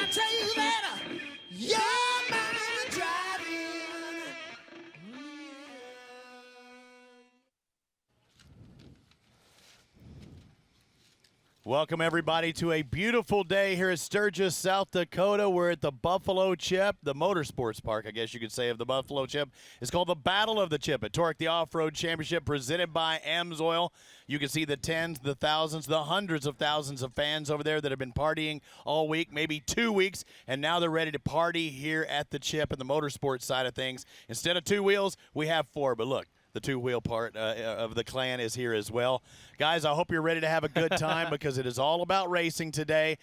I tell you that you're my driving. Welcome, everybody, to a beautiful day here at Sturgis, South Dakota. We're at the Buffalo Chip, the motorsports park, I guess you could say, of the Buffalo Chip. It's called the Battle of the Chip at Torque, the Off-Road Championship, presented by AMSOIL. You can see the tens, the thousands, the hundreds of thousands of fans over there that have been partying all week, maybe 2 weeks, and now they're ready to party here at the Chip and the motorsports side of things. Instead of 2 wheels, we have 4, but look. The 2-wheel part of the clan is here as well. Guys, I hope you're ready to have a good time because it is all about racing today.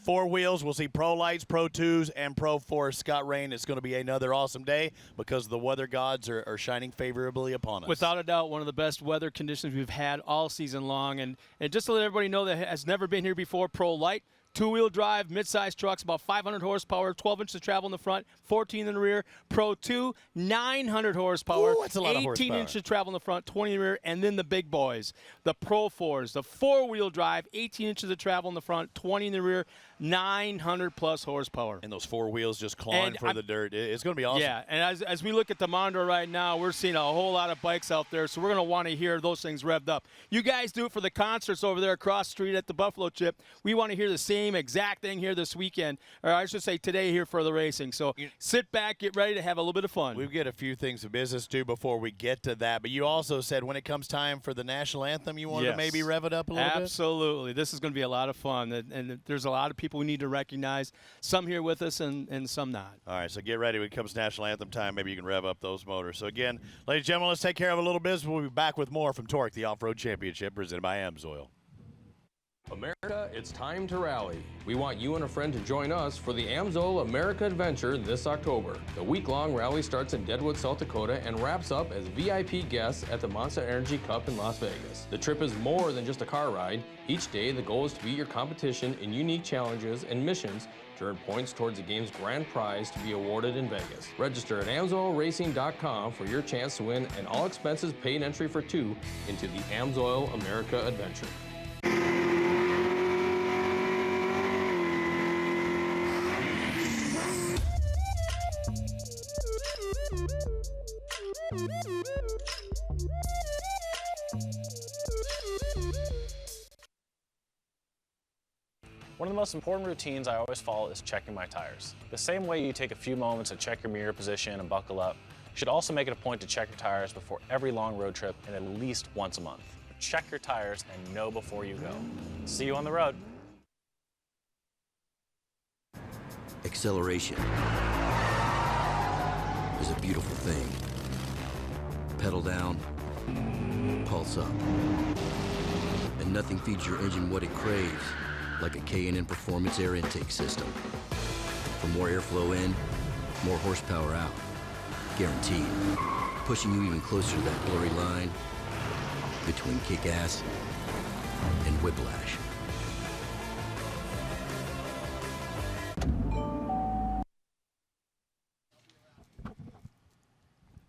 4 wheels, we'll see Pro Lights, Pro 2s, and Pro 4s. Scott Rain, it's going to be another awesome day because the weather gods are shining favorably upon us. Without a doubt, one of the best weather conditions we've had all season long. And just to let everybody know that has never been here before, Pro Light. 2-wheel drive, mid-size trucks, about 500 horsepower, 12 inches of travel in the front, 14 in the rear. Pro 2, 900 horsepower, Ooh, that's a lot of 18 horsepower. inches of travel in the front, 20 in the rear, and then the big boys. The Pro 4s, the 4-wheel drive, 18 inches of travel in the front, 20 in the rear, 900-plus horsepower. And those 4 wheels just clawing for the dirt. It's going to be awesome. Yeah, and as we look at the monitor right now, we're seeing a whole lot of bikes out there, so we're going to want to hear those things revved up. You guys do it for the concerts over there across the street at the Buffalo Chip. We want to hear the same exact thing here this weekend, or I should say today here for the racing. So sit back, get ready to have a little bit of fun. We've got a few things of business to do before we get to that, but you also said when it comes time for the national anthem, you wanted to maybe rev it up a little bit? Absolutely. This is going to be a lot of fun, and there's a lot of people we need to recognize, some here with us and some not. All right, so get ready when it comes national anthem time. Maybe you can rev up those motors. So again, ladies and gentlemen, let's take care of a little business. We'll be back with more from Torque, the Off-Road Championship, presented by AMSOIL. America, it's time to rally. We want you and a friend to join us for the AMSOIL America Adventure this October. The week-long rally starts in Deadwood, South Dakota and wraps up as VIP guests at the Monster Energy Cup in Las Vegas. The trip is more than just a car ride. Each day, the goal is to beat your competition in unique challenges and missions to earn points towards the game's grand prize to be awarded in Vegas. Register at AMSOILRacing.com for your chance to win an all-expenses-paid entry for 2 into the AMSOIL America Adventure. One of the most important routines I always follow is checking my tires. The same way you take a few moments to check your mirror position and buckle up, you should also make it a point to check your tires before every long road trip and at least once a month. Check your tires and know before you go. See you on the road. Acceleration is a beautiful thing. Pedal down, pulse up. And nothing feeds your engine what it craves like a K&N Performance air intake system. For more airflow in, more horsepower out. Guaranteed. Pushing you even closer to that blurry line between kick-ass and whiplash.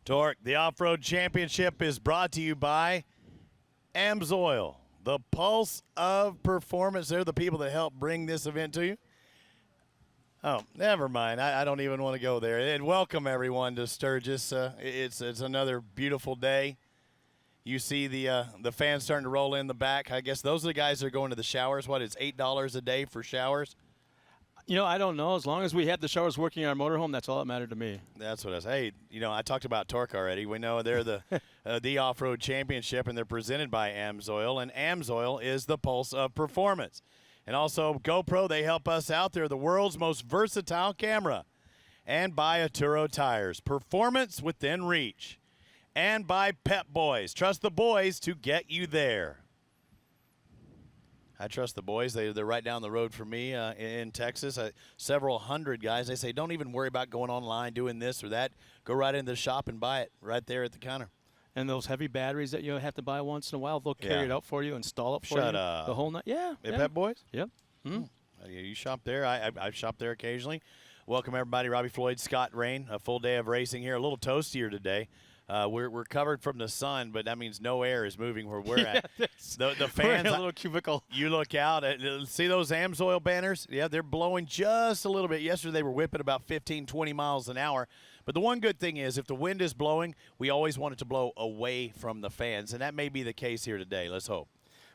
Torque, the Off-Road Championship is brought to you by AMSOIL, the pulse of performance. They're the people that help bring this event to you. Oh, never mind. I don't even want to go there. And welcome, everyone, to Sturgis. It's another beautiful day. You see the fans starting to roll in the back. I guess those are the guys that are going to the showers. What, it's $8 a day for showers? You know, I don't know. As long as we have the showers working in our motorhome, that's all that mattered to me. That's what I say. Hey, you know, I talked about Torque already. We know they're the Off-Road Championship, and they're presented by AMSOIL, and AMSOIL is the pulse of performance. And also GoPro, they help us out. They're the world's most versatile camera. And by Aturo Tires, performance within reach. And by Pep Boys, trust the boys to get you there. I trust the boys. They're right down the road from me in Texas. Several hundred guys. They say, don't even worry about going online, doing this or that. Go right into the shop and buy it right there at the counter. And those heavy batteries that you have to buy once in a while, they'll carry it out for you, install it for you. Shut up. The whole night. Yeah. Pep Boys? Yep. You shop there. I shop there occasionally. Welcome, everybody. Robbie Floyd, Scott Rain. A full day of racing here. A little toastier today. We're covered from the sun, but that means no air is moving where we're at. The We're in fans, a little cubicle. you look out, see those AMSOIL banners? Yeah, they're blowing just a little bit. Yesterday they were whipping about 15, 20 miles an hour. But the one good thing is if the wind is blowing, we always want it to blow away from the fans, and that may be the case here today. Let's hope.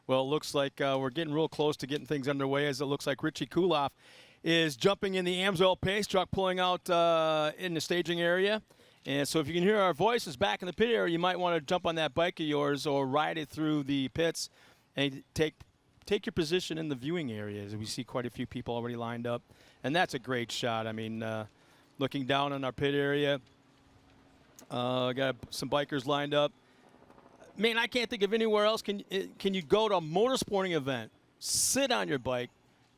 Well, it looks like we're getting real close to getting things underway, as it looks like Richie Kuloff is jumping in the AMSOIL pace truck, pulling out in the staging area. And so if you can hear our voices back in the pit area, you might want to jump on that bike of yours or ride it through the pits and take your position in the viewing areas. We see quite a few people already lined up, and that's a great shot. I mean, looking down on our pit area, got some bikers lined up. Man, I can't think of anywhere else. Can you go to a motorsporting event, sit on your bike,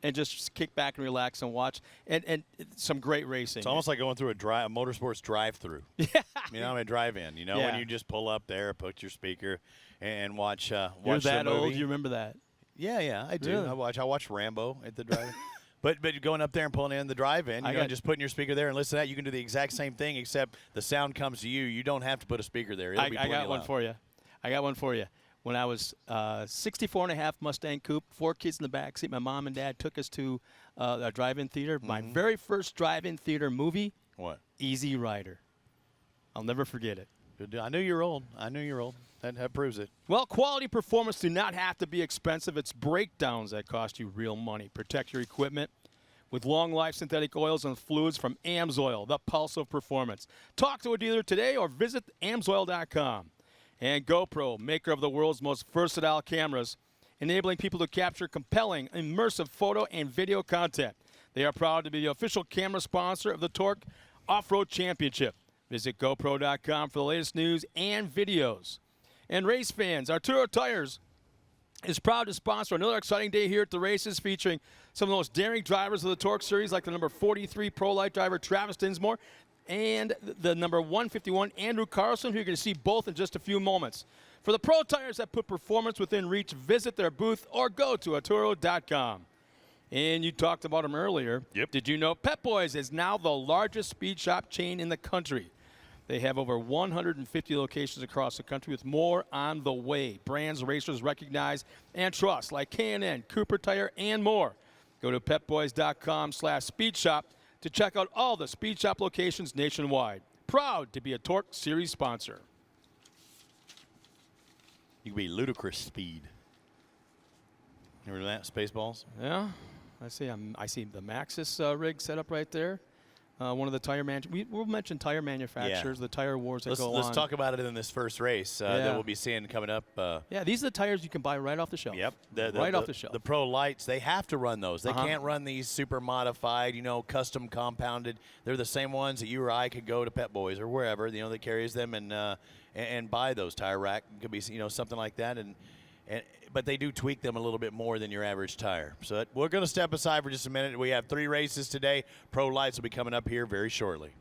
and just kick back and relax and watch, and some great racing. It's almost like going through a motorsports drive-through. Yeah. You know, a drive-in. You know, Yeah. when you just pull up there, put your speaker, and watch You're watch that the movie. old? You remember that? Yeah, I do. Really? I watch Rambo at the drive-in. But going up there and pulling in the drive-in, just putting your speaker there and listen to that, you can do the exact same thing, except the sound comes to you. You don't have to put a speaker there. It'll be I got plenty one loud. for you. I got one for you. When I was 64.5 Mustang Coupe, 4 kids in the back seat, my mom and dad took us to a drive-in theater. My very first drive-in theater movie, What? Easy Rider. I'll never forget it. Good deal. I knew you're old. That proves it. Well, quality performance do not have to be expensive. It's breakdowns that cost you real money. Protect your equipment with long-life synthetic oils and fluids from AMSOIL, the pulse of performance. Talk to a dealer today or visit AMSOIL.com. And GoPro, maker of the world's most versatile cameras, enabling people to capture compelling, immersive photo and video content. They are proud to be the official camera sponsor of the Torque Off-Road Championship. Visit GoPro.com for the latest news and videos. And race fans, Arturo Tires is proud to sponsor another exciting day here at the races, featuring some of the most daring drivers of the Torque Series, like the number 43 Pro Light driver Travis Dinsmore and the number 151 Andrew Carlson, who you're going to see both in just a few moments. For the Pro Tires that put performance within reach, visit their booth or go to Arturo.com. And you talked about them earlier. Yep. Did you know Pep Boys is now the largest speed shop chain in the country? They have over 150 locations across the country, with more on the way. Brands racers recognize and trust, like K&N, Cooper Tire, and more. Go to pepboys.com/speedshop to check out all the Speed Shop locations nationwide. Proud to be a Torque Series sponsor. You can be ludicrous speed. You remember that? Spaceballs? Yeah, I see the Maxxis rig set up right there. One of the tire we'll mention tire manufacturers, the tire wars that go on. Let's talk about it in this first race that we'll be seeing coming up. Yeah, these are the tires you can buy right off the shelf. Yep. Right off the shelf. The Pro Lights, they have to run those. They can't run these super modified, custom compounded. They're the same ones that you or I could go to Pep Boys or wherever, that carries them and buy those. Tire rack could be, something like that. But they do tweak them a little bit more than your average tire. So we're going to step aside for just a minute. We have 3 races today. Pro Lights will be coming up here very shortly.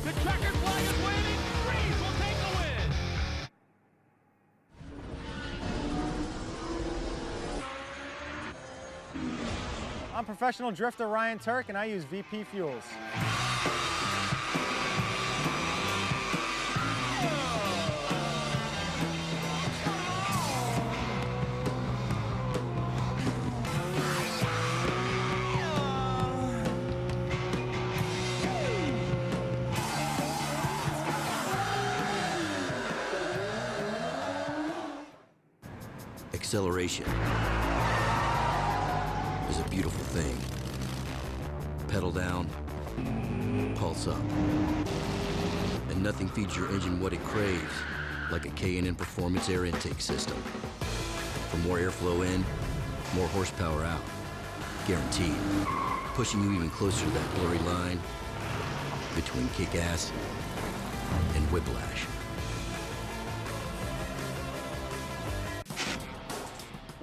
The checkered flag is waving. Reeves will take the win. I'm professional drifter Ryan Turk, and I use VP fuels. Acceleration is a beautiful thing. Pedal down, pulse up. And nothing feeds your engine what it craves like a K&N Performance air intake system. For more airflow in, more horsepower out. Guaranteed. Pushing you even closer to that blurry line between kick-ass and whiplash.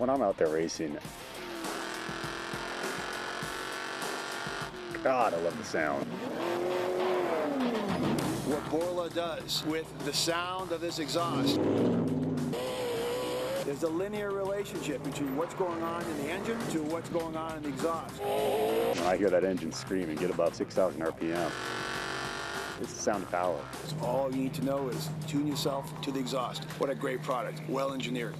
when I'm out there racing, God, I love the sound. What Borla does with the sound of this exhaust. There's a linear relationship between what's going on in the engine to what's going on in the exhaust. When I hear that engine scream and get above 6,000 RPM, it's the sound of power. So all you need to know is tune yourself to the exhaust. What a great product, well engineered.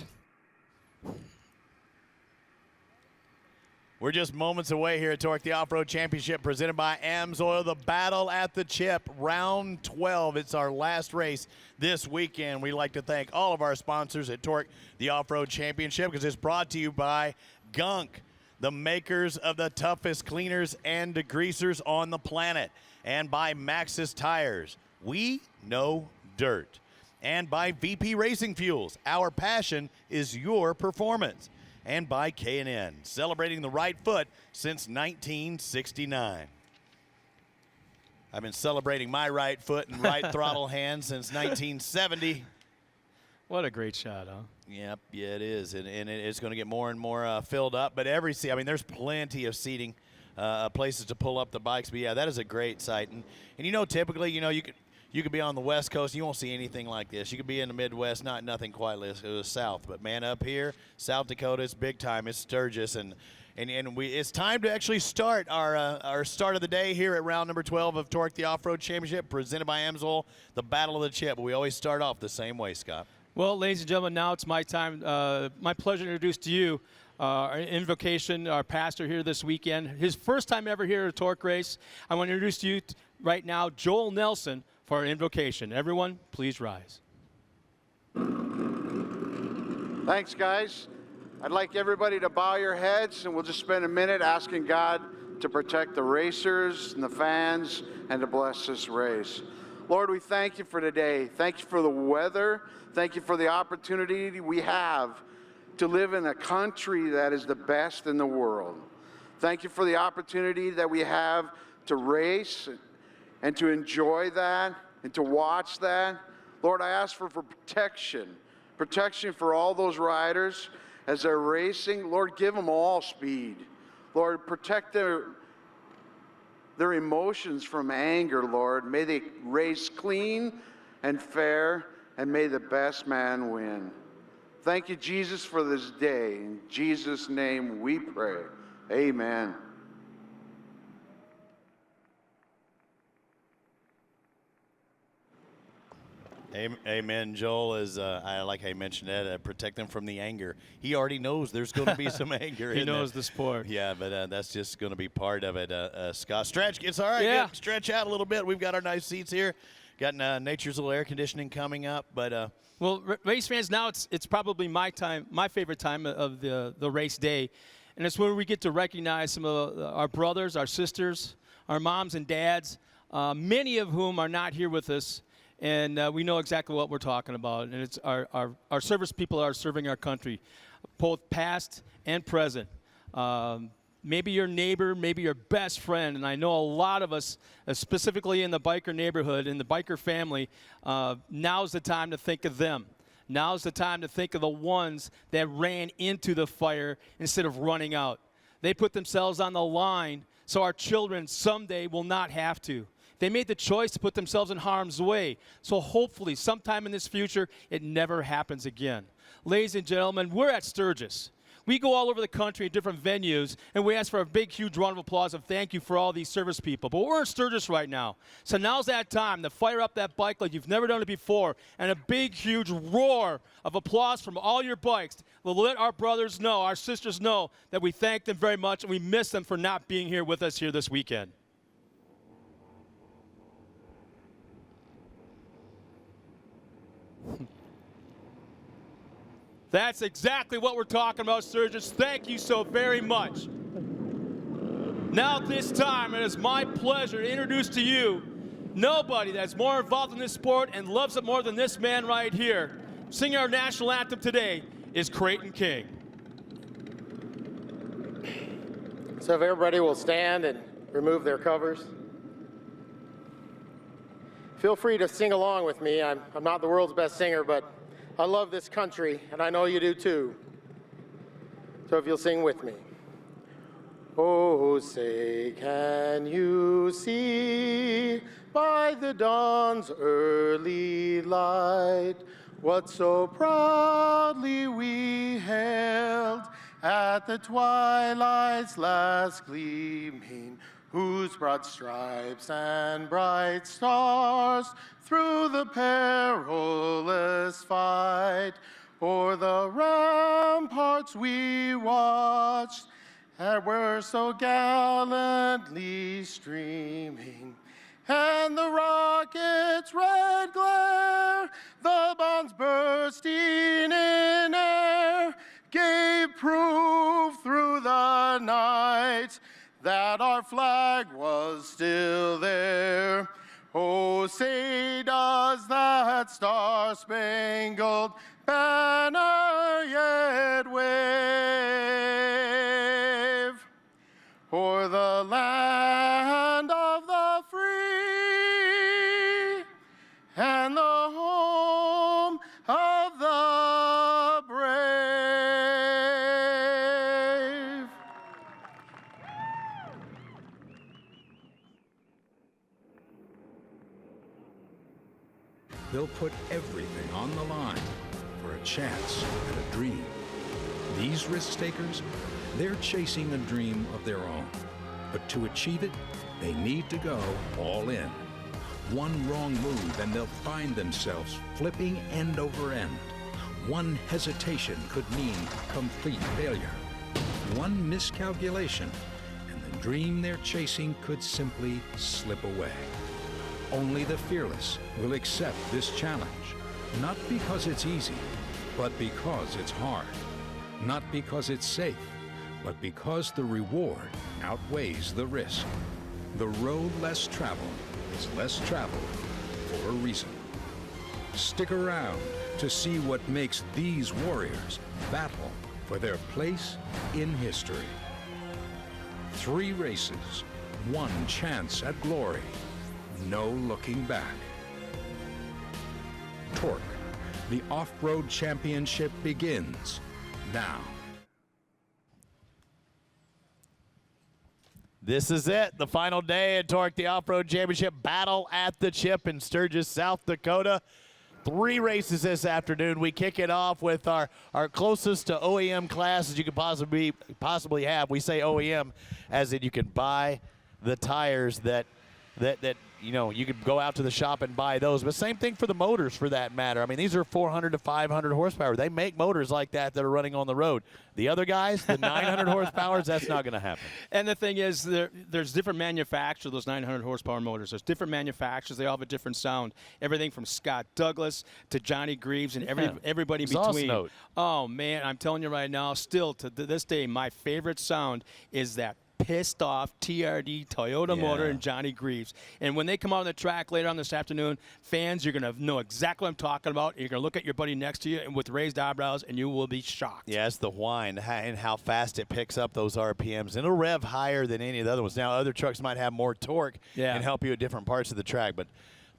We're just moments away here at Torque, the Off-Road Championship presented by AMSOIL, the Battle at the Chip, round 12. It's our last race this weekend. We'd like to thank all of our sponsors at Torque, the Off-Road Championship, because it's brought to you by Gunk, the makers of the toughest cleaners and degreasers on the planet, and by Maxxis Tires. We know dirt. And by VP Racing Fuels. Our passion is your performance. And by K&N, celebrating the right foot since 1969. I've been celebrating my right foot and right throttle hand since 1970. What a great shot, huh? Yep, yeah, it is, and it's going to get more and more filled up. But every seat, I mean, there's plenty of seating, places to pull up the bikes. But yeah, that is a great sight. And you know, typically, you know, you could be on the West Coast, you won't see anything like this. You could be in the Midwest, nothing quite like the South. But man, up here, South Dakota, it's big time. It's Sturgis, and it's time to actually start our start of the day here at round number 12 of Torque, the Off-Road Championship, presented by AMSOIL, the Battle of the Chip. But we always start off the same way, Scott. Well, ladies and gentlemen, now it's my time. My pleasure to introduce to you our invocation, our pastor here this weekend. His first time ever here at a Torque race. I want to introduce to you right now Joel Nelson for our invocation. Everyone, please rise. Thanks, guys. I'd like everybody to bow your heads, and we'll just spend a minute asking God to protect the racers and the fans and to bless this race. Lord, we thank you for today. Thank you for the weather. Thank you for the opportunity we have to live in a country that is the best in the world. Thank you for the opportunity that we have to race and to enjoy that and to watch that. Lord, I ask for protection for all those riders as they're racing. Lord, give them all speed. Lord, protect their emotions from anger, Lord. May they race clean and fair, and may the best man win. Thank you, Jesus, for this day. In Jesus' name we pray. Amen. Amen, Joel. Is I like how you mentioned that, protect them from the anger. He already knows there's going to be some anger. He knows the sport. Yeah, but that's just going to be part of it. Scott, stretch. It's all right. Yeah. Stretch out a little bit. We've got our nice seats here. Got nature's little air conditioning coming up. But well, race fans, now it's probably my favorite time of the race day, and it's where we get to recognize some of our brothers, our sisters, our moms and dads, many of whom are not here with us. And we know exactly what we're talking about. And it's our service people are serving our country, both past and present. Maybe your neighbor, maybe your best friend. And I know a lot of us, specifically in the biker neighborhood, in the biker family, now's the time to think of them. Now's the time to think of the ones that ran into the fire instead of running out. They put themselves on the line so our children someday will not have to. They made the choice to put themselves in harm's way. So hopefully, sometime in this future, it never happens again. Ladies and gentlemen, we're at Sturgis. We go all over the country at different venues, and we ask for a big, huge round of applause of thank you for all these service people. But we're in Sturgis right now. So now's that time to fire up that bike like you've never done it before, and a big, huge roar of applause from all your bikes. We'll let our brothers know, our sisters know, that we thank them very much, and we miss them for not being here with us here this weekend. That's exactly what we're talking about, Sturgis. Thank you so very much. Now at this time, it is my pleasure to introduce to you nobody that's more involved in this sport and loves it more than this man right here. Singing our national anthem today is Creighton King. So if everybody will stand and remove their covers. Feel free to sing along with me. I'm not the world's best singer, but I love this country, and I know you do too. So if you'll sing with me. Oh, say, can you see by the dawn's early light what so proudly we hailed at the twilight's last gleaming, whose broad stripes and bright stars through the perilous fight o'er the ramparts we watched, and were so gallantly streaming, and the rocket's red glare, the bombs bursting in air, gave proof through the night that our flag was still there. Oh, say does that star-spangled banner yet wave o'er the land of the free and the home of the brave. They'll put everything on the line for a chance and a dream. These risk takers, they're chasing a dream of their own. But to achieve it, they need to go all in. One wrong move and they'll find themselves flipping end over end. One hesitation could mean complete failure. One miscalculation and the dream they're chasing could simply slip away. Only the fearless will accept this challenge, not because it's easy, but because it's hard. Not because it's safe, but because the reward outweighs the risk. The road less traveled is less traveled for a reason. Stick around to see what makes these warriors battle for their place in history. 3 races, 1 chance at glory, no looking back. Torque, the off-road championship begins now. This is it, the final day at Torque, the Off-Road Championship Battle at the Chip in Sturgis, South Dakota. 3 races this afternoon. We kick it off with our closest to OEM class as you could possibly have. We say OEM as in you can buy the tires that you know, you could go out to the shop and buy those. But same thing for the motors, for that matter. I mean, these are 400 to 500 horsepower. They make motors like that are running on the road. The other guys, the 900 horsepowers, that's not going to happen. And the thing is, there's different manufacturers of those 900 horsepower motors. There's different manufacturers. They all have a different sound. Everything from Scott Douglas to Johnny Greaves and everybody in between. Note. Oh, man, I'm telling you right now, still to this day, my favorite sound is that pissed off TRD Toyota motor and Johnny Greaves. And when they come out on the track later on this afternoon, fans, you're going to know exactly what I'm talking about. You're going to look at your buddy next to you and with raised eyebrows, and you will be shocked. Yeah, it's the whine and how fast it picks up those RPMs. And it'll rev higher than any of the other ones. Now, other trucks might have more torque and help you at different parts of the track, but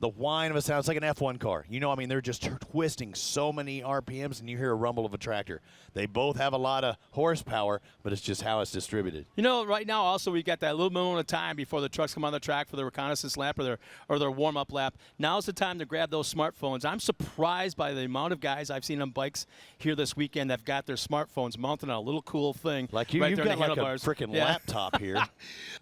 the whine of it sounds like an F1 car. You know, I mean, they're just twisting so many RPMs, and you hear a rumble of a tractor. They both have a lot of horsepower, but it's just how it's distributed. You know, right now also we got that little moment of time before the trucks come on the track for their reconnaissance lap or their warm-up lap. Now's the time to grab those smartphones. I'm surprised by the amount of guys I've seen on bikes here this weekend that've got their smartphones mounted on a little cool thing. Like you, right you've there got in the like handlebars. a freaking laptop here.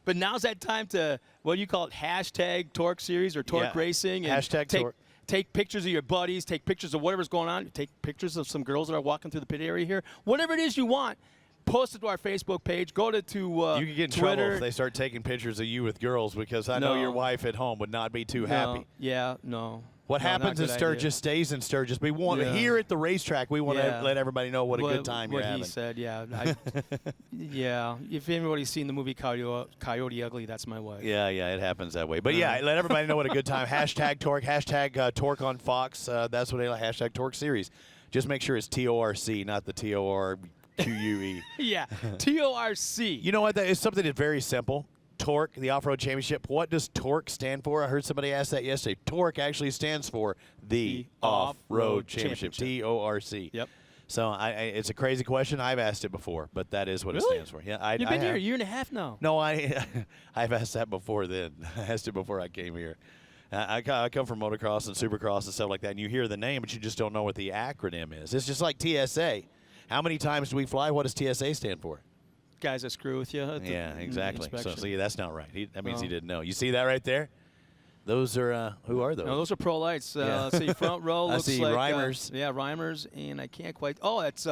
But now's that time to, what do you call it, hashtag Torque Series or Torque Racing. And hashtag Torque. Take pictures of your buddies. Take pictures of whatever's going on. Take pictures of some girls that are walking through the pit area here. Whatever it is you want, post it to our Facebook page. Go to you can get in Twitter. trouble if they start taking pictures of you with girls, because I know your wife at home would not be too happy. Yeah, no. What happens in Sturgis stays in Sturgis. We want here at the racetrack. We want to let everybody know what a good time you're having. What he said, yeah. If anybody's seen the movie Coyote Ugly, that's my wife. Yeah, it happens that way. But yeah, let everybody know what a good time. Hashtag Torque. Hashtag Torque on Fox. That's what they like. Hashtag Torque Series. Just make sure it's TORC, not the TORQUE. Yeah, TORC. You know what? It's something that's very simple. Torque, the Off-Road Championship. What does Torque stand for? I heard somebody ask that yesterday. Torque actually stands for the Off-Road Championship. TORC. Yep. So it's a crazy question. I've asked it before, but that is what it stands for. Yeah, You've been here a year and a half now. No, I've asked that before then. I asked it before I came here. I come from motocross and supercross and stuff like that, and you hear the name, but you just don't know what the acronym is. It's just like TSA. How many times do we fly? What does TSA stand for? Guys that screw with you. Yeah, exactly. So, see, that's not right. That means he didn't know. You see that right there? Those are, who are those? No, those are pro lights. Let's see, front row looks I see like Reimers. Reimers, and I can't quite. Oh, it's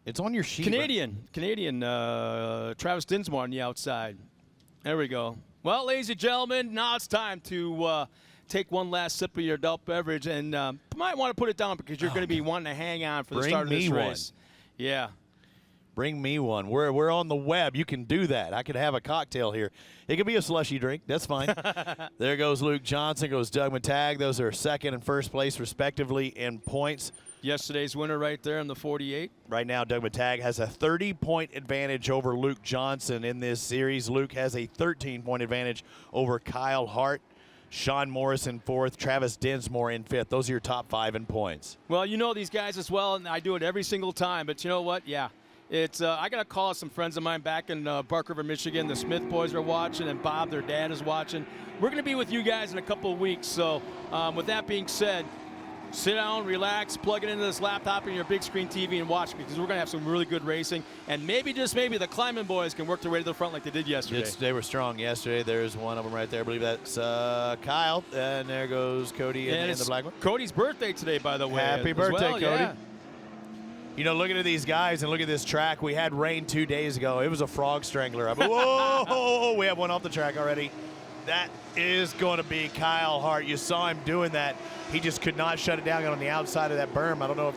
it's on your sheet. Canadian Travis Dinsmore on the outside. There we go. Well, ladies and gentlemen, now it's time to take one last sip of your adult beverage, and you might want to put it down because you're going to be wanting to hang on for the start of this race. Yeah. Bring me one. We're on the web. You can do that. I could have a cocktail here. It could be a slushy drink. That's fine. There goes Luke Johnson. Goes Doug Matag. Those are second and first place, respectively, in points. Yesterday's winner right there in the 48. Right now, Doug Matag has a 30-point advantage over Luke Johnson in this series. Luke has a 13-point advantage over Kyle Hart. Sean Morris in fourth, Travis Dinsmore in fifth. Those are your top 5 in points. Well, you know these guys as well, and I do it every single time. But you know what? Yeah. It's I got to call some friends of mine back in Park River, Michigan. The Smith boys are watching, and Bob, their dad, is watching. We're going to be with you guys in a couple of weeks. So with that being said, sit down, relax, plug it into this laptop and your big screen TV and watch, because we're going to have some really good racing. And maybe, just maybe, the Kleiman boys can work their way to the front like they did yesterday. They were strong yesterday. There's one of them right there. I believe that's Kyle. And there goes Cody in the black one. Cody's birthday today, by the way. Happy birthday, Cody. Yeah. You know, looking at these guys and look at this track, we had rain 2 days ago. It was a frog strangler. I mean, whoa, we have one off the track already. That is going to be Kyle Hart. You saw him doing that. He just could not shut it down on the outside of that berm. I don't know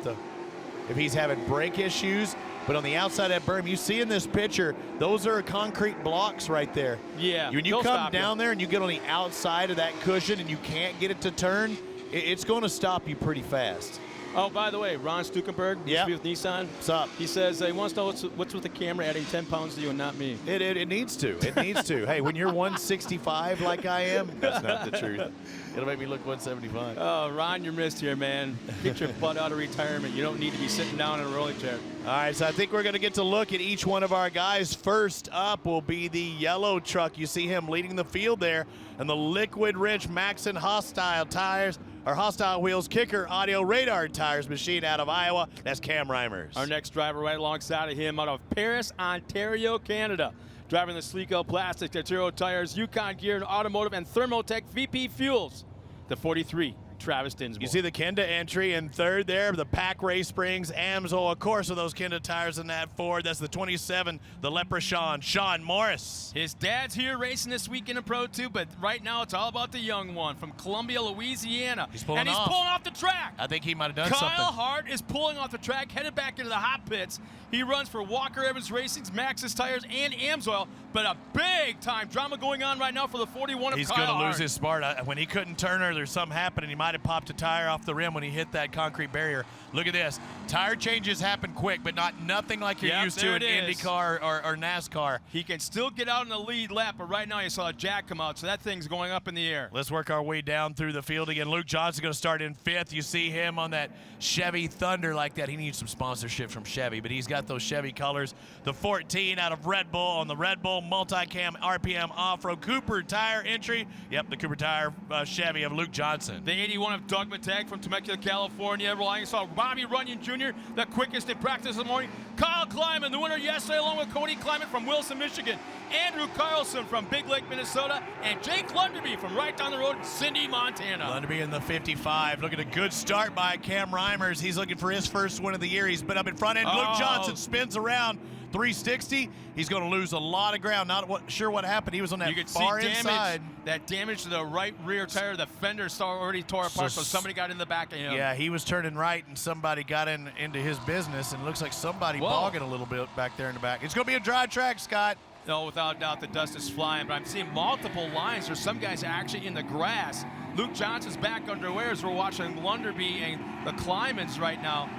if he's having brake issues, but on the outside of that berm, you see in this picture, those are concrete blocks right there. Yeah. When you come down there and you get on the outside of that cushion and you can't get it to turn, it's going to stop you pretty fast. Oh, by the way, Ron Stukenberg, used to be with Nissan. What's up? He says he wants to know what's with the camera adding 10 pounds to you and not me. It needs to. It needs to. Hey, when you're 165 like I am, that's not the truth. It'll make me look 175. Oh, Ron, you're missed here, man. Get your butt out of retirement. You don't need to be sitting down in a rolling chair. All right, so I think we're going to get to look at each one of our guys. First up will be the yellow truck. You see him leading the field there, and the liquid-rich Maxon Hostile tires. Our Hostile Wheels Kicker Audio Radar Tires machine out of Iowa. That's Cam Reimers. Our next driver right alongside of him out of Paris, Ontario, Canada. Driving the Sleeko Plastics, Arturo Tires, Yukon Gear and Automotive, and Thermotech VP Fuels. The 43, Travis Dinsmore. You see the Kenda entry in third there, the Pack Race Springs, Amsoil, of course, of those Kenda tires in that Ford. That's the 27, the Leprechaun, Sean Morris. His dad's here racing this weekend in Pro 2, but right now it's all about the young one from Columbia, Louisiana. He's pulling off the track. I think he might have done something. Kyle Hart is pulling off the track, headed back into the hot pits. He runs for Walker Evans Racing's Maxxis Tires and Amsoil, but a big-time drama going on right now for the 41 of He's Kyle Hart. going to lose his smart. When he couldn't turn her, there's something happening. He might have popped a tire off the rim when he hit that concrete barrier. Look at this. Tire changes happen quick, but nothing like you're used to in IndyCar or NASCAR. He can still get out in the lead lap, but right now you saw a jack come out, so that thing's going up in the air. Let's work our way down through the field again. Luke Johnson's going to start in fifth. You see him on that Chevy Thunder like that. He needs some sponsorship from Chevy, but he's got those Chevy colors. The 14 out of Red Bull on the Red Bull Multicam RPM Off-Road Cooper Tire entry. Yep, the Cooper Tire Chevy of Luke Johnson. The 81 of Doug Matag from Temecula, California. Relying saw Bobby Runyon Jr., the quickest in practice this morning. Kyle Kleiman, the winner yesterday, along with Cody Kleiman from Wilson, Michigan. Andrew Carlson from Big Lake, Minnesota. And Jake Lunderby from right down the road, Cindy, Montana. Lunderby in the 55. Look at a good start by Cam Reimers. He's looking for his first win of the year. He's been up in front end. Luke Johnson spins around 360. He's going to lose a lot of ground. Not sure what happened. He was on that far inside. That damage to the right rear tire. The fender already tore apart, so somebody got in the back of him. Yeah, he was turning right, and somebody got into his business, and it looks like somebody bogging a little bit back there in the back. It's going to be a dry track, Scott. No, without doubt, the dust is flying, but I'm seeing multiple lines. There's some guys actually in the grass. Luke Johnson's back underway as we're watching Lunderby and the Kleimans right now.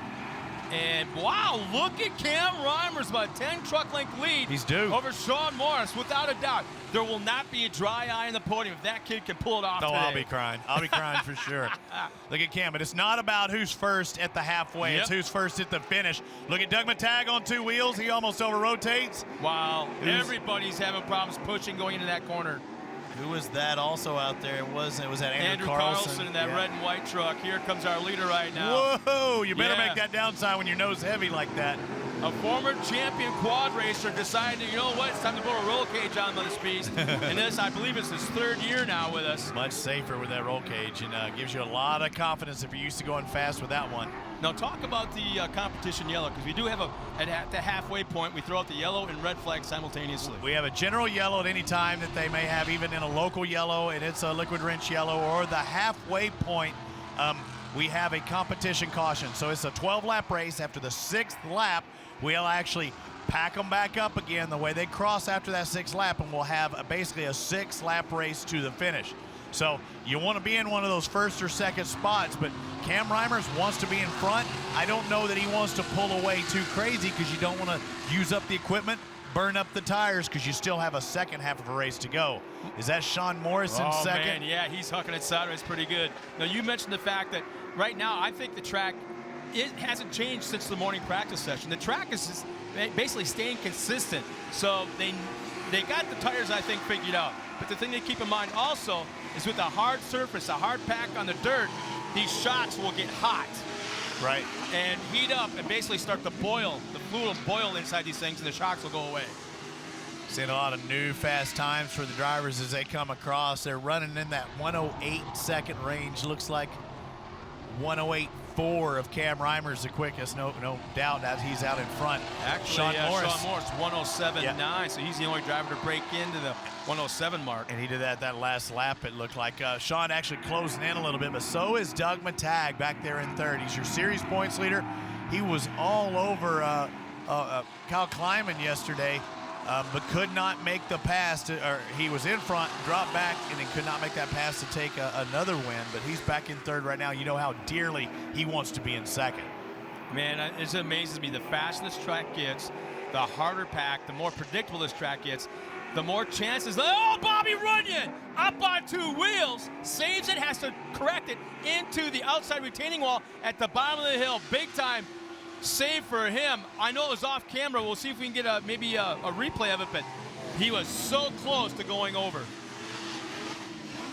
And wow, look at Cam Reimers, about a 10 truck length lead. He's due. Over Sean Morris, without a doubt. There will not be a dry eye in the podium if that kid can pull it off No, today. I'll be crying. I'll be crying for sure. Look at Cam, but it's not about who's first at the halfway. Yep. It's who's first at the finish. Look at Doug Matag on 2 wheels. He almost over-rotates. Wow, everybody's having problems pushing going into that corner. Who was that also out there? It was that Andrew Carlson in that red and white truck. Here comes our leader right now. Whoa, you better make that downside when your nose heavy like that. A former champion quad racer decided, you know what, it's time to put a roll cage on this beast. And this, I believe, is his 3rd year now with us. Much safer with that roll cage, and gives you a lot of confidence if you're used to going fast with that one. Now talk about the competition yellow, because we do have at the halfway point, we throw out the yellow and red flag simultaneously. We have a general yellow at any time that they may have, even in a local yellow, and it's a liquid wrench yellow, or the halfway point, we have a competition caution. So it's a 12-lap race. After the 6th lap, we'll actually pack them back up again the way they cross after that 6th lap, and we'll have basically a 6-lap race to the finish. So you want to be in one of those 1st or 2nd spots, but Cam Reimers wants to be in front. I don't know that he wants to pull away too crazy, because you don't want to use up the equipment, burn up the tires, because you still have a 2nd half of a race to go. Is that Sean Morris in 2nd? Man, yeah, he's hucking it sideways pretty good. Now, you mentioned the fact that right now I think the track, it hasn't changed since the morning practice session. The track is just basically staying consistent. So they got the tires, I think, figured out. But the thing to keep in mind also is with a hard surface, a hard pack on the dirt, these shocks will get hot. Right. And heat up and basically start to boil. The fluid will boil inside these things, and the shocks will go away. Seeing a lot of new fast times for the drivers as they come across. They're running in that 108-second range. Looks like 108.4 of Cam Reimers the quickest. No doubt that he's out in front. Actually, Sean Morris 107.9, so he's the only driver to break into the 107 mark. And he did that last lap, it looked like. Sean actually closing in a little bit, but so is Doug Matag back there in 3rd. He's your series points leader. He was all over Kyle Kleiman yesterday, but could not make the pass. Or he was in front, dropped back, and then could not make that pass to take another win. But he's back in 3rd right now. You know how dearly he wants to be in 2nd. Man, it amazes me. The faster this track gets, the harder pack, the more predictable this track gets, the more chances. Oh, Bobby Runyon up on 2 wheels, saves it, has to correct it into the outside retaining wall at the bottom of the hill. Big time save for him. I know it was off camera. We'll see if we can get maybe a replay of it, but he was so close to going over.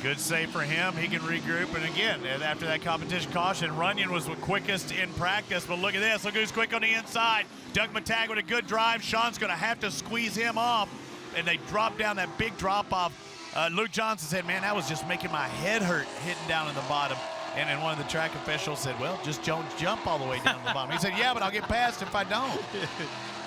Good save for him. He can regroup. And again, after that competition caution, Runyon was the quickest in practice. But look at this. Look who's quick on the inside. Doug Matag with a good drive. Sean's going to have to squeeze him off. And they drop down that big drop off. Luke Johnson said, man, that was just making my head hurt hitting down in the bottom. And then one of the track officials said, well, just jump all the way down to the bottom. He said, yeah, but I'll get past if I don't.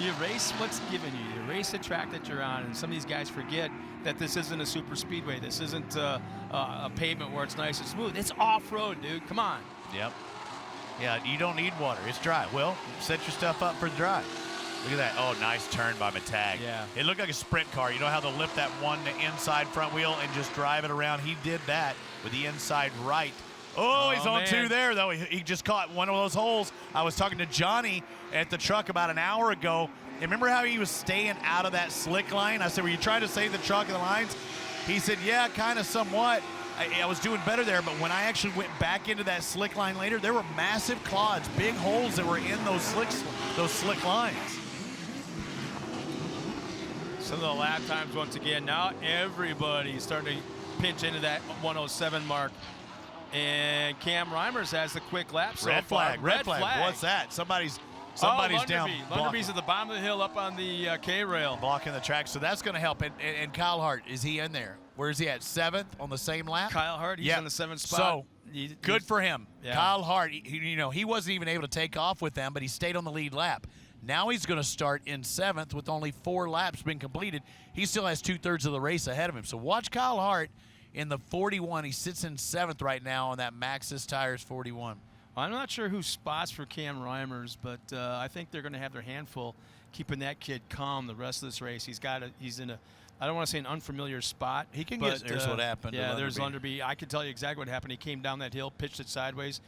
You race what's given you. You race the track that you're on. And some of these guys forget that this isn't a super speedway. This isn't a pavement where it's nice and smooth. It's off-road, dude. Come on. Yep. Yeah, you don't need water. It's dry. Well, set your stuff up for the dry. Look at that. Oh, nice turn by Matag. Yeah. It looked like a sprint car. You know how they'll lift that one inside front wheel and just drive it around? He did that with the inside right. Oh, he's on 2 there, though. He just caught one of those holes. I was talking to Johnny at the truck about an hour ago. And remember how he was staying out of that slick line? I said, were you trying to save the truck and the lines? He said, yeah, kind of somewhat. I was doing better there, but when I actually went back into that slick line later, there were massive clods, big holes that were in those slick lines. Some of the lap times, once again, now everybody's starting to pinch into that 107 mark. And Cam Reimers has the quick lap so Red far. flag. What's that? Somebody's down. Lunderby's at the bottom of the hill up on the K-rail. Blocking the track, so that's going to help. And Kyle Hart, is he in there? Where is he at? 7th on the same lap? Kyle Hart, he's in the 7th spot. So, good for him. Yeah. Kyle Hart, he wasn't even able to take off with them, but he stayed on the lead lap. Now he's going to start in 7th with only 4 laps being completed. He still has 2/3 of the race ahead of him. So watch Kyle Hart in the 41. He sits in 7th right now on that Maxxis Tires 41. I'm not sure who spots for Cam Reimers, but I think they're going to have their handful keeping that kid calm the rest of this race. He's in a, I don't want to say an unfamiliar spot. He can get, there's what happened. Yeah, there's Lunderby. I can tell you exactly what happened. He came down that hill, pitched it sideways,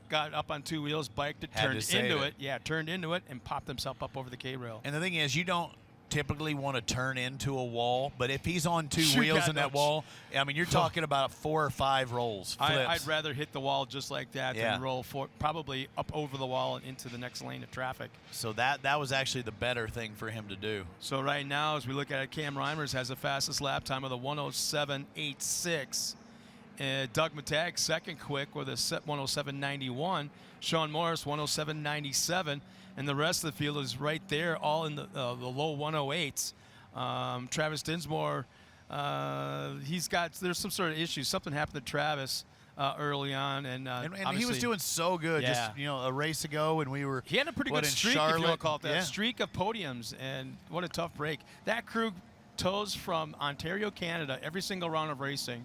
got up on 2 wheels, biked it, turned into it. Yeah, turned into it and popped himself up over the K-rail. And the thing is, you don't typically want to turn into a wall, but if he's on 2 wheels in that wall, I mean, you're talking about 4 or 5 rolls, flips. I'd rather hit the wall just like that than roll probably up over the wall and into the next lane of traffic. So that was actually the better thing for him to do. So right now, as we look at it, Cam Reimers has the fastest lap time of the 107.86. Doug Matag second quick with a 107.91. Sean Morris 107.97. And the rest of the field is right there, all in the low 108s. Travis Dinsmore, there's some sort of issue. Something happened to Travis early on, and he was doing so good. Just a race ago, and he had a pretty good streak, if you want to call it that, streak of podiums, and what a tough break. That crew tows from Ontario, Canada, every single round of racing.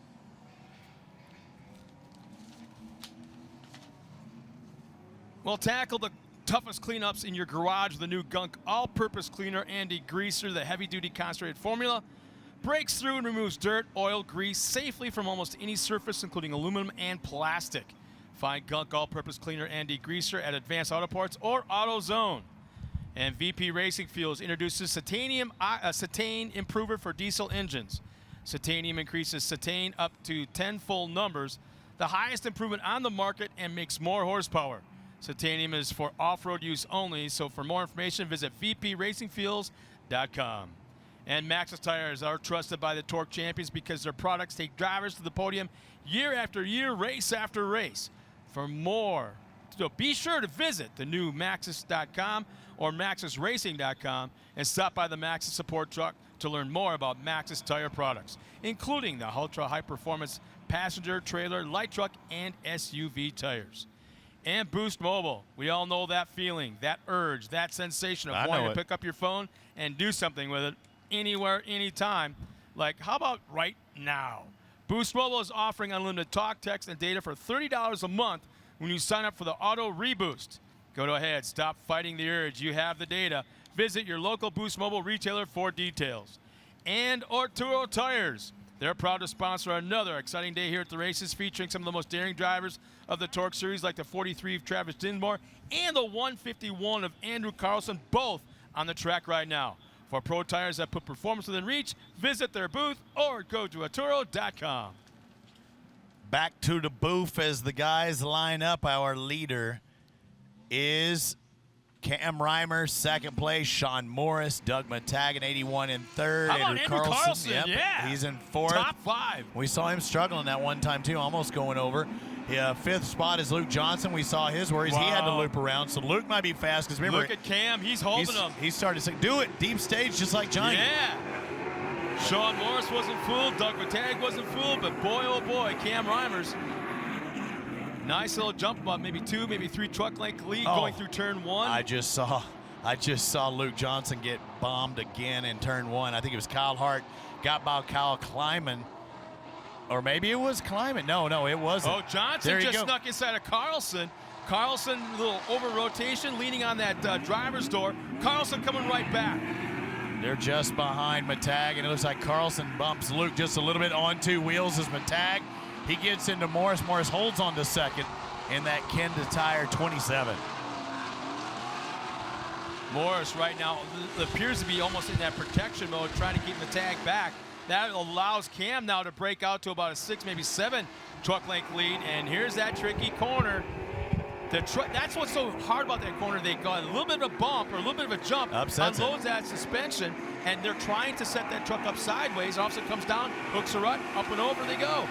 We'll tackle the toughest cleanups in your garage with the new Gunk all-purpose cleaner and degreaser. The heavy-duty concentrated formula breaks through and removes dirt, oil, grease safely from almost any surface, including aluminum and plastic. Find Gunk all-purpose cleaner and degreaser at Advanced Auto Parts or AutoZone. And VP Racing Fuels introduces cetane improver for diesel engines. Cetanium increases cetane up to 10 full numbers, the highest improvement on the market, and makes more horsepower. Cetanium is for off-road use only, so for more information, visit vpracingfuels.com. And Maxxis tires are trusted by the torque champions because their products take drivers to the podium year after year, race after race. For more, so be sure to visit the new Maxxis.com or MaxxisRacing.com and stop by the Maxxis support truck to learn more about Maxxis tire products, including the ultra high-performance passenger, trailer, light truck, and SUV tires. And Boost Mobile. We all know that feeling, that urge, that sensation of wanting to pick up your phone and do something with it anywhere, anytime. Like, how about right now? Boost Mobile is offering unlimited talk, text, and data for $30 a month when you sign up for the Auto Reboost. Go ahead, stop fighting the urge. You have the data. Visit your local Boost Mobile retailer for details. And Arturo Tires. They're proud to sponsor another exciting day here at the races, featuring some of the most daring drivers of the Torque Series, like the 43 of Travis Dinsmore and the 151 of Andrew Carlson, both on the track right now. For pro tires that put performance within reach, visit their booth or go to Arturo.com. Back to the booth as the guys line up. Our leader is Cam Reimer, second place. Sean Morris, Doug Matag, 81 in third. How about Andrew Carlson? Yep, yeah. He's in fourth. Top 5. We saw him struggling that one time, too, almost going over. Fifth spot is Luke Johnson. We saw his worries. He had to loop around, so Luke might be fast. Because remember, look at Cam. He's holding them. He started to say, do it. Deep stage, just like Johnny. Yeah. Sean Morris wasn't fooled. Doug Matag wasn't fooled. But boy, oh boy, Cam Reimers. Nice little jump about maybe 2, maybe 3 truck length lead going through turn 1. I just saw Luke Johnson get bombed again in turn 1. I think it was Kyle Hart got by Kyle Kleiman. Or maybe it was Kleiman. No, it wasn't. Oh, Johnson just snuck inside of Carlson. Carlson, a little over rotation, leaning on that driver's door. Carlson coming right back. They're just behind Matag, and it looks like Carlson bumps Luke just a little bit on 2 wheels as Matag. He gets into Morris. Morris holds on to second in that Kenda Tire 27. Morris right now appears to be almost in that protection mode, trying to keep Matag back. That allows Cam now to break out to about a 6, maybe 7 truck length lead. And here's that tricky corner. That's what's so hard about that corner. They got a little bit of a bump or a little bit of a jump, unloads that suspension, and they're trying to set that truck up sideways. Officer comes down, hooks a rut, up and over they go.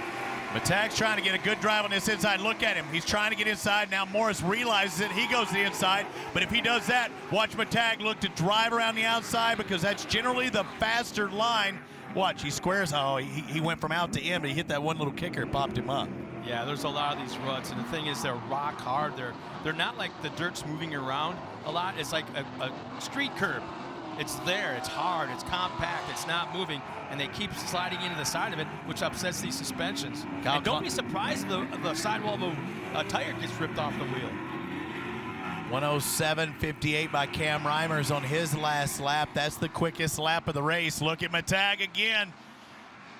Matag's trying to get a good drive on this inside. Look at him. He's trying to get inside. Now Morris realizes it. He goes to the inside. But if he does that, watch Matag look to drive around the outside because that's generally the faster line. Watch, he squares. Oh, he went from out to in, but he hit that one little kicker and popped him up. Yeah, there's a lot of these ruts, and the thing is they're rock hard. They're not like the dirt's moving around a lot. It's like a street curb. It's there, it's hard, it's compact, it's not moving, and they keep sliding into the side of it, which upsets these suspensions. And don't be surprised if the sidewall of a tire gets ripped off the wheel. 107.58 by Cam Reimers on his last lap. That's the quickest lap of the race. Look at Matag again.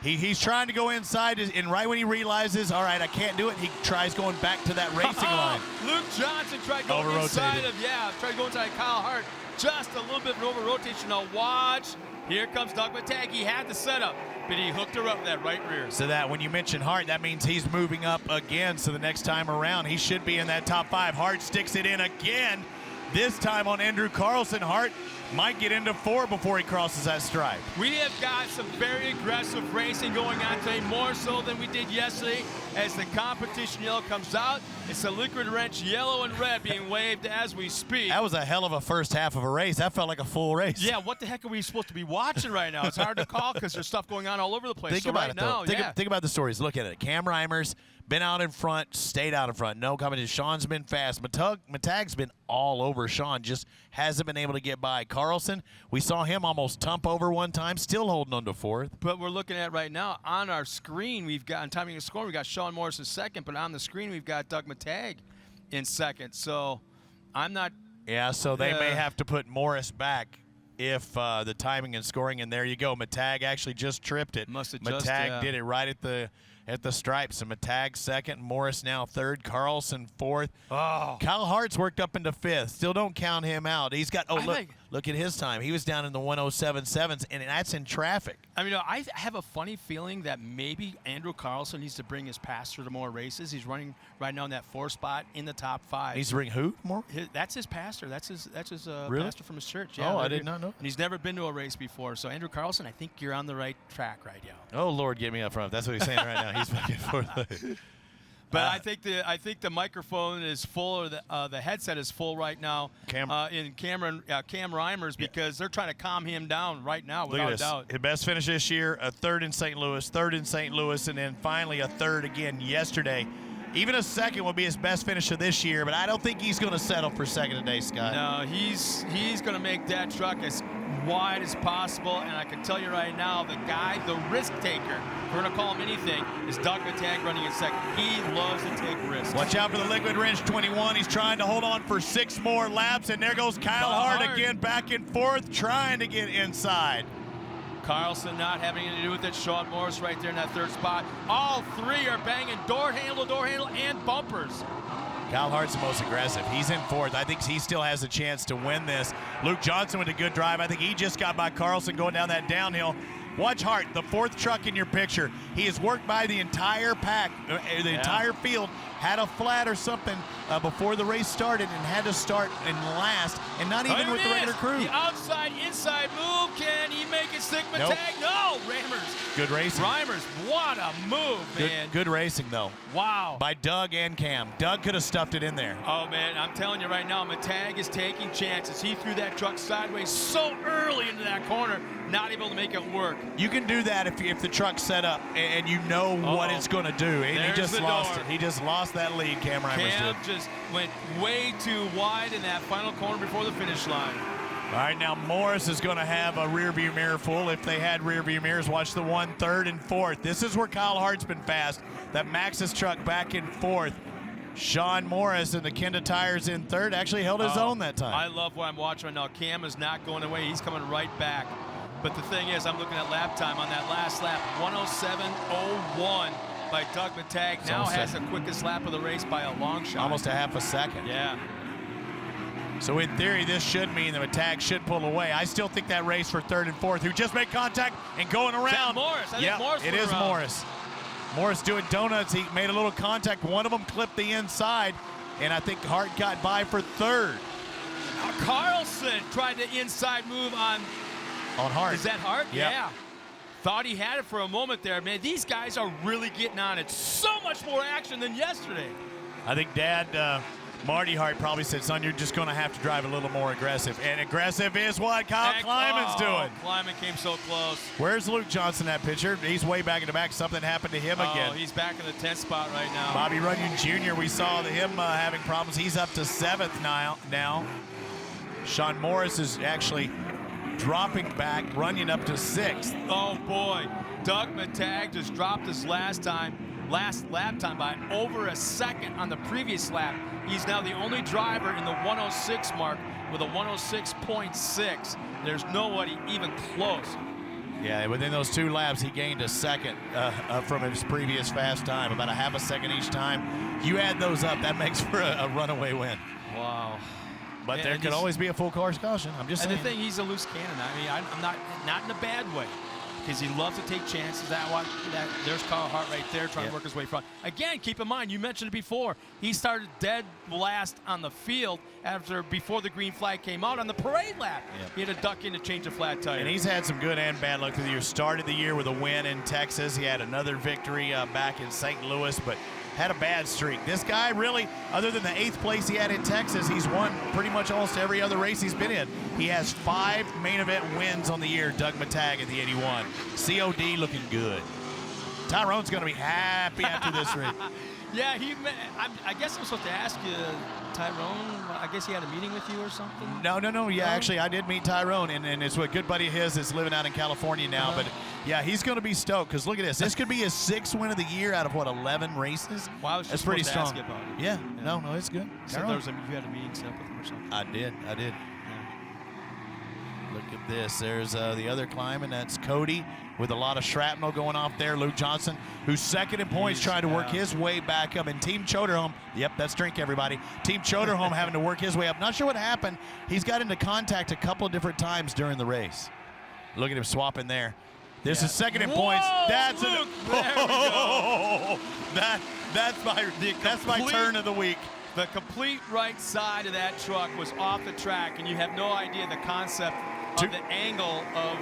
He's trying to go inside, and right when he realizes, all right, I can't do it, he tries going back to that racing line. Luke Johnson tried going inside of, tried to go inside Kyle Hart. Just a little bit of an over-rotation. Now watch. Here comes Doug Matag. He had the setup, but he hooked her up with that right rear. So that when you mention Hart, that means he's moving up again. So the next time around, he should be in that top 5. Hart sticks it in again. This time on Andrew Carlson. Hart might get into 4 before he crosses that stripe. We have got some very aggressive racing going on today, more so than we did yesterday. As the competition yellow comes out, it's a liquid wrench yellow and red being waved as we speak. That was a hell of a first half of a race. That felt like a full race. Yeah, what the heck are we supposed to be watching right now? It's hard to call because there's stuff going on all over the place. Think about it, though. Think about the stories. Look at it. Cam Reimers been out in front, stayed out in front. No competition. Sean's been fast. Matag's been all over Sean, just hasn't been able to get by. Carlson, we saw him almost tump over one time, still holding on to 4th. But we're looking at right now on our screen, we've got, on timing and scoring, we've got Sean Morris in 2nd, but on the screen we've got Doug Matag in 2nd. So I'm not. Yeah, so they may have to put Morris back if the timing and scoring, and there you go. Matag actually just tripped it. Must have just, Matag did it right at the stripes. So Matag 2nd, Morris now 3rd, Carlson 4th. Oh. Kyle Hart's worked up into 5th. Still don't count him out. He's got, look at his time. He was down in the 107.7s, and that's in traffic. I mean, I have a funny feeling that maybe Andrew Carlson needs to bring his pastor to more races. He's running right now in that 4th spot in the top 5. Needs to bring who more? That's his pastor. That's his really? pastor from his church. Yeah, oh, I did not know. And he's never been to a race before. So Andrew Carlson, I think you're on the right track right now. Oh Lord, get me up front. That's what he's saying right now. He's back and forth. But I think the microphone is full, or the headset is full right now in Cam Reimers, because they're trying to calm him down right now, without a doubt. His best finish this year, a 3rd in St. Louis, 3rd in St. Louis, and then finally a 3rd again yesterday. Even a 2nd would be his best finish of this year, but I don't think he's going to settle for 2nd today, Scott. No, he's going to make that truck as wide as possible, and I can tell you right now, the guy, the risk taker, if we're going to call him anything, is Doug Matag running in 2nd. He loves to take risks. Watch out for the liquid wrench 21. He's trying to hold on for 6 more laps, and there goes Kyle Hart again, back and forth, trying to get inside. Carlson not having anything to do with it. Sean Morris right there in that 3rd spot. All 3 are banging door handle, and bumpers. Kyle Hart's the most aggressive. He's in 4th. I think he still has a chance to win this. Luke Johnson with a good drive. I think he just got by Carlson going down that downhill. Watch Hart, the 4th truck in your picture. He has worked by the entire pack, the entire field, had a flat or something before the race started, and had to start in last, and not even with the regular crew. The outside, inside move. Can he make it stick? Matag? No. Reimers. Good racing. Reimers, what a move, man. Good racing, though. Wow. By Doug and Cam. Doug could have stuffed it in there. Oh, man, I'm telling you right now, Matag is taking chances. He threw that truck sideways so early into that corner, not able to make it work. You can do that if the truck's set up and you know what it's going to do. And he just lost it. He just lost that lead, Cam Reimers did. Cam just went way too wide in that final corner before the finish line. All right, now Morris is going to have a rear view mirror full. If they had rear view mirrors, watch the 1, 3rd, and 4th. This is where Kyle Hart's been fast. That Maxxis truck back in 4th. Sean Morris and the Kenda tires in 3rd actually held his own that time. I love what I'm watching right now. Cam is not going away. He's coming right back. But the thing is, I'm looking at lap time on that last lap, 107.01 by Doug Matag. Now has the quickest lap of the race by a long shot. Almost a half a second. Yeah. So in theory, this should mean the Matag should pull away. I still think that race for 3rd and 4th, who just made contact and going around. Is that Morris? I think Morris it is around. Morris. Morris doing donuts. He made a little contact. One of them clipped the inside, and I think Hart got by for 3rd. Carlson tried the inside move on Hart. Is that Hart? Yep. Yeah. Thought he had it for a moment there. Man, these guys are really getting on it. So much more action than yesterday. I think Dad, Marty Hart, probably said, son, you're just going to have to drive a little more aggressive. And aggressive is what Kyle Kleiman's doing. Kleiman came so close. Where's Luke Johnson, that pitcher? He's way back in the back. Something happened to him again. He's back in the 10th spot right now. Bobby Runyon Jr., we saw him having problems. He's up to 7th now. Sean Morris is actually dropping back, Runyon up to 6th. Oh, boy. Doug Matag just dropped his last lap time by over a second on the previous lap. He's now the only driver in the 106 mark with a 106.6. There's nobody even close. Yeah, within those 2 laps, he gained a second from his previous fast time, about a half a second each time. You add those up, that makes for a runaway win. Wow. But there could always be a full course caution. I'm just saying. And the thing, he's a loose cannon. I mean, I'm not in a bad way, because he loves to take chances. There's Carl Hart right there trying to work his way front. Again, keep in mind, you mentioned it before, he started dead last on the field before the green flag came out on the parade lap. He had to duck in to change a flat tire. And he's had some good and bad luck through the year. Started the year with a win in Texas. He had another victory back in St. Louis, but had a bad streak. This guy really, other than the 8th place he had in Texas, he's won pretty much almost every other race he's been in. He has 5 main event wins on the year, Doug Matag in the 81. COD looking good. Tyrone's going to be happy after this race. Yeah, I guess I'm supposed to ask you, Tyrone, I guess he had a meeting with you or something? No. Yeah, actually, I did meet Tyrone, and it's a good buddy of his that's living out in California now. But, yeah, he's going to be stoked, because look at this. This could be his 6th win of the year out of, 11 races? Well, I was That's just pretty supposed strong. to ask you about it. Yeah, no, it's good. So you had a meeting set up with him or something? I did. Look at this. There's the other climbing. That's Cody with a lot of shrapnel going off there. Luke Johnson, who's second in points, trying to work his way back up. And Team Choderholm, yep, that's drink, everybody. Team Choderholm having to work his way up. Not sure what happened. He's got into contact a couple of different times during the race. Look at him swapping there. This is second in points. That's Luke, there we go. That's my turn of the week. The complete right side of that truck was off the track, and you have no idea the concept of the angle of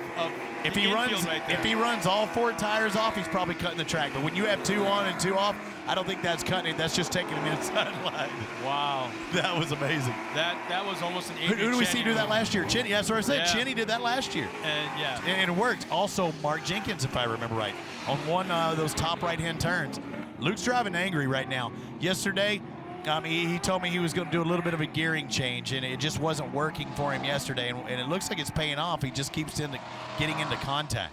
if the he runs right there. if he runs all 4 tires off, he's probably cutting the track. But when you have 2 on and 2 off, I don't think that's cutting it. That's just taking him inside line. Wow, that was amazing. That was almost an. Who do we see do that last year? Chinny. That's what I said. Yeah. Chinny did that last year. And it worked. Also, Mark Jenkins, if I remember right, on one of those top right-hand turns. Luke's driving angry right now. Yesterday, he told me he was going to do a little bit of a gearing change, and it just wasn't working for him yesterday. And it looks like it's paying off. He just keeps getting into contact.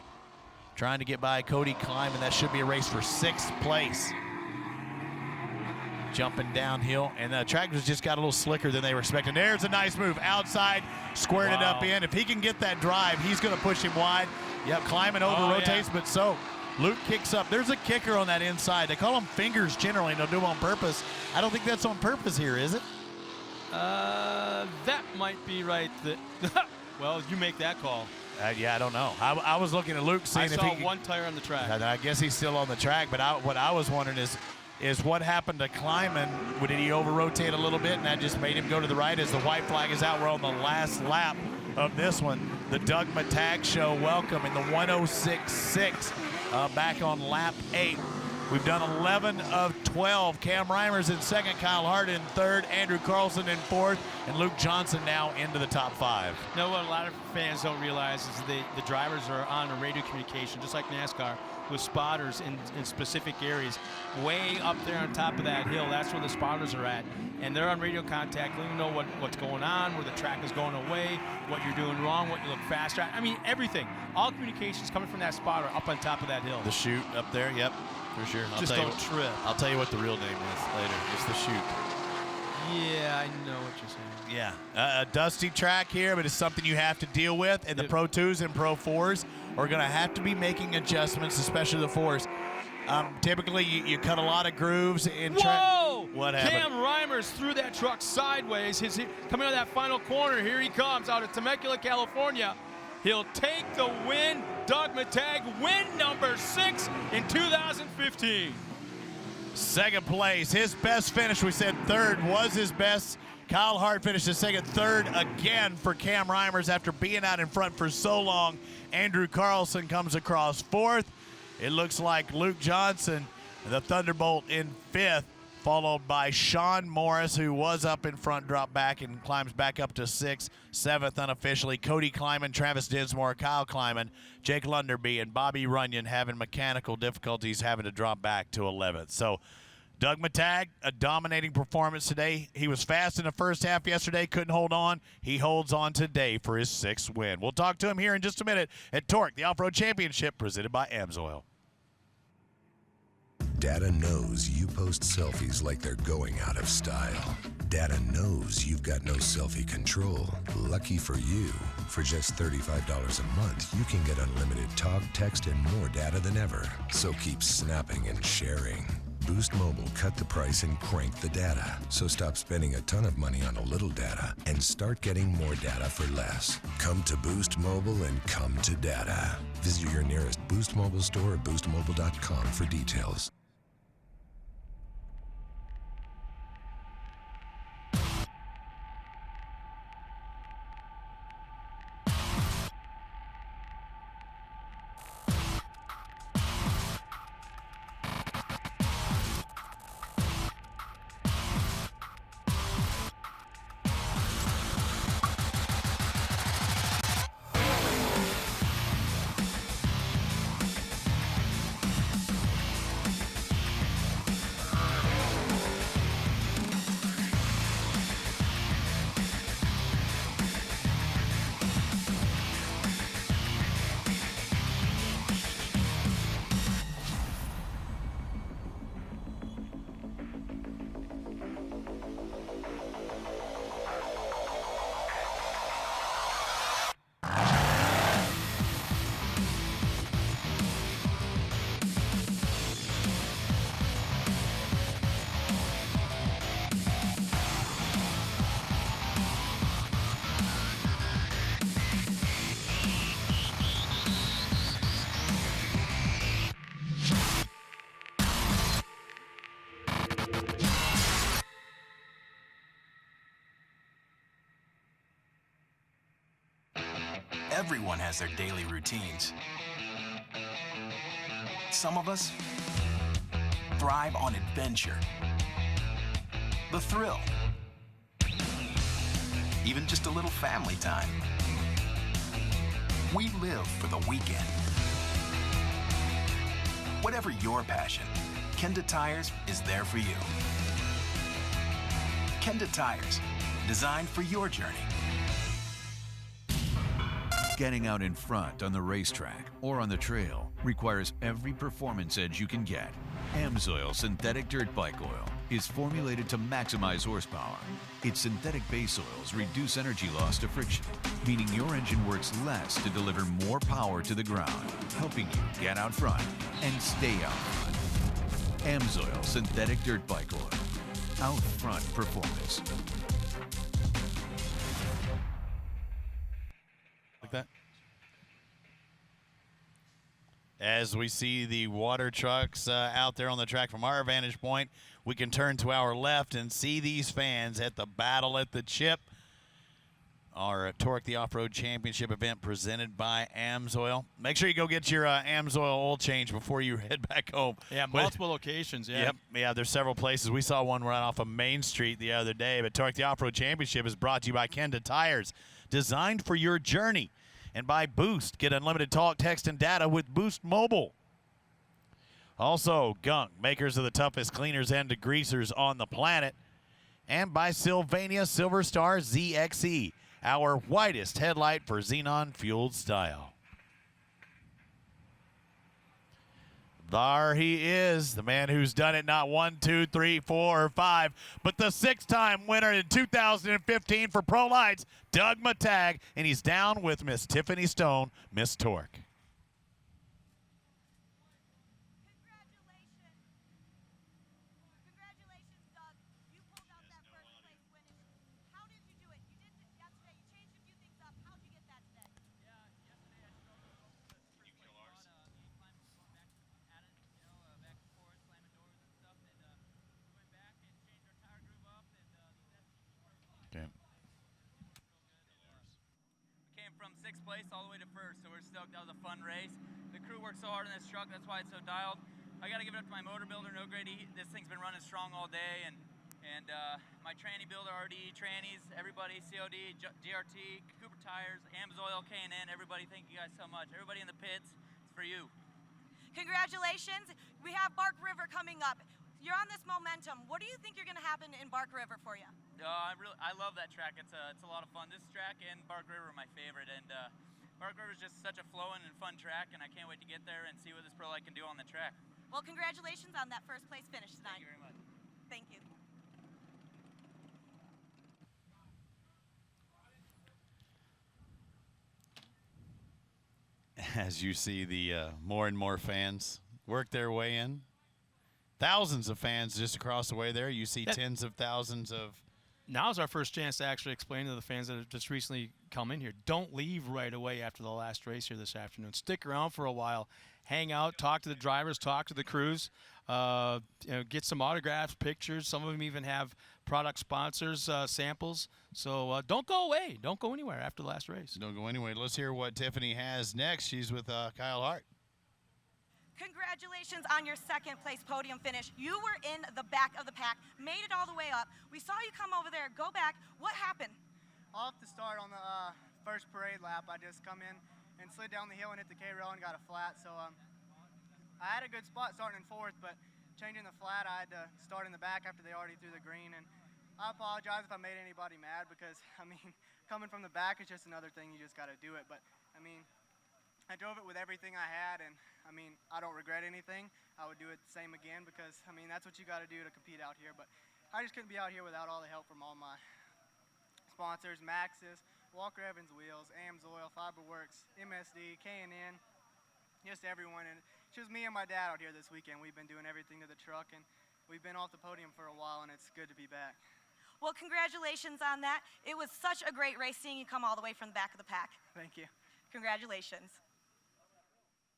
Trying to get by Cody Klein, and that should be a race for 6th place. Jumping downhill, and the track just got a little slicker than they were expecting. There's a nice move. Outside, squared it up in. If he can get that drive, he's going to push him wide. Yep, climbing over, rotates, but so Luke kicks up. There's a kicker on that inside. They call them fingers generally, and they'll do them on purpose. I don't think that's on purpose here, is it? That might be right. Well, you make that call. Yeah, I don't know. I was looking at Luke, seeing if he saw 1 tire on the track. I guess he's still on the track, but what I was wondering is what happened to Kleiman? Did he over-rotate a little bit, and that just made him go to the right as the white flag is out? We're on the last lap of this one. The Doug Matag Show, welcome in the 106.6 back on lap 8. We've done 11 of 12. Cam Reimers in second, Kyle Hart in third, Andrew Carlson in fourth, and Luke Johnson now into the top 5. You know what a lot of fans don't realize is the drivers are on a radio communication, just like NASCAR, with spotters in specific areas. Way up there on top of that hill, that's where the spotters are at. And they're on radio contact, letting them know what's going on, where the track is going away, what you're doing wrong, what you look faster at. I mean, everything. All communications coming from that spotter up on top of that hill. The chute up there, yep, for sure. Just don't trip. I'll tell you what the real name is later. It's the chute. Yeah, I know what you're saying. Yeah, a dusty track here, but it's something you have to deal with, and the Pro 2s and Pro 4s are going to have to be making adjustments, especially the 4s. Typically, you cut a lot of grooves in track. Whoa! What happened? Cam Reimers threw that truck sideways. Coming out of that final corner, here he comes out of Temecula, California. He'll take the win. Doug Matag, win number 6 in 2015. Second place. His best finish, we said third, was his best. Kyle Hart finished his second. Third again for Cam Reimers after being out in front for so long. Andrew Carlson comes across fourth. It looks like Luke Johnson, the Thunderbolt, in fifth, followed by Sean Morris, who was up in front, dropped back and climbs back up to sixth. Seventh unofficially, Cody Kleiman, Travis Dinsmore, Kyle Kleiman, Jake Lunderby, and Bobby Runyon having mechanical difficulties, having to drop back to 11th. So Doug Matag, a dominating performance today. He was fast in the first half yesterday, couldn't hold on. He holds on today for his 6th win. We'll talk to him here in just a minute at Torque, the Off-Road Championship, presented by AMSOIL. Data knows you post selfies like they're going out of style. Data knows you've got no selfie control. Lucky for you, for just $35 a month, you can get unlimited talk, text, and more data than ever. So keep snapping and sharing. Boost Mobile cut the price and cranked the data. So stop spending a ton of money on a little data and start getting more data for less. Come to Boost Mobile and come to data. Visit your nearest Boost Mobile store or boostmobile.com for details. Everyone has their daily routines. Some of us thrive on adventure, the thrill, even just a little family time. We live for the weekend. Whatever your passion, Kenda Tires is there for you. Kenda Tires, designed for your journey. Getting out in front on the racetrack or on the trail requires every performance edge you can get. AMSOIL Synthetic Dirt Bike Oil is formulated to maximize horsepower. Its synthetic base oils reduce energy loss to friction, meaning your engine works less to deliver more power to the ground, helping you get out front and stay out front. AMSOIL Synthetic Dirt Bike Oil. Out front performance. That. As we see the water trucks out there on the track from our vantage point, we can turn to our left and see these fans at the Battle at the Chip, our Torque the Off-Road Championship event presented by AMSOIL. Make sure you go get your AMSOIL oil change before you head back home. Yeah, multiple locations, yeah. Yep, yeah, there's several places. We saw one right off of Main Street the other day, but Torque the Off-Road Championship is brought to you by Kenda Tires, designed for your journey. And by Boost, get unlimited talk, text, and data with Boost Mobile. Also, Gunk, makers of the toughest cleaners and degreasers on the planet. And by Sylvania Silver Star ZXE, our whitest headlight for xenon-fueled style. There he is, the man who's done it not 1, 2, 3, 4, or 5, but the 6-time winner in 2015 for Pro Lights, Doug Matag, and he's down with Miss Tiffany Stone, Miss Torque. Sixth place all the way to first, so we're stoked. That was a fun race. The crew worked so hard on this truck, that's why it's so dialed. I got to give it up to my motor builder, No Grade E. This thing's been running strong all day, and my tranny builder, RDE trannies, everybody, COD, DRT, Cooper Tires, AMSOIL, K&N, everybody, thank you guys so much. Everybody in the pits, it's for you. Congratulations. We have Bark River coming up. You're on this momentum. What do you think you're going to happen in Bark River for you? I love that track. It's a lot of fun. This track and Bark River are my favorite, and Bark River is just such a flowing and fun track, and I can't wait to get there and see what this Pro Light can do on the track. Well, congratulations on that first place finish tonight. Thank you very much. Thank you. As you see the more and more fans work their way in. Thousands of fans just across the way there. You see tens of thousands of. Now's our first chance to actually explain to the fans that have just recently come in here. Don't leave right away after the last race here this afternoon. Stick around for a while. Hang out, talk to the drivers, talk to the crews, get some autographs, pictures. Some of them even have product sponsors, samples. So don't go away. Don't go anywhere after the last race. Don't go anywhere. Let's hear what Tiffany has next. She's with Kyle Hart. Congratulations on your second place podium finish. You were in the back of the pack, made it all the way up. We saw you come over there, go back. What happened? Off the start on the first parade lap, I just come in and slid down the hill and hit the K-rail and got a flat. So I had a good spot starting in fourth, but changing the flat, I had to start in the back after they already threw the green. And I apologize if I made anybody mad because, I mean, coming from the back is just another thing. You just got to do it. But, I mean, I drove it with everything I had, and I mean, I don't regret anything. I would do it the same again because, I mean, that's what you got to do to compete out here. But I just couldn't be out here without all the help from all my sponsors, Maxxis, Walker Evans Wheels, AMSoil, Fiberworks, MSD, K&N, just everyone. And it's just me and my dad out here this weekend. We've been doing everything to the truck, and we've been off the podium for a while, and it's good to be back. Well, congratulations on that. It was such a great race seeing you come all the way from the back of the pack. Thank you. Congratulations.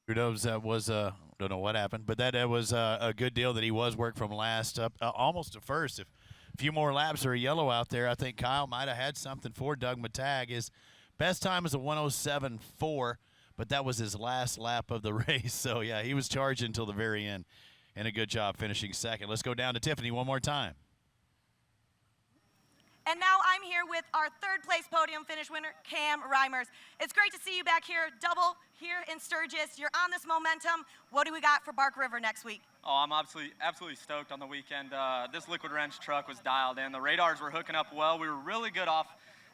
Kudos, that was, don't know what happened, but that was a good deal that he was worked from last up almost to first. If a few more laps or a yellow out there, I think Kyle might have had something for Doug Matag. His best time is a 107.4, but that was his last lap of the race. So, yeah, he was charged until the very end, and a good job finishing second. Let's go down to Tiffany one more time. And now I'm here with our third place podium finish winner, Cam Reimers. It's great to see you back here, double here in Sturgis. You're on this momentum. What do we got for Bark River next week? Oh, I'm absolutely stoked on the weekend. This liquid wrench truck was dialed in. The radars were hooking up well. We were really good off,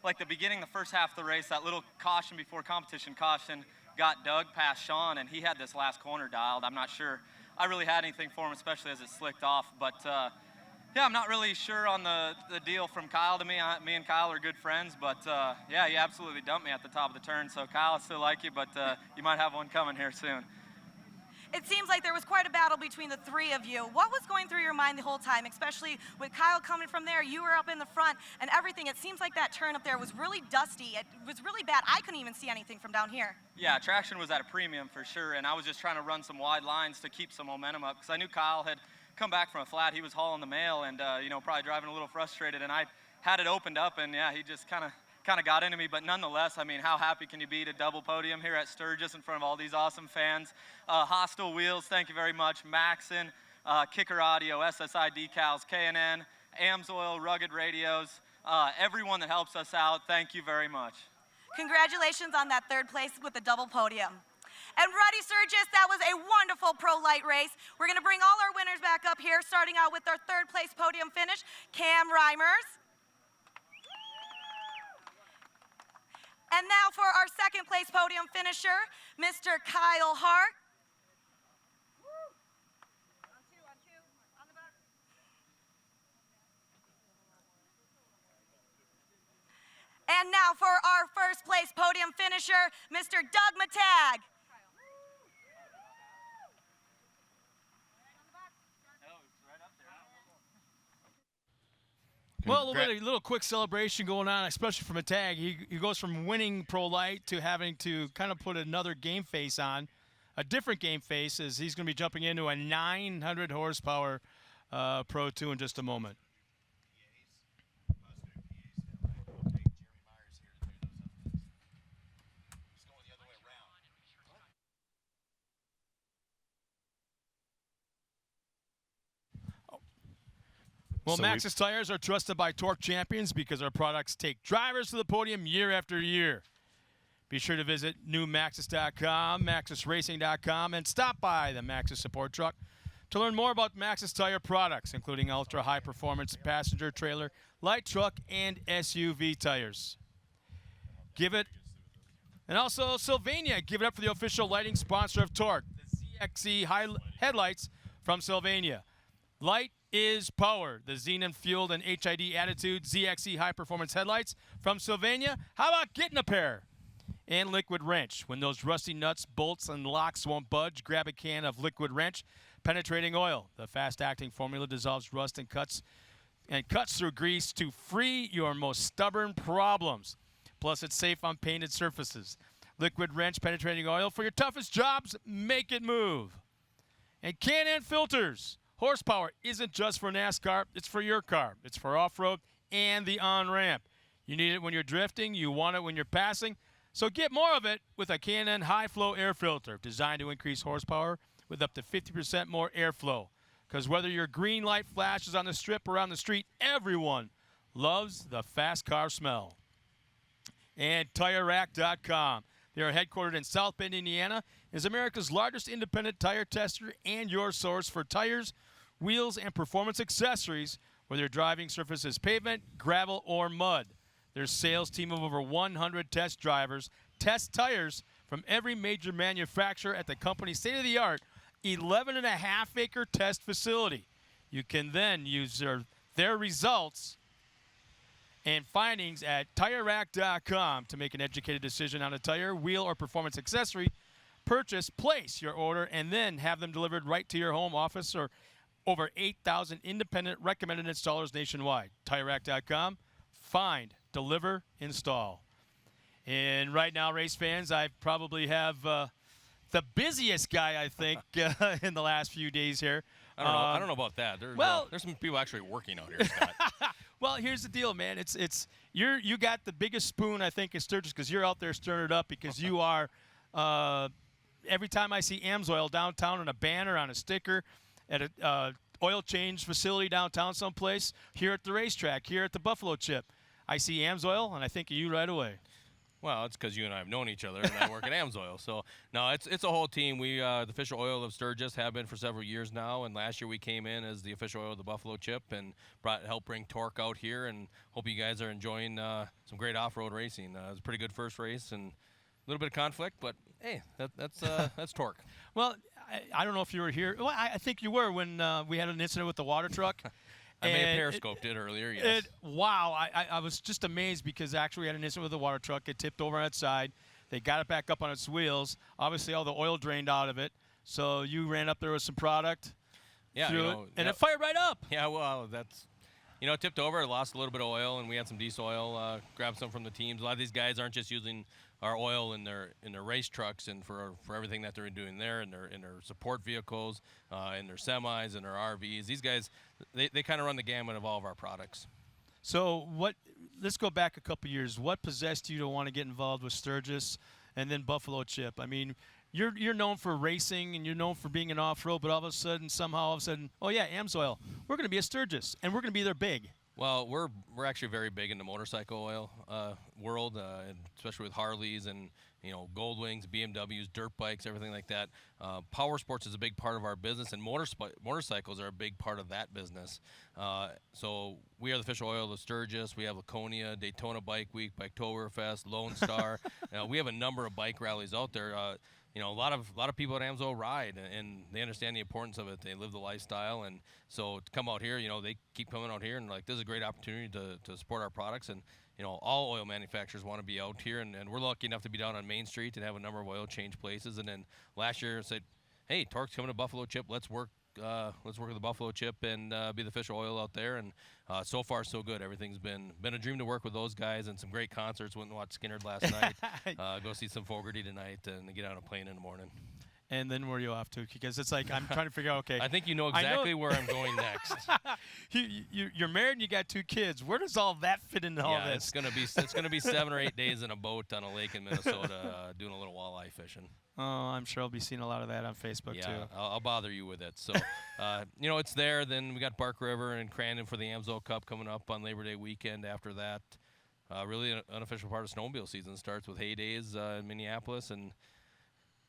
like the beginning, the first half of the race, that little caution before competition caution got Doug past Sean, and he had this last corner dialed. I'm not sure I really had anything for him, especially as it slicked off, but yeah, I'm not really sure on the deal from Kyle to me. Me and Kyle are good friends, but yeah, he absolutely dumped me at the top of the turn. So Kyle, I still like you, but you might have one coming here soon. It seems like there was quite a battle between the three of you. What was going through your mind the whole time, especially with Kyle coming from there? You were up in the front and everything. It seems like that turn up there was really dusty. It was really bad. I couldn't even see anything from down here. Yeah, traction was at a premium for sure, and I was just trying to run some wide lines to keep some momentum up because I knew Kyle had come back from a flat. He was hauling the mail and you know, probably driving a little frustrated, and I had it opened up, and yeah, he just kind of got into me. But nonetheless, I mean, how happy can you be to double podium here at Sturgis in front of all these awesome fans? Hostile Wheels, thank you very much. Maxxin, Kicker Audio, SSI Decals, K&N, AMSoil, Rugged Radios, everyone that helps us out, thank you very much. Congratulations on that third place with the double podium. And ready, Sturgis, that was a wonderful pro light race. We're going to bring all our winners back up here, starting out with our third place podium finish, Cam Reimers. And now for our second place podium finisher, Mr. Kyle Hart. And now for our first place podium finisher, Mr. Doug Matag. Well, a little quick celebration going on, especially from a tag. He goes from winning Pro Light to having to kind of put another game face on, a different game face, as he's going to be jumping into a 900 horsepower Pro 2 in just a moment. Well, So Maxxis tires are trusted by torque champions because our products take drivers to the podium year after year. Be sure to visit newmaxxis.com, maxxisracing.com, and stop by the Maxxis support truck to learn more about Maxxis tire products, including ultra-high performance passenger, trailer, light truck, and SUV tires. And also Sylvania, give it up for the official lighting sponsor of Torque. The ZXE headlights from Sylvania. Light is power. The Xenon Fueled and HID Attitude ZXE High Performance Headlights from Sylvania. How about getting a pair? And Liquid Wrench. When those rusty nuts, bolts, and locks won't budge, grab a can of Liquid Wrench. Penetrating oil. The fast-acting formula dissolves rust and cuts through grease to free your most stubborn problems. Plus, it's safe on painted surfaces. Liquid Wrench penetrating oil for your toughest jobs. Make it move. And Can-Am filters. Horsepower isn't just for NASCAR. It's for your car. It's for off-road and the on-ramp. You need it when you're drifting. You want it when you're passing. So get more of it with a Can-Am high-flow air filter designed to increase horsepower with up to 50% more airflow. Because whether your green light flashes on the strip or on the street, everyone loves the fast car smell. And TireRack.com. They are headquartered in South Bend, Indiana, is America's largest independent tire tester and your source for tires, wheels, and performance accessories, whether your driving surface is pavement, gravel, or mud. Their sales team of over 100 test drivers test tires from every major manufacturer at the company's state-of-the-art 11.5-acre test facility. You can then use their results and findings at TireRack.com to make an educated decision on a tire, wheel, or performance accessory. Purchase, place your order, and then have them delivered right to your home office or over 8,000 independent recommended installers nationwide. TireRack.com. Find, deliver, install. And right now, race fans, I probably have the busiest guy, I think, in the last few days here. I don't know. I don't know about that. There's some people actually working out here, Scott. Well, here's the deal, man. You got the biggest spoon, I think, in Sturgis because you're out there stirring it up because you are. Every time I see AMSOIL downtown on a banner, on a sticker, at a oil change facility downtown someplace, here at the racetrack, here at the Buffalo Chip, I see AMSOIL, and I think of you right away. Well, it's because you and I have known each other, and I work at AMSOIL. So, no, it's a whole team. We, the official oil of Sturgis, have been for several years now. And last year we came in as the official oil of the Buffalo Chip and helped bring torque out here. And hope you guys are enjoying some great off-road racing. It was a pretty good first race and a little bit of conflict, but hey, that's torque. Well, I don't know if you were here. Well, I think you were when we had an incident with the water truck. I may have periscoped it earlier, yes. Wow, I was just amazed because actually we had an incident with the water truck. It tipped over on its side. They got it back up on its wheels. Obviously, all the oil drained out of it. So you ran up there with some product. Yeah, and it fired right up. Yeah, well, it tipped over. It lost a little bit of oil, and we had some diesel oil. Grabbed some from the teams. A lot of these guys aren't just using our oil in their race trucks and for everything that they're doing there in their support vehicles, in their semis, and their RVs. These guys, they kind of run the gamut of all of our products. So let's go back a couple years. What possessed you to want to get involved with Sturgis and then Buffalo Chip? I mean, you're known for racing and you're known for being an off-road, but all of a sudden, oh yeah, AMSOIL, we're going to be at Sturgis and we're going to be there big. Well, we're actually very big in the motorcycle oil world, and especially with Harleys and Goldwings, BMWs, dirt bikes, everything like that. Power sports is a big part of our business, and motorcycles are a big part of that business. So we are the official oil of Sturgis. We have Laconia, Daytona Bike Week, Biketoberfest, Lone Star. We have a number of bike rallies out there. A lot of people at AMSOIL ride, and they understand the importance of it. They live the lifestyle, and so to come out here, they keep coming out here, and this is a great opportunity to support our products. And all oil manufacturers want to be out here, and we're lucky enough to be down on Main Street and have a number of oil change places. And then last year I said, hey, Torque's coming to Buffalo Chip. Let's work with the Buffalo Chip and be the official oil out there. And so far so good. Everything's been a dream to work with those guys, and some great concerts. Went and watched Skinner last night. Go see some Fogerty tonight, and get on a plane in the morning. And then where are you off to? Because it's like I'm trying to figure out. Okay, I think you know exactly where I'm going next. You're married and you got 2 kids. Where does all that fit into all this? It's gonna be 7 or 8 days in a boat on a lake in Minnesota, doing a little walleye fishing. Oh, I'm sure I'll be seeing a lot of that on Facebook too. Yeah, I'll bother you with it. So, it's there. Then we got Bark River and Crandon for the AMSOIL Cup coming up on Labor Day weekend. After that, really an unofficial part of snowmobile season starts with hay days in Minneapolis, and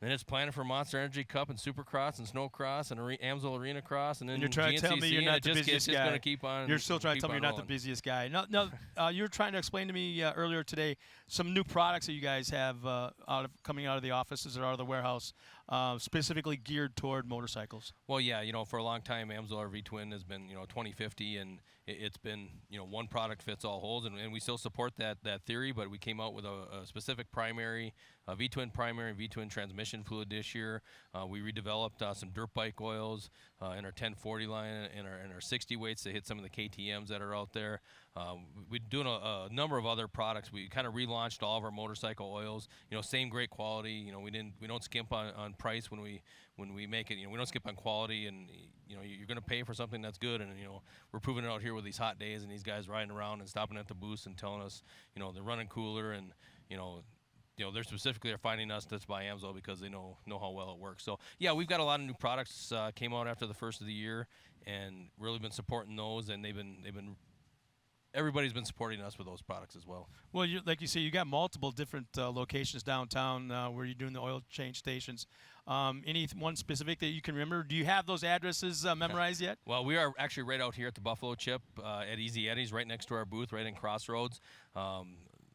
Then it's planning for Monster Energy Cup and Supercross and Snowcross and Amsoil Arena Cross, and then you're trying GNCC, to tell me you're not the busiest it's guy. going to keep on. You're still trying to tell me you're not the busiest guy. No, you were trying to explain to me earlier today some new products that you guys have coming out of the offices or out of the warehouse, specifically geared toward motorcycles. Well, yeah, for a long time, Amsoil V-Twin has been, 2050, and it's been, one product fits all holes, and we still support that theory, but we came out with a specific primary, V-Twin primary, and V-Twin transmission fluid this year. We redeveloped some dirt bike oils in our 1040 line and our 60 weights to hit some of the KTMs that are out there. We're doing a number of other products. We kind of relaunched all of our motorcycle oils. Same great quality. We don't skimp on price when we make it. We don't skimp on quality, and you're going to pay for something that's good. And we're proving it out here with these hot days and these guys riding around and stopping at the booths and telling us they're running cooler, and they're specifically are finding us that's by Amsoil because they know how well it works. So yeah, we've got a lot of new products came out after the first of the year, and really been supporting those, and everybody's been supporting us with those products as well. Well, like you say, you got multiple different locations downtown where you're doing the oil change stations. Any one specific that you can remember? Do you have those addresses memorized yet? Well, we are actually right out here at the Buffalo Chip at Easy Eddie's, right next to our booth, right in Crossroads.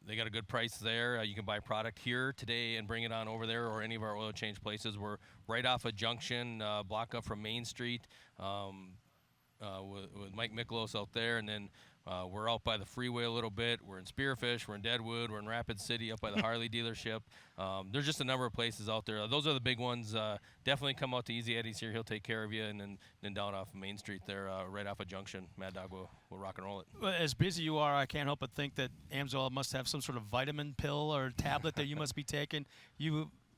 They got a good price there. You can buy product here today and bring it on over there, or any of our oil change places. We're right off of Junction, block up from Main Street, with Mike Miklos out there, and then we're out by the freeway a little bit. We're in Spearfish, we're in Deadwood, we're in Rapid City, up by the Harley dealership. There's just a number of places out there. Those are the big ones. Definitely come out to Easy Eddie's here. He'll take care of you. And then down off Main Street there, right off of Junction, Mad Dog will rock and roll it. Well, as busy you are, I can't help but think that Amsoil must have some sort of vitamin pill or tablet that you must be taking.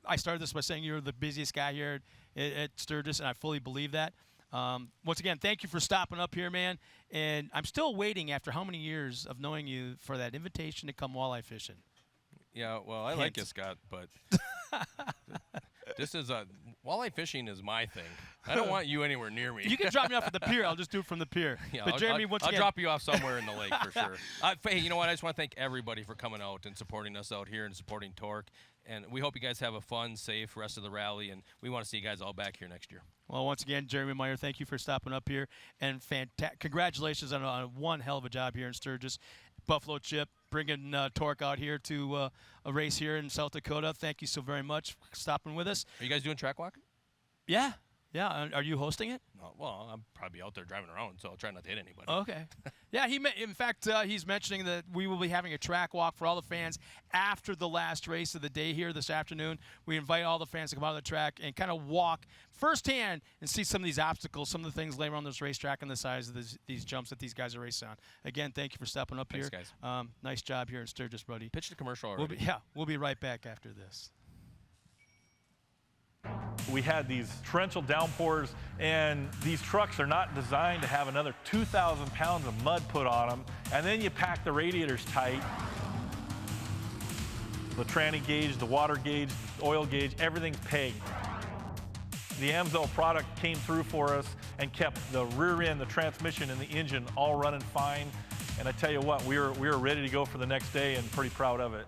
I started this by saying you're the busiest guy here at Sturgis, and I fully believe that. Once again, thank you for stopping up here, man. And I'm still waiting, after how many years of knowing you, for that invitation to come walleye fishing. Yeah, well, I like you, Scott, but this is walleye fishing is my thing. I don't want you anywhere near me. You can drop me off at the pier. I'll just do it from the pier. Yeah, but Jeremy, once I'll again, drop you off somewhere in the lake for sure. Hey, you know what? I just want to thank everybody for coming out and supporting us out here and supporting Torque. And we hope you guys have a fun, safe rest of the rally, and we want to see you guys all back here next year. Well, once again, Jeremy Meyer, thank you for stopping up here, and congratulations on one hell of a job here in Sturgis. Buffalo Chip, bringing Torque out here to a race here in South Dakota. Thank you so very much for stopping with us. Are you guys doing track walk? Yeah. Are you hosting it? No, well, I'm probably out there driving around, so I'll try not to hit anybody. Okay. Yeah, in fact, he's mentioning that we will be having a track walk for all the fans after the last race of the day here this afternoon. We invite all the fans to come out of the track and kind of walk firsthand and see some of these obstacles, some of the things laying around this racetrack and the size of these jumps that these guys are racing on. Again, thank you for stepping up Thanks, here. Guys. Nice job here in Sturgis, buddy. Pitch the commercial already. We'll be right back after this. We had these torrential downpours, and these trucks are not designed to have another 2,000 pounds of mud put on them. And then you pack the radiators tight. The tranny gauge, the water gauge, the oil gauge, everything's pegged. The Amsoil product came through for us and kept the rear end, the transmission, and the engine all running fine. And I tell you what, we were ready to go for the next day and pretty proud of it.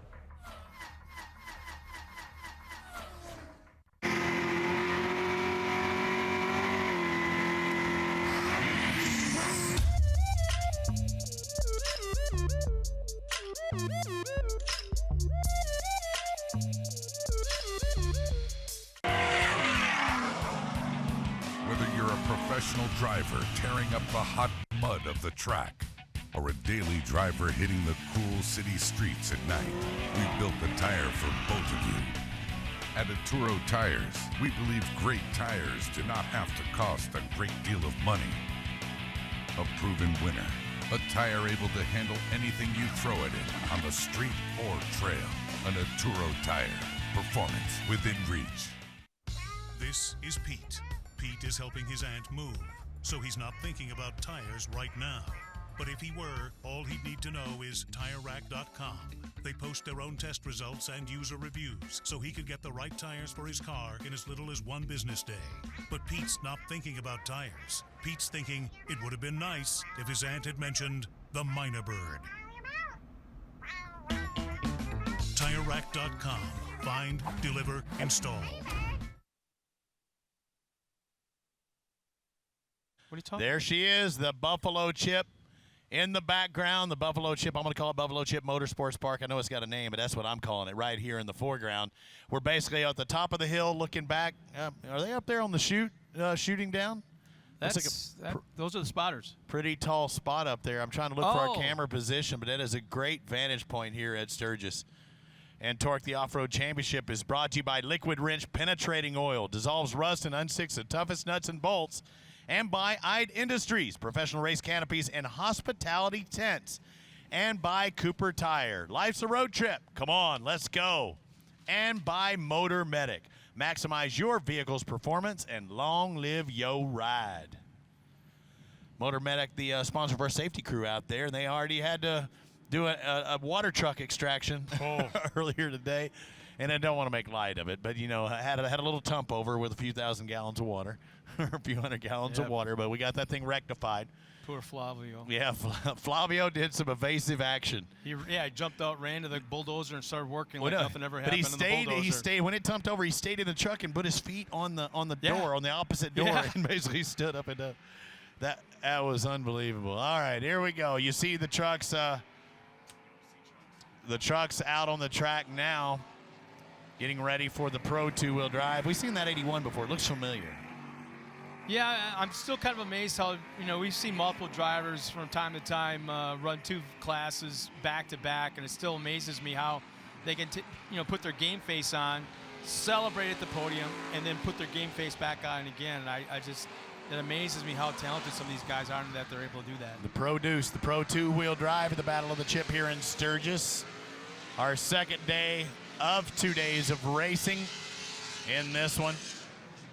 Professional driver tearing up the hot mud of the track, or a daily driver hitting the cool city streets at night, we built the tire for both of you. At Atturo Tires, we believe great tires do not have to cost a great deal of money. A proven winner, a tire able to handle anything you throw at it on the street or trail. An Atturo Tire, performance within reach. This is Pete. Pete is helping his aunt move, so he's not thinking about tires right now. But if he were, all he'd need to know is TireRack.com. They post their own test results and user reviews, so he could get the right tires for his car in as little as one business day. But Pete's not thinking about tires. Pete's thinking it would have been nice if his aunt had mentioned the Minor Bird. TireRack.com. Find, deliver, install. What are you talking There she is, the Buffalo Chip in the background. The Buffalo Chip, I'm going to call it Buffalo Chip Motorsports Park. I know it's got a name, but that's what I'm calling it right here in the foreground. We're basically at the top of the hill looking back. Are they up there on the shooting down? Those are the spotters. Pretty tall spot up there. I'm trying to look for our camera position, but that is a great vantage point here at Sturgis. And Torque, the Off-Road Championship, is brought to you by Liquid Wrench Penetrating Oil. Dissolves rust and unsticks the toughest nuts and bolts. And by Ide Industries, professional race canopies and hospitality tents. And by Cooper Tire. Life's a road trip. Come on, let's go. And by Motor Medic. Maximize your vehicle's performance and long live yo ride. Motor Medic, the sponsor of our safety crew out there, and they already had to do a water truck extraction earlier today. And I don't want to make light of it, but, you know, I had a little tump over with a few thousand gallons of water, or a few hundred gallons of water, but we got that thing rectified. Poor Flavio. Yeah, Flavio did some evasive action. He jumped out, ran to the bulldozer, and started working like nothing ever happened. But he stayed. When it tumped over, he stayed in the truck and put his feet on the door, on the opposite door, and basically stood up and that was unbelievable. All right, here we go. You see the trucks. The trucks out on the track now, getting ready for the Pro two-wheel drive. We've seen that 81 before. It looks familiar. Yeah, I'm still kind of amazed how, we've seen multiple drivers from time to time run two classes back to back, and it still amazes me how they can, put their game face on, celebrate at the podium, and then put their game face back on again. And it amazes me how talented some of these guys are and that they're able to do that. The Produce, the Pro two-wheel drive at the Battle of the Chip here in Sturgis. Our second day of 2 days of racing in this one.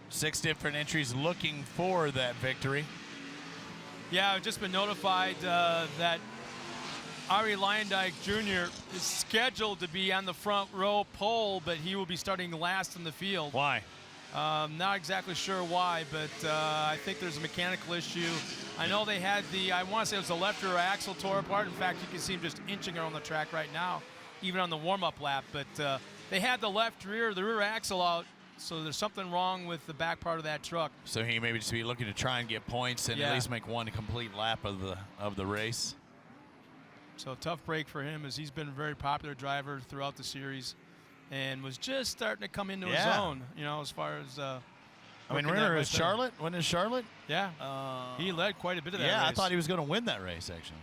6 different entries looking for that victory. Yeah, I've just been notified that Ari Lyondike Jr. is scheduled to be on the front row pole, but he will be starting last in the field. Why? Not exactly sure why, but I think there's a mechanical issue. I know they had I want to say it was the left rear axle tore apart. In fact, you can see him just inching around the track right now, even on the warm-up lap. But they had the rear axle out, so there's something wrong with the back part of that truck. So he may just be looking to try and get points and at least make one complete lap of the race. So tough break for him, as he's been a very popular driver throughout the series and was just starting to come into his own, as far as remember, is Charlotte? When is Charlotte? Yeah. He led quite a bit of that race. Yeah, I thought he was going to win that race, actually.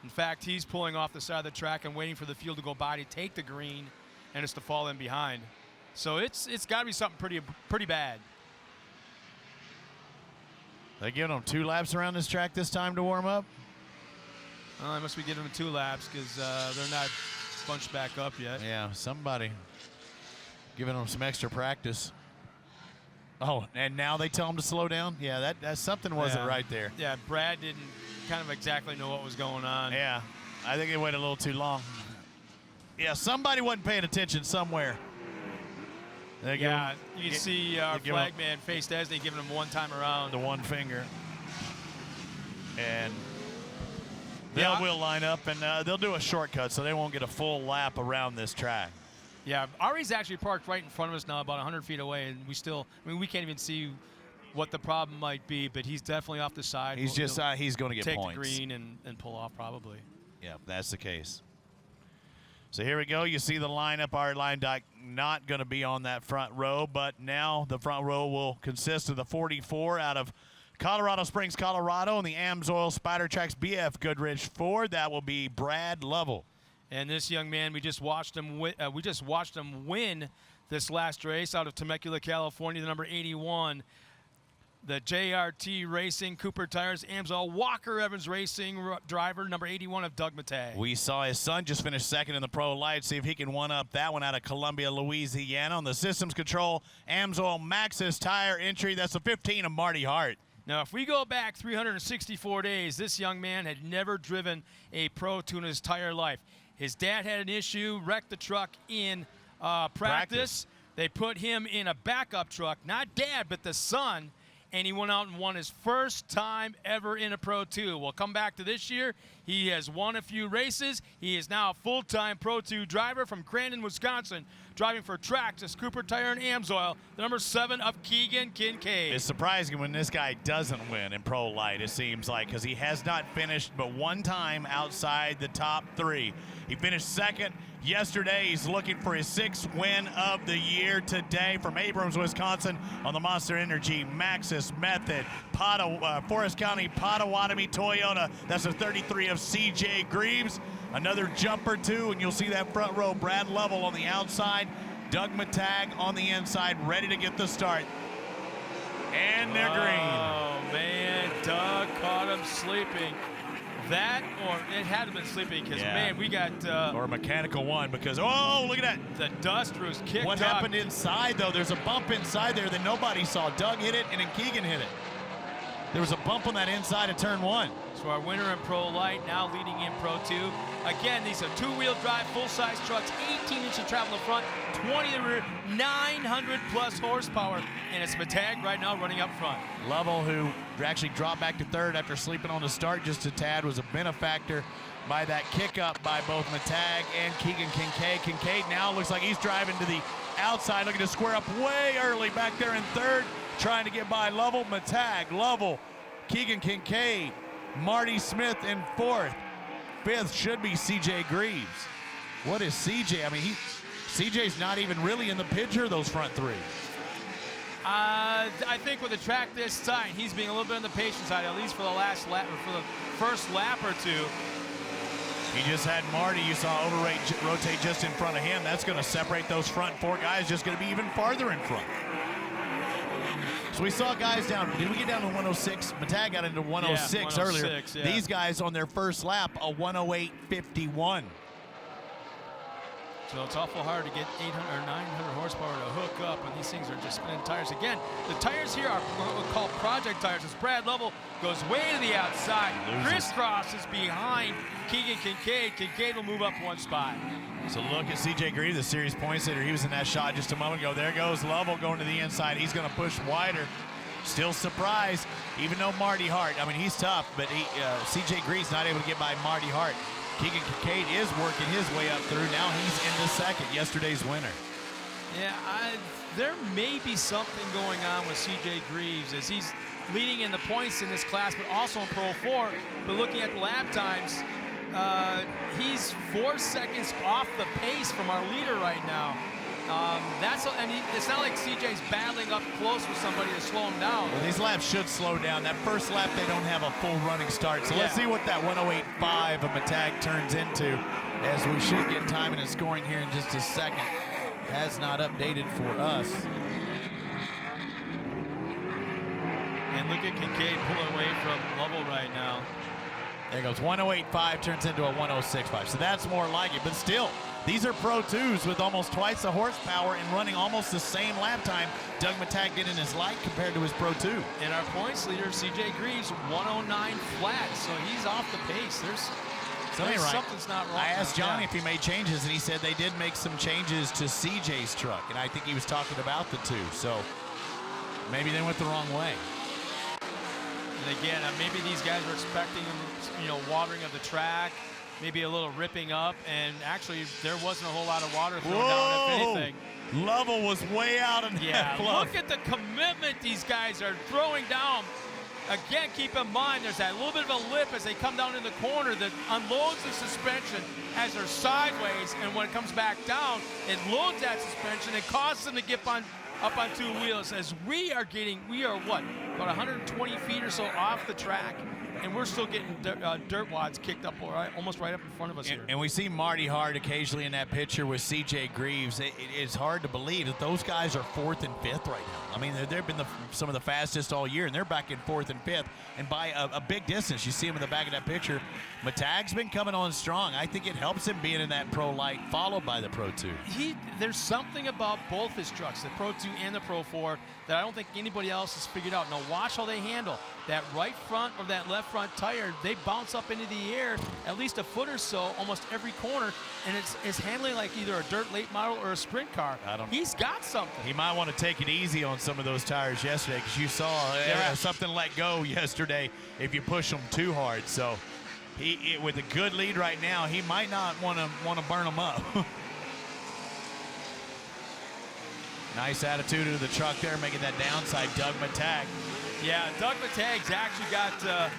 In fact, he's pulling off the side of the track and waiting for the field to go by to take the green, and it's to fall in behind. So it's got to be something pretty bad. They giving him 2 laps around this track this time to warm up? Well, they must be giving him 2 laps because they're not bunched back up yet. Yeah, somebody giving him some extra practice. Oh, and now they tell him to slow down? Yeah, that something wasn't right there. Yeah, Brad didn't kind of exactly know what was going on. Yeah, I think they waited a little too long. Yeah, somebody wasn't paying attention somewhere. You can see our flagman Face Desney giving him 1 time around. The 1 finger. And they will line up, and they'll do a shortcut, so they won't get a full lap around this track. Yeah, Ari's actually parked right in front of us now, about 100 feet away, and we can't even see what the problem might be, but he's definitely off the side. He's he's going to get take points. Take the green and pull off probably. Yeah, that's the case. So here we go. You see the lineup. Ari Lyondike not going to be on that front row, but now the front row will consist of the 44 out of Colorado Springs, Colorado, and the AMSOIL Spider Tracks BF Goodrich Ford. That will be Brad Lovell. And this young man, we just watched him win this last race out of Temecula, California, the number 81. The JRT Racing, Cooper Tires, AMSOIL Walker Evans Racing driver, number 81 of Doug Matei. We saw his son just finish second in the Pro Light. See if he can one-up that one out of Columbia, Louisiana. On the systems control, AMSOIL Maxxis tire entry. That's the 15 of Marty Hart. Now, if we go back 364 days, this young man had never driven a Pro 2 in his entire life. His dad had an issue, wrecked the truck in practice. They put him in a backup truck, not dad, but the son, and he went out and won his first time ever in a Pro 2. We'll come back to this year. He has won a few races. He is now a full-time Pro 2 driver from Crandon, Wisconsin, driving for Traxxas, Cooper Tire, and AMSOIL, the number 7 of Keegan Kincaid. It's surprising when this guy doesn't win in Pro Light, it seems like, because he has not finished but one time outside the top 3. He finished second yesterday. He's looking for his 6th win of the year today from Abrams, Wisconsin, on the Monster Energy Maxxis Method. Forest County Potawatomi Toyota. That's a 33 of CJ Greaves. Another jumper, too, and you'll see that front row. Brad Lovell on the outside. Doug Matag on the inside, ready to get the start. And they're green. Oh, man, Doug caught him sleeping. That, or it had to have been sleeping, because, man, we got... or a mechanical one, because, oh, look at that. The dust was kicked What up. happened inside, though? There's a bump inside there that nobody saw. Doug hit it, and then Keegan hit it. There was a bump on that inside of turn 1. So our winner in Pro Light, now leading in Pro 2. Again, these are 2-wheel drive, full-size trucks, 18 inches of travel in the front, 20 in the rear, 900-plus horsepower, and it's Matag right now running up front. Lovell, who actually dropped back to 3rd after sleeping on the start just a tad, was a benefactor by that kick up by both Matag and Keegan Kincaid. Kincaid now looks like he's driving to the outside, looking to square up way early back there in 3rd, trying to get by Lovell. Matag, Lovell, Keegan Kincaid, Marty Smith in 4th. 5th should be CJ Greaves. What is CJ? I mean, CJ's not even really in the picture, those front 3. I think with the track this time, he's being a little bit on the patient side, at least for the last lap, or for the first lap or 2. He just had Marty, you saw rotate just in front of him. That's going to separate those front 4 guys, just going to be even farther in front. So we saw guys down, did we get down to 106? Matag got into 106 earlier. Yeah. These guys on their first lap, a 108.51. So it's awful hard to get 800 or 900 horsepower to hook up, and these things are just spinning tires. Again, the tires here are what we call project tires. As Brad Lovell goes way to the outside, Crisscross is behind Keegan Kincaid. Kincaid will move up 1 spot. So look at CJ Greaves, the series points leader. He was in that shot just a moment ago. There goes Lovell going to the inside. He's going to push wider. Still surprised, even though Marty Hart, I mean, he's tough, but CJ Greaves not able to get by Marty Hart. Keegan Kincaid is working his way up through. Now he's into 2nd, yesterday's winner. Yeah, there may be something going on with CJ Greaves as he's leading in the points in this class, but also in Pro 4. But looking at the lap times, he's 4 seconds off the pace from our leader right now. It's not like CJ's battling up close with somebody to slow him down. Well, these laps should slow down. That first lap, they don't have a full running start. So let's see what that 108.5 of Matag turns into, as we should get time and scoring here in just a second. Has not updated for us. And look at Kincaid pulling away from Lovell right now. There goes 108.5 turns into a 106.5. So that's more like it, but still, these are Pro 2s with almost twice the horsepower and running almost the same lap time Doug Matag did in his light compared to his Pro 2. And our points leader, CJ Greaves, 109 flat, so he's off the pace. Something's not wrong. I asked Johnny if he made changes, and he said they did make some changes to CJ's truck, and I think he was talking about the 2, so maybe they went the wrong way. And again, maybe these guys were expecting, watering of the track, maybe a little ripping up, and actually there wasn't a whole lot of water thrown down, if anything. Lovell was way out in that fluff. Look at the commitment these guys are throwing down. Again, keep in mind, there's that little bit of a lip as they come down in the corner that unloads the suspension as they're sideways, and when it comes back down, it loads that suspension and causes them to get up on 2 wheels. As we are what, about 120 feet or so off the track, and we're still getting dirt wads kicked up almost right up in front of us here. And we see Marty Hart occasionally in that picture with CJ Greaves. It's hard to believe that those guys are 4th and 5th right now. I mean, they've been some of the fastest all year, and they're back in 4th and 5th, and by a big distance. You see him in the back of that picture. Matag's been coming on strong. I think it helps him being in that Pro Light, followed by the Pro 2. There's something about both his trucks, the Pro 2 and the Pro 4, that I don't think anybody else has figured out. Now watch how they handle that right front or that left front tire. They bounce up into the air at least a foot or so almost every corner, and it's handling like either a dirt late model or a sprint car. He's got something. He might want to take it easy on some of those tires yesterday, because you saw something let go yesterday if you push them too hard. So with a good lead right now, he might not want to burn them up. Nice attitude of the truck there, making that downside. Doug Matag. Yeah, Doug Matag's actually got,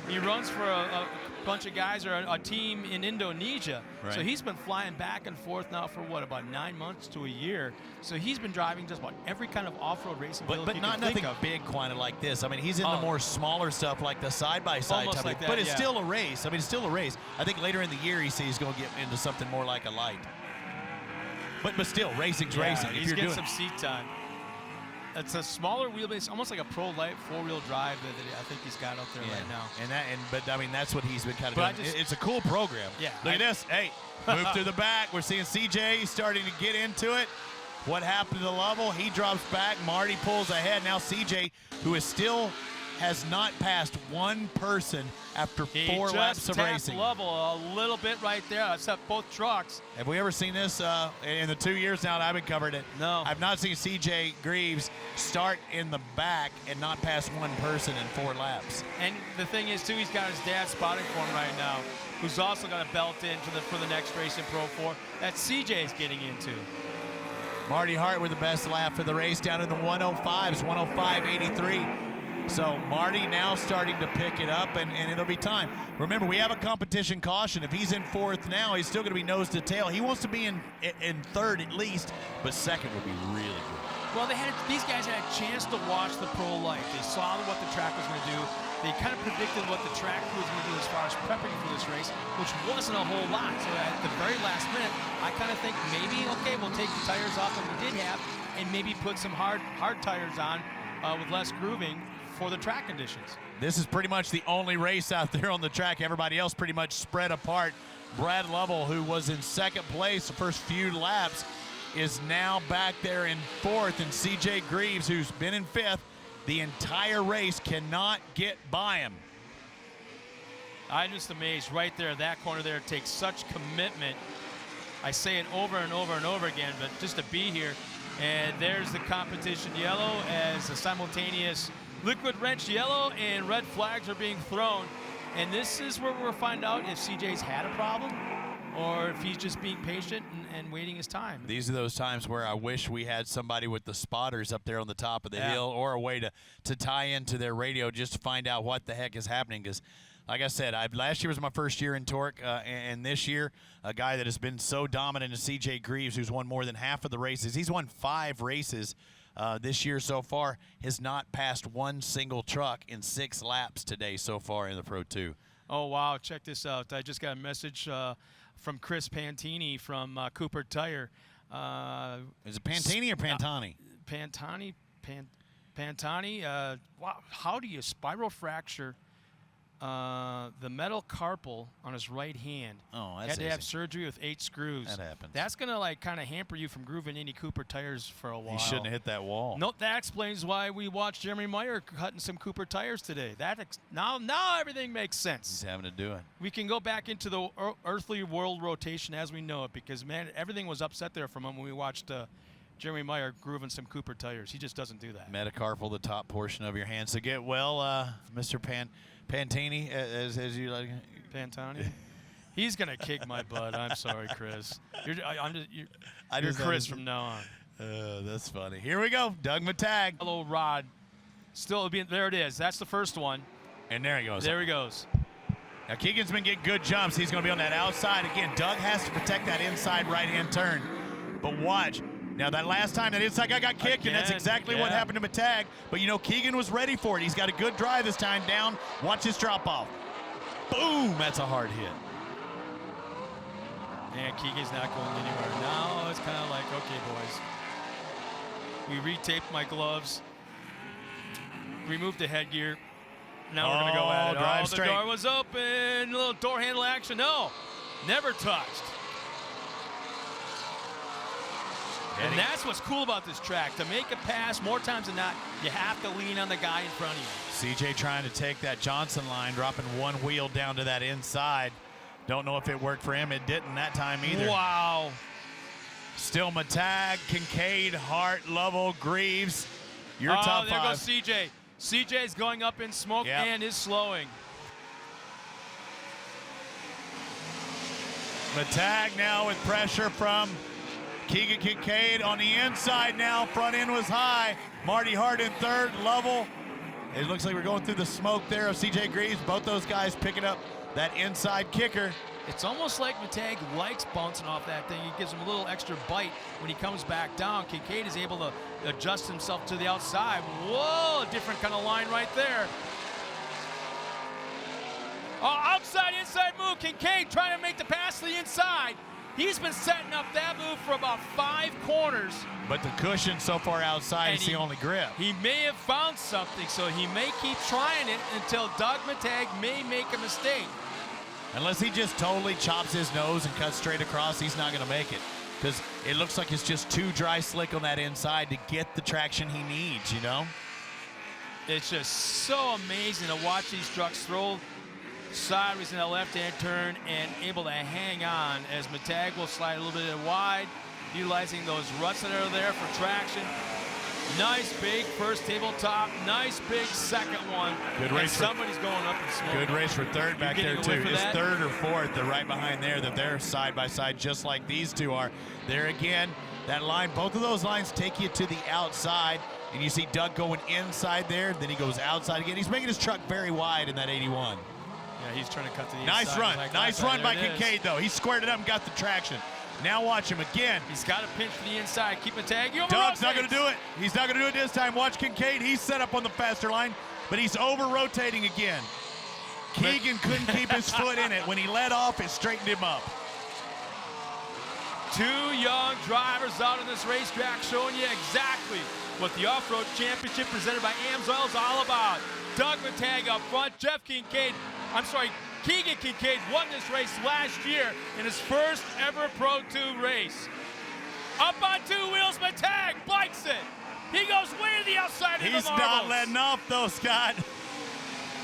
he runs for a bunch of guys or a team in Indonesia. Right. So he's been flying back and forth now for what, about 9 months to a year. So he's been driving just about every kind of off-road racing field But you not can think nothing of. big quite like this. I mean, he's in the more smaller stuff like the side-by-side Almost type like of, that, but it's yeah. still a race. I mean, it's still a race. I think later in the year he's going to get into something more like a light. But still, racing's racing. If He's you're getting doing some seat time. It's a smaller wheelbase, almost like a Pro Light 4-wheel drive that I think he's got out there right now. But I mean, that's what he's been kind of But doing. It's a cool program. Yeah. Look at this. Hey, move through the back. We're seeing CJ starting to get into it. What happened to the level? He drops back. Marty pulls ahead. Now CJ, who is still has not passed one person after 4 laps of racing. Level a little bit right there, except both trucks. Have we ever seen this in the 2 years now that I've been covering it? No. I've not seen CJ Greaves start in the back and not pass one person in 4 laps. And the thing is, too, he's got his dad spotting for him right now, who's also got a belt in for the next race in Pro 4 that CJ's getting into. Marty Hart with the best lap for the race down in the 105s, 105.83. So Marty now starting to pick it up, and it'll be time. Remember, we have a competition caution. If he's in 4th now, he's still going to be nose to tail. He wants to be in 3rd at least, but 2nd would be really good. Well, these guys had a chance to watch the Pro Light. They saw what the track was going to do. They kind of predicted what the track crew was going to do as far as prepping for this race, which wasn't a whole lot. So at the very last minute, I kind of think maybe, okay, we'll take the tires off that we did have and maybe put some hard tires on with less grooving for the track conditions. This is pretty much the only race out there on the track. Everybody else pretty much spread apart. Brad Lovell, who was in 2nd place the first few laps, is now back there in 4th, and CJ Greaves, who's been in 5th the entire race, cannot get by him. I'm just amazed right there. That corner there takes such commitment. I say it over and over and over again, but just to be here. And there's the competition yellow as a simultaneous liquid wrench yellow and red flags are being thrown. And this is where we'll find out if CJ's had a problem or if he's just being patient and waiting his time. These are those times where I wish we had somebody with the spotters up there on the top of the hill, or a way to tie into their radio just to find out what the heck is happening. Because, like I said, last year was my first year in Torque, and this year, a guy that has been so dominant is CJ Greaves, who's won more than half of the races. He's won 5 races this year so far, has not passed one single truck in 6 laps today so far in the Pro 2. Oh, wow. Check this out. I just got a message from Chris Pantini from Cooper Tire. Is it Pantini or Pantani? Pantani. Wow. How do you spiral fracture the metal carpal on his right hand? Oh, that's Had to easy. have surgery with 8 screws. That happens. That's going to kind of hamper you from grooving any Cooper tires for a while. He shouldn't have hit that wall. Nope, that explains why we watched Jeremy Meyer cutting some Cooper tires today. Now everything makes sense. He's having to do it. We can go back into the earthly world rotation as we know it, because, man, everything was upset there from him when we watched Jeremy Meyer grooving some Cooper tires. He just doesn't do that. Metacarpal, the top portion of your hand. So get well, Mr. Pantini, as you like. Pantani? He's going to kick my butt. I'm sorry, Chris. You're just Chris from now on. That's funny. Here we go. Doug Matag. Hello, Rod. Still, there it is. That's the first one. And there he goes. There he goes. Now, Keegan's been getting good jumps. He's going to be on that outside. Again, Doug has to protect that inside right-hand turn. But watch. Now, that last time that inside guy got kicked, and that's exactly what happened to Matag. But, you know, Keegan was ready for it. He's got a good drive this time down. Watch his drop-off. Boom! That's a hard hit. Man, Keegan's not going anywhere. Now it's kind of like, okay, boys. We retaped my gloves. Removed the headgear. Now we're going to go at it. Drive straight. The door was open. A little door handle action. No, never touched. And that's what's cool about this track. To make a pass, more times than not, you have to lean on the guy in front of you. CJ trying to take that Johnson line, dropping one wheel down to that inside. Don't know if it worked for him. It didn't that time either. Wow. Still Matag, Kincaid, Hart, Lovell, Greaves. Your top 5. There goes CJ. CJ's going up in smoke and is slowing. Matag now with pressure from Keegan Kincaid on the inside now. Front end was high. Marty Hart in third. Lovell. It looks like we're going through the smoke there of C.J. Greaves. Both those guys picking up that inside kicker. It's almost like Matag likes bouncing off that thing. He gives him a little extra bite when he comes back down. Kincaid is able to adjust himself to the outside. Whoa, a different kind of line right there. Outside, inside move. Kincaid trying to make the pass to the inside. He's been setting up that move for about 5 corners. But the cushion so far outside is the only grip. He may have found something, so he may keep trying it until Doug Matag may make a mistake. Unless he just totally chops his nose and cuts straight across, he's not going to make it. Because it looks like it's just too dry slick on that inside to get the traction he needs, you know? It's just so amazing to watch these trucks throw sideways in that left-hand turn and able to hang on as Matag will slide a little bit wide, utilizing those ruts that are there for traction. Nice big first tabletop, nice big second one. Good race. Somebody's going up in smoke. Good race for third back there too. It's third or fourth. They're right behind there. They're side by side just like these two are. There again, that line, both of those lines take you to the outside. And you see Doug going inside there, then he goes outside again. He's making his truck very wide in that 81. Yeah, he's trying to cut to the nice inside. Run. Like nice run by Kincaid, though. He squared it up and got the traction. Now watch him again. He's got to pinch for the inside. Keep Matag. Doug's not going to do it. He's not going to do it this time. Watch Kincaid. He's set up on the faster line, but he's over-rotating again. Keegan couldn't keep his foot in it. When he let off, it straightened him up. 2 young drivers out on this racetrack showing you exactly what the Off-Road Championship presented by AMSOIL is all about. Doug Matag up front. Keegan Kincaid won this race last year in his first ever Pro 2 race. Up on 2 wheels, Matag bikes it. He goes way to the outside of the marbles. He's not letting off, though, Scott.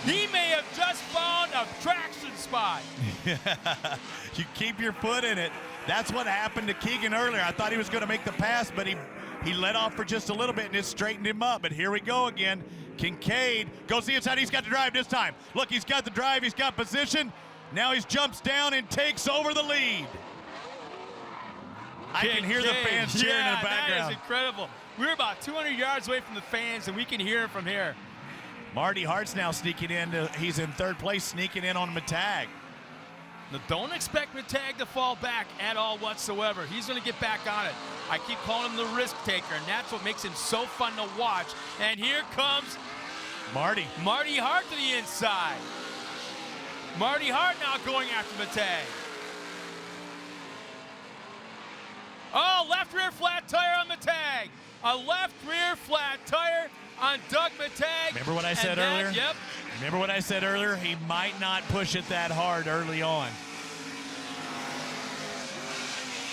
He may have just found a traction spot. You keep your foot in it. That's what happened to Keegan earlier. I thought he was going to make the pass, but he let off for just a little bit, and it straightened him up. But here we go again. Kincaid goes the inside. He's got the drive this time. Look, he's got the drive. He's got position. Now he jumps down and takes over the lead. I can hear the fans cheering in the background. That is incredible. We're about 200 yards away from the fans, and we can hear him from here. Marty Hart's now sneaking in. He's in third place, sneaking in on Matag. Now, don't expect Matag to fall back at all whatsoever. He's going to get back on it. I keep calling him the risk taker, and that's what makes him so fun to watch. And here comes Marty Hart to the inside. Marty Hart now going after Matag. Oh, left rear flat tire on Matag. A left rear flat tire on Doug Matag. Remember what I said earlier? Yep. Remember what I said earlier? He might not push it that hard early on.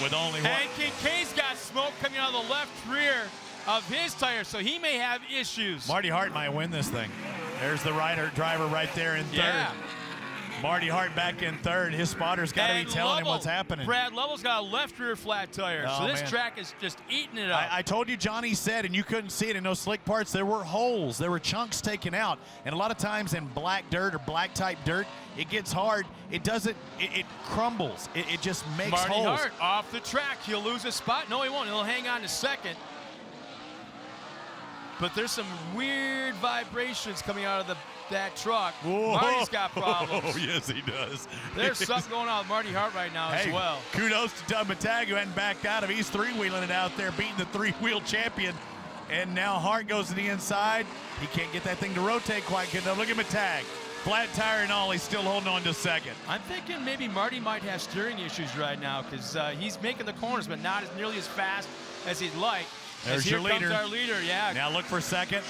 With only one. And Kincaid's got smoke coming out of the left rear of his tire, so he may have issues. Marty Hart might win this thing. There's the driver right there in third. Yeah. Marty Hart back in third. His spotter's got to be telling him what's happening. Brad Lovell's got a left rear flat tire, so this track is just eating it up. I told you Johnny said, and you couldn't see it in those slick parts, there were holes. There were chunks taken out. And a lot of times in black dirt or black type dirt, it gets hard. It doesn't, it crumbles. It just makes holes. Marty Hart off the track. He'll lose a spot. No, he won't. He'll hang on to second. But there's some weird vibrations coming out of that truck. Whoa. Marty's got problems. Oh, yes, he does. There's something going on with Marty Hart right now as well. Kudos to Doug Matag, who hadn't backed out of. He's three-wheeling it out there, beating the three-wheel champion. And now Hart goes to the inside. He can't get that thing to rotate quite good enough. Look at Matag. Flat tire and all, he's still holding on to second. I'm thinking maybe Marty might have steering issues right now because he's making the corners, but not as nearly as fast as he'd like. There's your leader. Comes our leader, yeah. Now look for second.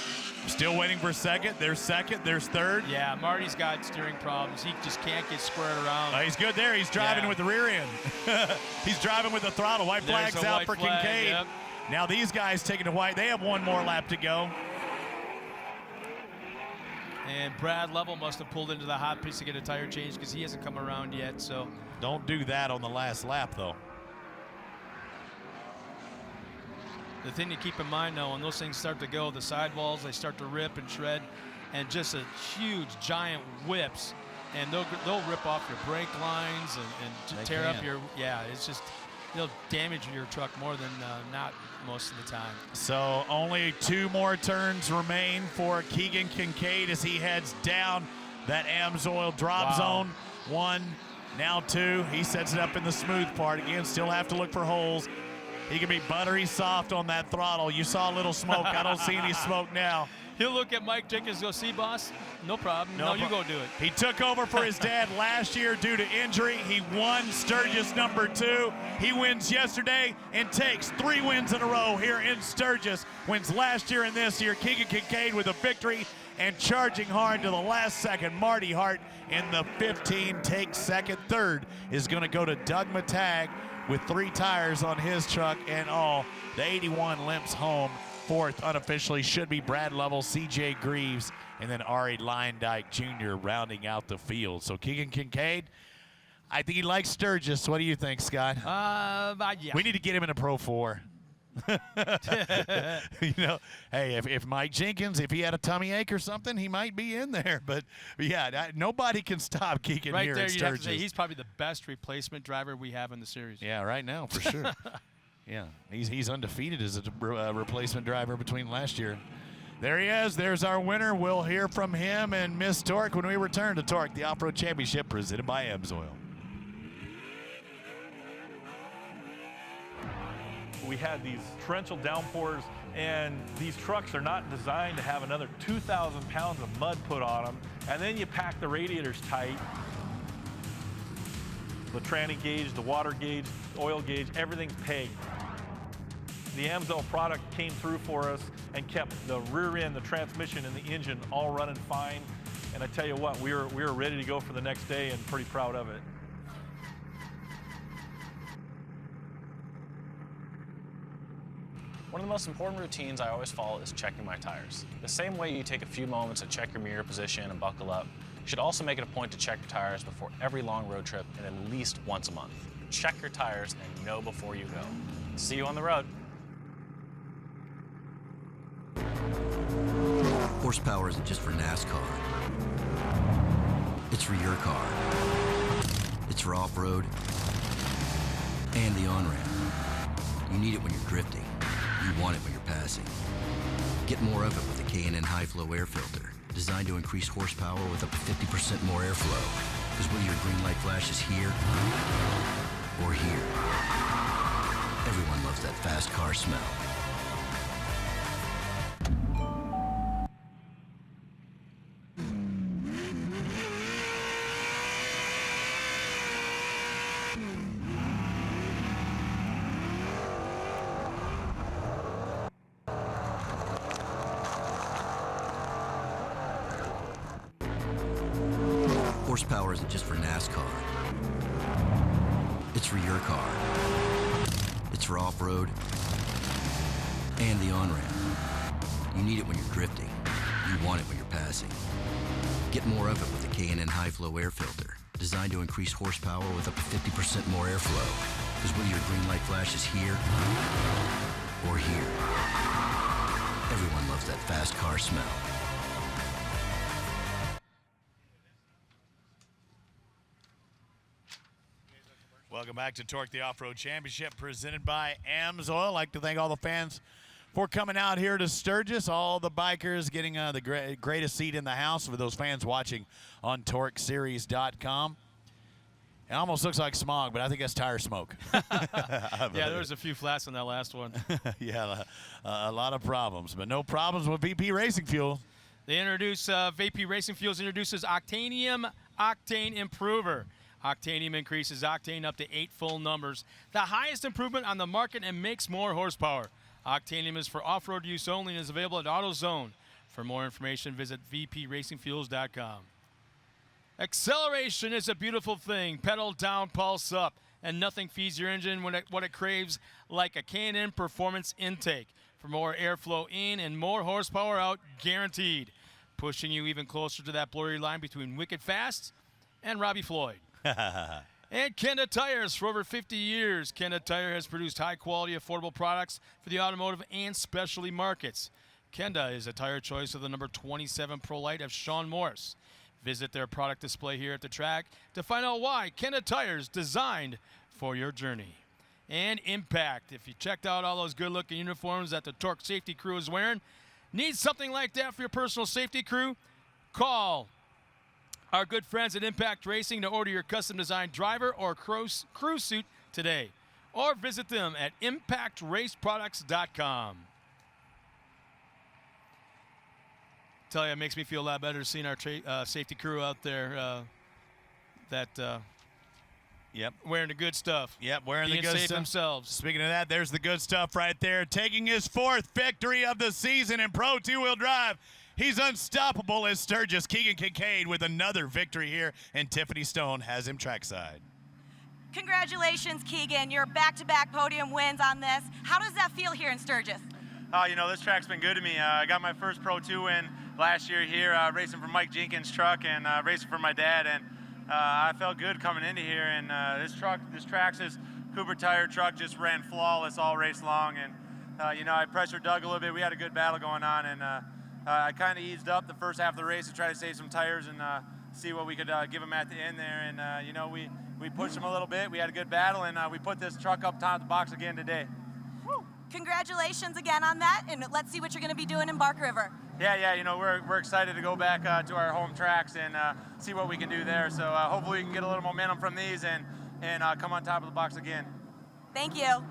Still waiting for second. There's third. Yeah, Marty's got steering problems. He just can't get squared around. He's good there. He's driving with the rear end. He's driving with the throttle. White flag's out for Kincaid. Yep. Now these guys taking the white. They have one more lap to go. And Brad Lovell must have pulled into the hot piece to get a tire change because he hasn't come around yet. So don't do that on the last lap, though. The thing to keep in mind, though, when those things start to go, the sidewalls, they start to rip and shred, and just a huge, giant whips and they'll rip off your brake lines and tear up your, it's just, they'll damage your truck more than not most of the time. So only 2 more turns remain for Keegan Kincaid as he heads down that AMSOIL drop zone. 1, now 2. He sets it up in the smooth part. Again, still have to look for holes. He can be buttery soft on that throttle. You saw a little smoke. I don't see any smoke now. He'll look at Mike Jenkins and go, see, boss, no problem. No, you go do it. He took over for his dad last year due to injury. He won Sturgis #2. He wins yesterday and takes 3 wins in a row here in Sturgis. Wins last year and this year. Keegan Kincaid with a victory and charging hard to the last second. Marty Hart in the 15 takes second. Third is going to go to Doug Matag with 3 tires on his truck and all. The 81 limps home. Fourth, unofficially, should be Brad Lovell, C.J. Greaves, and then Ari Leindyke Jr. rounding out the field. So Keegan Kincaid, I think he likes Sturgis. What do you think, Scott? Yeah. We need to get him in a Pro 4. You know, hey, if Mike Jenkins, if he had a tummy ache or something, he might be in there. But yeah, nobody can stop Keegan right here there, at you'd Sturgis. have to say he's probably the best replacement driver we have in the series. Yeah, right now, for sure. Yeah, he's undefeated as a replacement driver between last year. There he is. There's our winner. We'll hear from him and Miss Torque when we return to Torque, the Off-Road Championship presented by AMSOIL. We had these torrential downpours, and these trucks are not designed to have another 2,000 pounds of mud put on them. And then you pack the radiators tight. The tranny gauge, the water gauge, the oil gauge, everything's pegged. The AMSOIL product came through for us and kept the rear end, the transmission, and the engine all running fine. And I tell you what, we were ready to go for the next day and pretty proud of it. One of the most important routines I always follow is checking my tires. The same way you take a few moments to check your mirror position and buckle up, you should also make it a point to check your tires before every long road trip and at least once a month. Check your tires and know before you go. See you on the road. Horsepower isn't just for NASCAR. It's for your car. It's for off-road and the on-ramp. You need it when you're drifting. You want it when you're passing. Get more of it with the K&N High Flow Air Filter, designed to increase horsepower with up to 50% more airflow. Because whether your green light flash is here or here, everyone loves that fast car smell. Horsepower isn't just for NASCAR. It's for your car. It's for off-road and the on-ramp. You need it when you're drifting. You want it when you're passing. Get more of it with the K&N High Flow Air Filter, designed to increase horsepower with up to 50% more airflow. Because whether your green light flash is here or here, everyone loves that fast car smell. Welcome back to Torque, the Off-Road Championship, presented by AMSOIL. I'd like to thank all the fans for coming out here to Sturgis, all the bikers getting the greatest seat in the house for those fans watching on TorqueSeries.com. It almost looks like smog, but I think that's tire smoke. Yeah, there was a few flats on that last one. Yeah, a lot of problems, but no problems with VP Racing Fuel. They introduce, VP Racing Fuels introduces Octanium Octane Improver. Octanium increases octane up to 8 full numbers, the highest improvement on the market, and makes more horsepower. Octanium is for off-road use only and is available at AutoZone. For more information, visit vpracingfuels.com. Acceleration is a beautiful thing. Pedal down, pulse up, and nothing feeds your engine what it craves like a K&N Performance Intake. For more airflow in and more horsepower out, guaranteed. Pushing you even closer to that blurry line between Wicked Fast and Robbie Floyd. And Kenda Tires. For over 50 years, Kenda Tire has produced high-quality, affordable products for the automotive and specialty markets. Kenda is a tire choice of the number 27 Pro Light of Sean Morris. Visit their product display here at the track to find out why Kenda Tires designed for your journey. And Impact. If you checked out all those good-looking uniforms that the Torque safety crew is wearing, need something like that for your personal safety crew? Call our good friends at Impact Racing to order your custom-designed driver or crew suit today. Or visit them at impactraceproducts.com. Tell you, it makes me feel a lot better seeing our safety crew out there Yep. wearing the good stuff. Yep, wearing the being good safe stuff themselves. Speaking of that, there's the good stuff right there. Taking his 4th victory of the season in Pro 2-wheel drive. He's unstoppable as Sturgis. Keegan Kincaid with another victory here, and Tiffany Stone has him trackside. Congratulations, Keegan. Your back-to-back podium wins on this. How does that feel here in Sturgis? You know, this track's been good to me. I got my first Pro 2 win last year here, racing for Mike Jenkins' truck and racing for my dad, and I felt good coming into here. And this Traxxas Cooper tire truck just ran flawless all race long. And you know, I pressured Doug a little bit. We had a good battle going on, and I kind of eased up the first half of the race to try to save some tires and see what we could give him at the end there. And you know, we pushed him a little bit. We had a good battle, and we put this truck up top of the box again today. Congratulations again on that, and let's see what you're going to be doing in Bark River. Yeah, you know, we're excited to go back to our home tracks and see what we can do there. So hopefully we can get a little momentum from these and come on top of the box again. Thank you.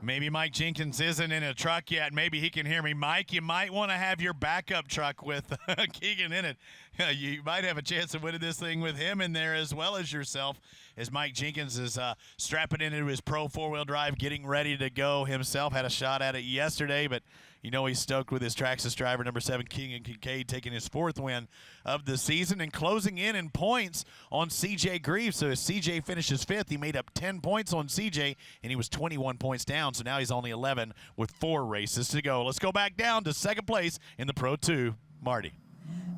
Maybe Mike Jenkins isn't in a truck yet. Maybe he can hear me. Mike, you might want to have your backup truck with Keegan in it. You might have a chance of winning this thing with him in there as well as yourself, as Mike Jenkins is strapping into his Pro 4-wheel drive, getting ready to go himself. Had a shot at it yesterday, but you know he's stoked with his Traxxas driver, number 7, Keegan Kincaid, taking his 4th win of the season and closing in points on CJ Greaves. So as CJ finishes 5th, he made up 10 points on CJ, and he was 21 points down. So now he's only 11 with 4 races to go. Let's go back down to 2nd place in the Pro 2, Marty.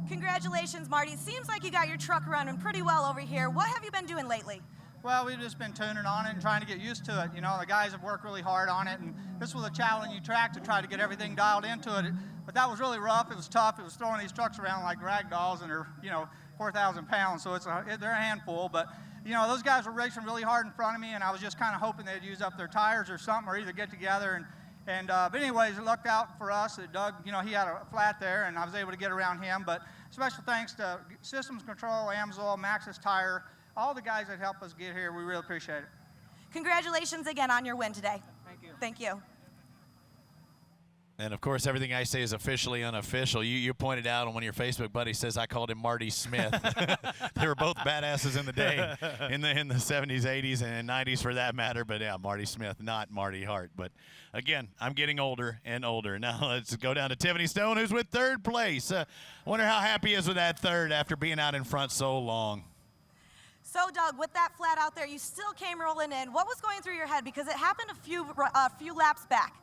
Congratulations, Marty. It seems like you got your truck running pretty well over here. What have you been doing lately? Well, we've just been tuning on it and trying to get used to it. You know, the guys have worked really hard on it, and this was a challenging track to try to get everything dialed into it. But that was really rough. It was tough. It was throwing these trucks around like rag dolls, and they're, you know, 4,000 pounds, so they're a handful. But, you know, those guys were racing really hard in front of me, and I was just kind of hoping they'd use up their tires or something, or either get together. But anyways, it lucked out for us. Doug, you know, he had a flat there, and I was able to get around him. But special thanks to Systems Control, Amsoil, Maxxis Tire, all the guys that helped us get here. We really appreciate it. Congratulations again on your win today. Thank you. Thank you. And, of course, everything I say is officially unofficial. You pointed out on one of your Facebook buddies says I called him Marty Smith. They were both badasses in the day, in the 70s, 80s, and 90s for that matter. But, yeah, Marty Smith, not Marty Hart. But, again, I'm getting older and older. Now let's go down to Tiffany Stone, who's with 3rd place. I wonder how happy he is with that 3rd after being out in front so long. So, Doug, with that flat out there, you still came rolling in. What was going through your head? Because it happened a few laps back.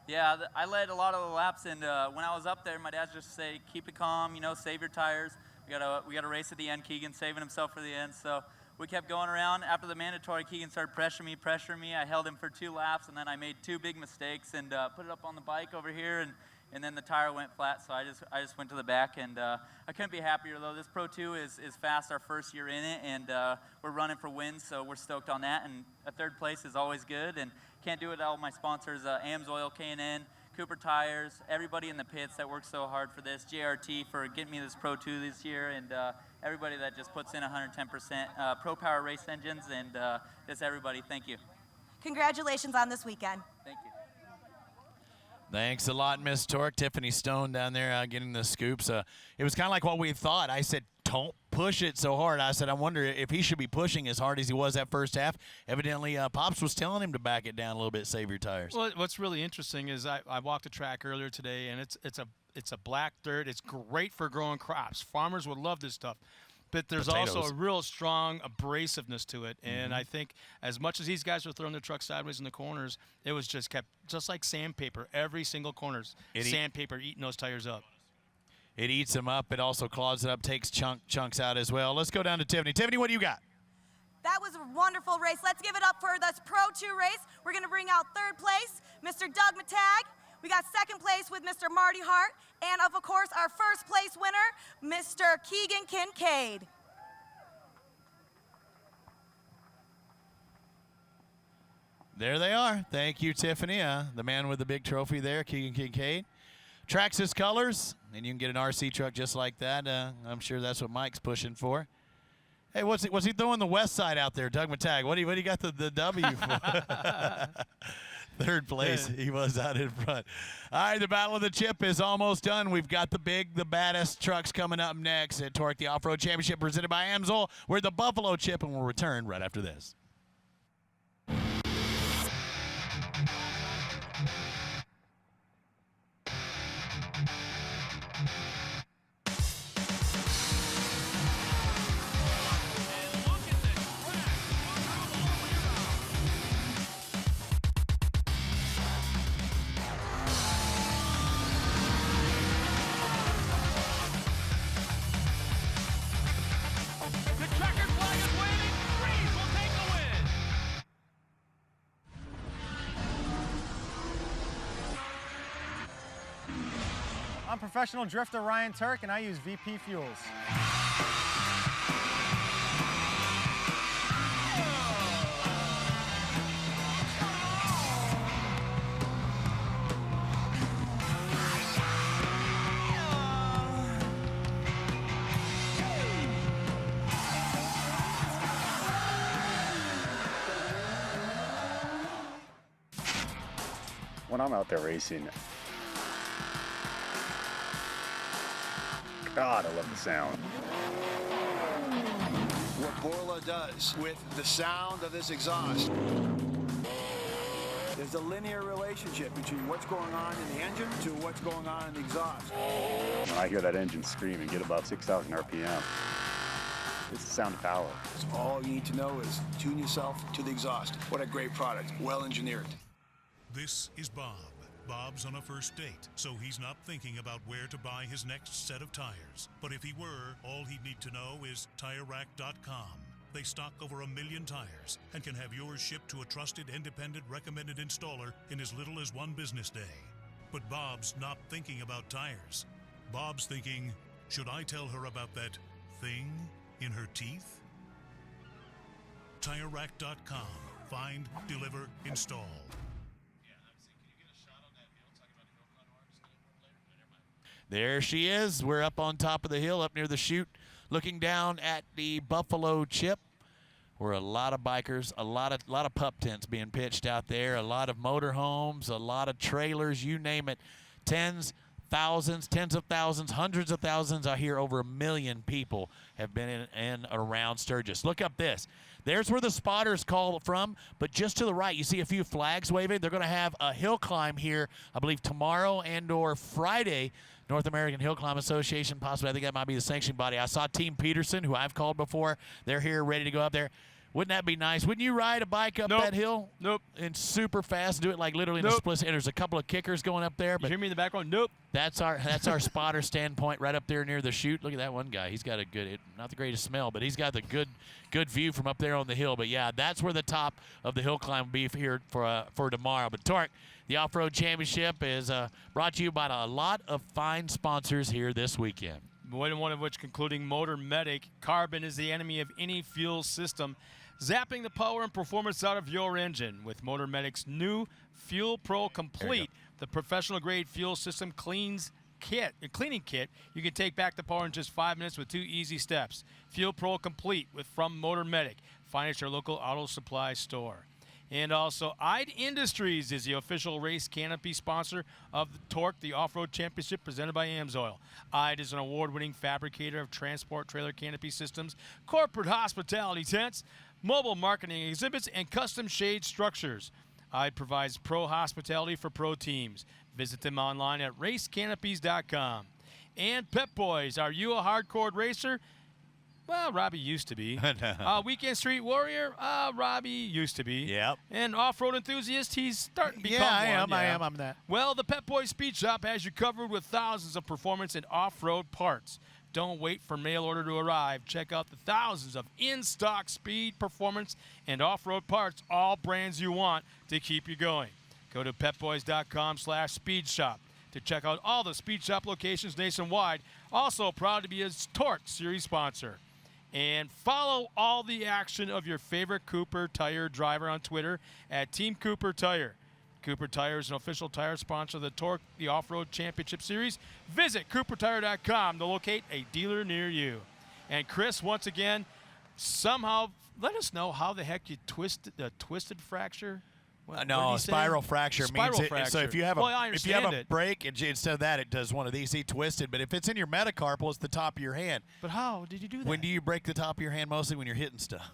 Yeah, I led a lot of the laps, and when I was up there, my dad just say, keep it calm, you know, save your tires. We got a race at the end. Keegan saving himself for the end, so we kept going around. After the mandatory, Keegan started pressuring me. I held him for 2 laps, and then I made 2 big mistakes and put it up on the bike over here, and then the tire went flat, so I just went to the back, and I couldn't be happier, though. This Pro 2 is fast, our first year in it, and we're running for wins, so we're stoked on that, and a 3rd place is always good, and can't do it without all my sponsors, Amsoil, K&N, Cooper Tires, everybody in the pits that worked so hard for this, JRT for getting me this Pro 2 this year, and everybody that just puts in 110%, Pro Power Race Engines, and just everybody, thank you. Congratulations on this weekend. Thank you. Thanks a lot, Miss Torque. Tiffany Stone down there getting the scoops. It was kind of like what we thought. I said, don't push it so hard. I said, I wonder if he should be pushing as hard as he was that first half. Evidently, Pops was telling him to back it down a little bit, save your tires. Well, what's really interesting is I walked the track earlier today, and it's a black dirt. It's great for growing crops. Farmers would love this stuff. But there's Potatoes. also a real strong abrasiveness to it. And I think as much as these guys were throwing their truck sideways in the corners, it was just kept just like sandpaper. Every single corner's sandpaper eating those tires up. It eats them up. It also clogs it up, takes chunks out as well. Let's go down to Tiffany. Tiffany, what do you got? That was a wonderful race. Let's give it up for this Pro 2 race. We're going to bring out 3rd place, Mr. Doug Matag. We got 2nd place with Mr. Marty Hart. And of course, our first place winner, Mr. Keegan Kincaid. There they are. Thank you, Tiffany. The man with the big trophy there, Keegan Kincaid. Tracks his colors, and you can get an RC truck just like that. I'm sure that's what Mike's pushing for. Hey, what's he throwing the west side out there, Doug Matag? What do you got the W for? Third place, he was out in front. All right, the Battle of the Chip is almost done. We've got the baddest trucks coming up next at Torque, the Off-Road Championship presented by AMSOIL. We're the Buffalo Chip, and we'll return right after this. I'm professional drifter Ryan Turk, and I use VP fuels. When I'm out there racing, God, I love the sound. What Borla does with the sound of this exhaust. There's a linear relationship between what's going on in the engine to what's going on in the exhaust. When I hear that engine scream and get above 6,000 RPM, it's the sound of power. So all you need to know is tune yourself to the exhaust. What a great product, well engineered. This is Bob. Bob's on a first date, so he's not thinking about where to buy his next set of tires. But if he were, all he'd need to know is TireRack.com. They stock over 1 million tires and can have yours shipped to a trusted, independent, recommended installer in as little as 1 business day. But Bob's not thinking about tires. Bob's thinking, should I tell her about that thing in her teeth? TireRack.com. Find, deliver, install. There she is. We're up on top of the hill, up near the chute, looking down at the Buffalo Chip, where a lot of bikers, a lot of pup tents being pitched out there, a lot of motorhomes, a lot of trailers, you name it. Tens of thousands, hundreds of thousands. I hear over 1 million people have been in and around Sturgis. Look up this. There's where the spotters call from, but just to the right, you see a few flags waving. They're going to have a hill climb here, I believe, tomorrow and or Friday. North American Hill Climb Association, possibly. I think that might be the sanctioning body. I saw Team Peterson, who I've called before. They're here ready to go up there. Wouldn't that be nice? Wouldn't you ride a bike up that hill? Nope. And super fast, do it like literally in a split second. There's a couple of kickers going up there. But you hear me in the background? Nope. That's our spotter standpoint right up there near the chute. Look at that one guy. He's got a good, not the greatest smell, but he's got the good view from up there on the hill. But yeah, that's where the top of the hill climb will be here for tomorrow. But Torque, the Off-Road Championship is brought to you by a lot of fine sponsors here this weekend. One of which, concluding Motor Medic. Carbon is the enemy of any fuel system, zapping the power and performance out of your engine. With Motor Medic's new Fuel Pro Complete, the professional-grade fuel system cleaning kit, you can take back the power in just 5 minutes with 2 easy steps. Fuel Pro Complete from Motor Medic. Find it at your local auto supply store. And also, IDE Industries is the official race canopy sponsor of the Torque, the Off-Road Championship presented by AMSOIL. IDE is an award-winning fabricator of transport trailer canopy systems, corporate hospitality tents, mobile marketing exhibits, and custom shade structures. IDE provides pro hospitality for pro teams. Visit them online at racecanopies.com. And Pep Boys, are you a hardcore racer? Well, Robbie used to be. Weekend Street Warrior? Robbie used to be. Yep. And off-road enthusiast, he's starting to become one. I am. I'm that. Well, the Pep Boys Speed Shop has you covered with thousands of performance and off-road parts. Don't wait for mail order to arrive. Check out the thousands of in-stock speed, performance, and off-road parts, all brands you want to keep you going. Go to pepboys.com/speedshop. to check out all the Speed Shop locations nationwide. Also proud to be a TORC Series sponsor. And follow all the action of your favorite Cooper Tire driver on Twitter at Team Cooper Tire. Cooper Tire is an official tire sponsor of the TORC, the Off-Road Championship Series. Visit CooperTire.com to locate a dealer near you. And Chris, once again, somehow let us know how the heck you twisted the twisted fracture. No, spiral fracture means it. So if you have a break, instead of that, it does one of these. He twisted, but if it's in your metacarpal, it's the top of your hand. But how did you do that? When do you break the top of your hand? Mostly when you're hitting stuff.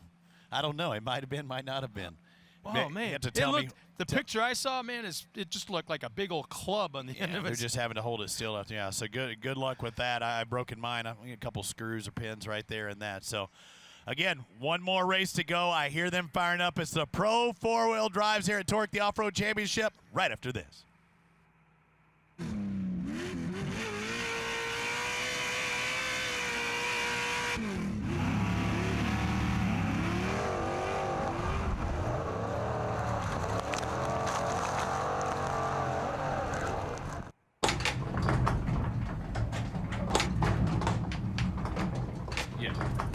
I don't know. It might have been, might not have been. Oh, man. You have to tell me. The picture I saw, man, it just looked like a big old club on the end of it. They're just having to hold it still. Yeah, so good luck with that. I've broken mine. I've got a couple screws or pins right there in that. So, again, one more race to go. I hear them firing up. It's the Pro 4-Wheel Drives here at TORC, the Off-Road Championship, right after this.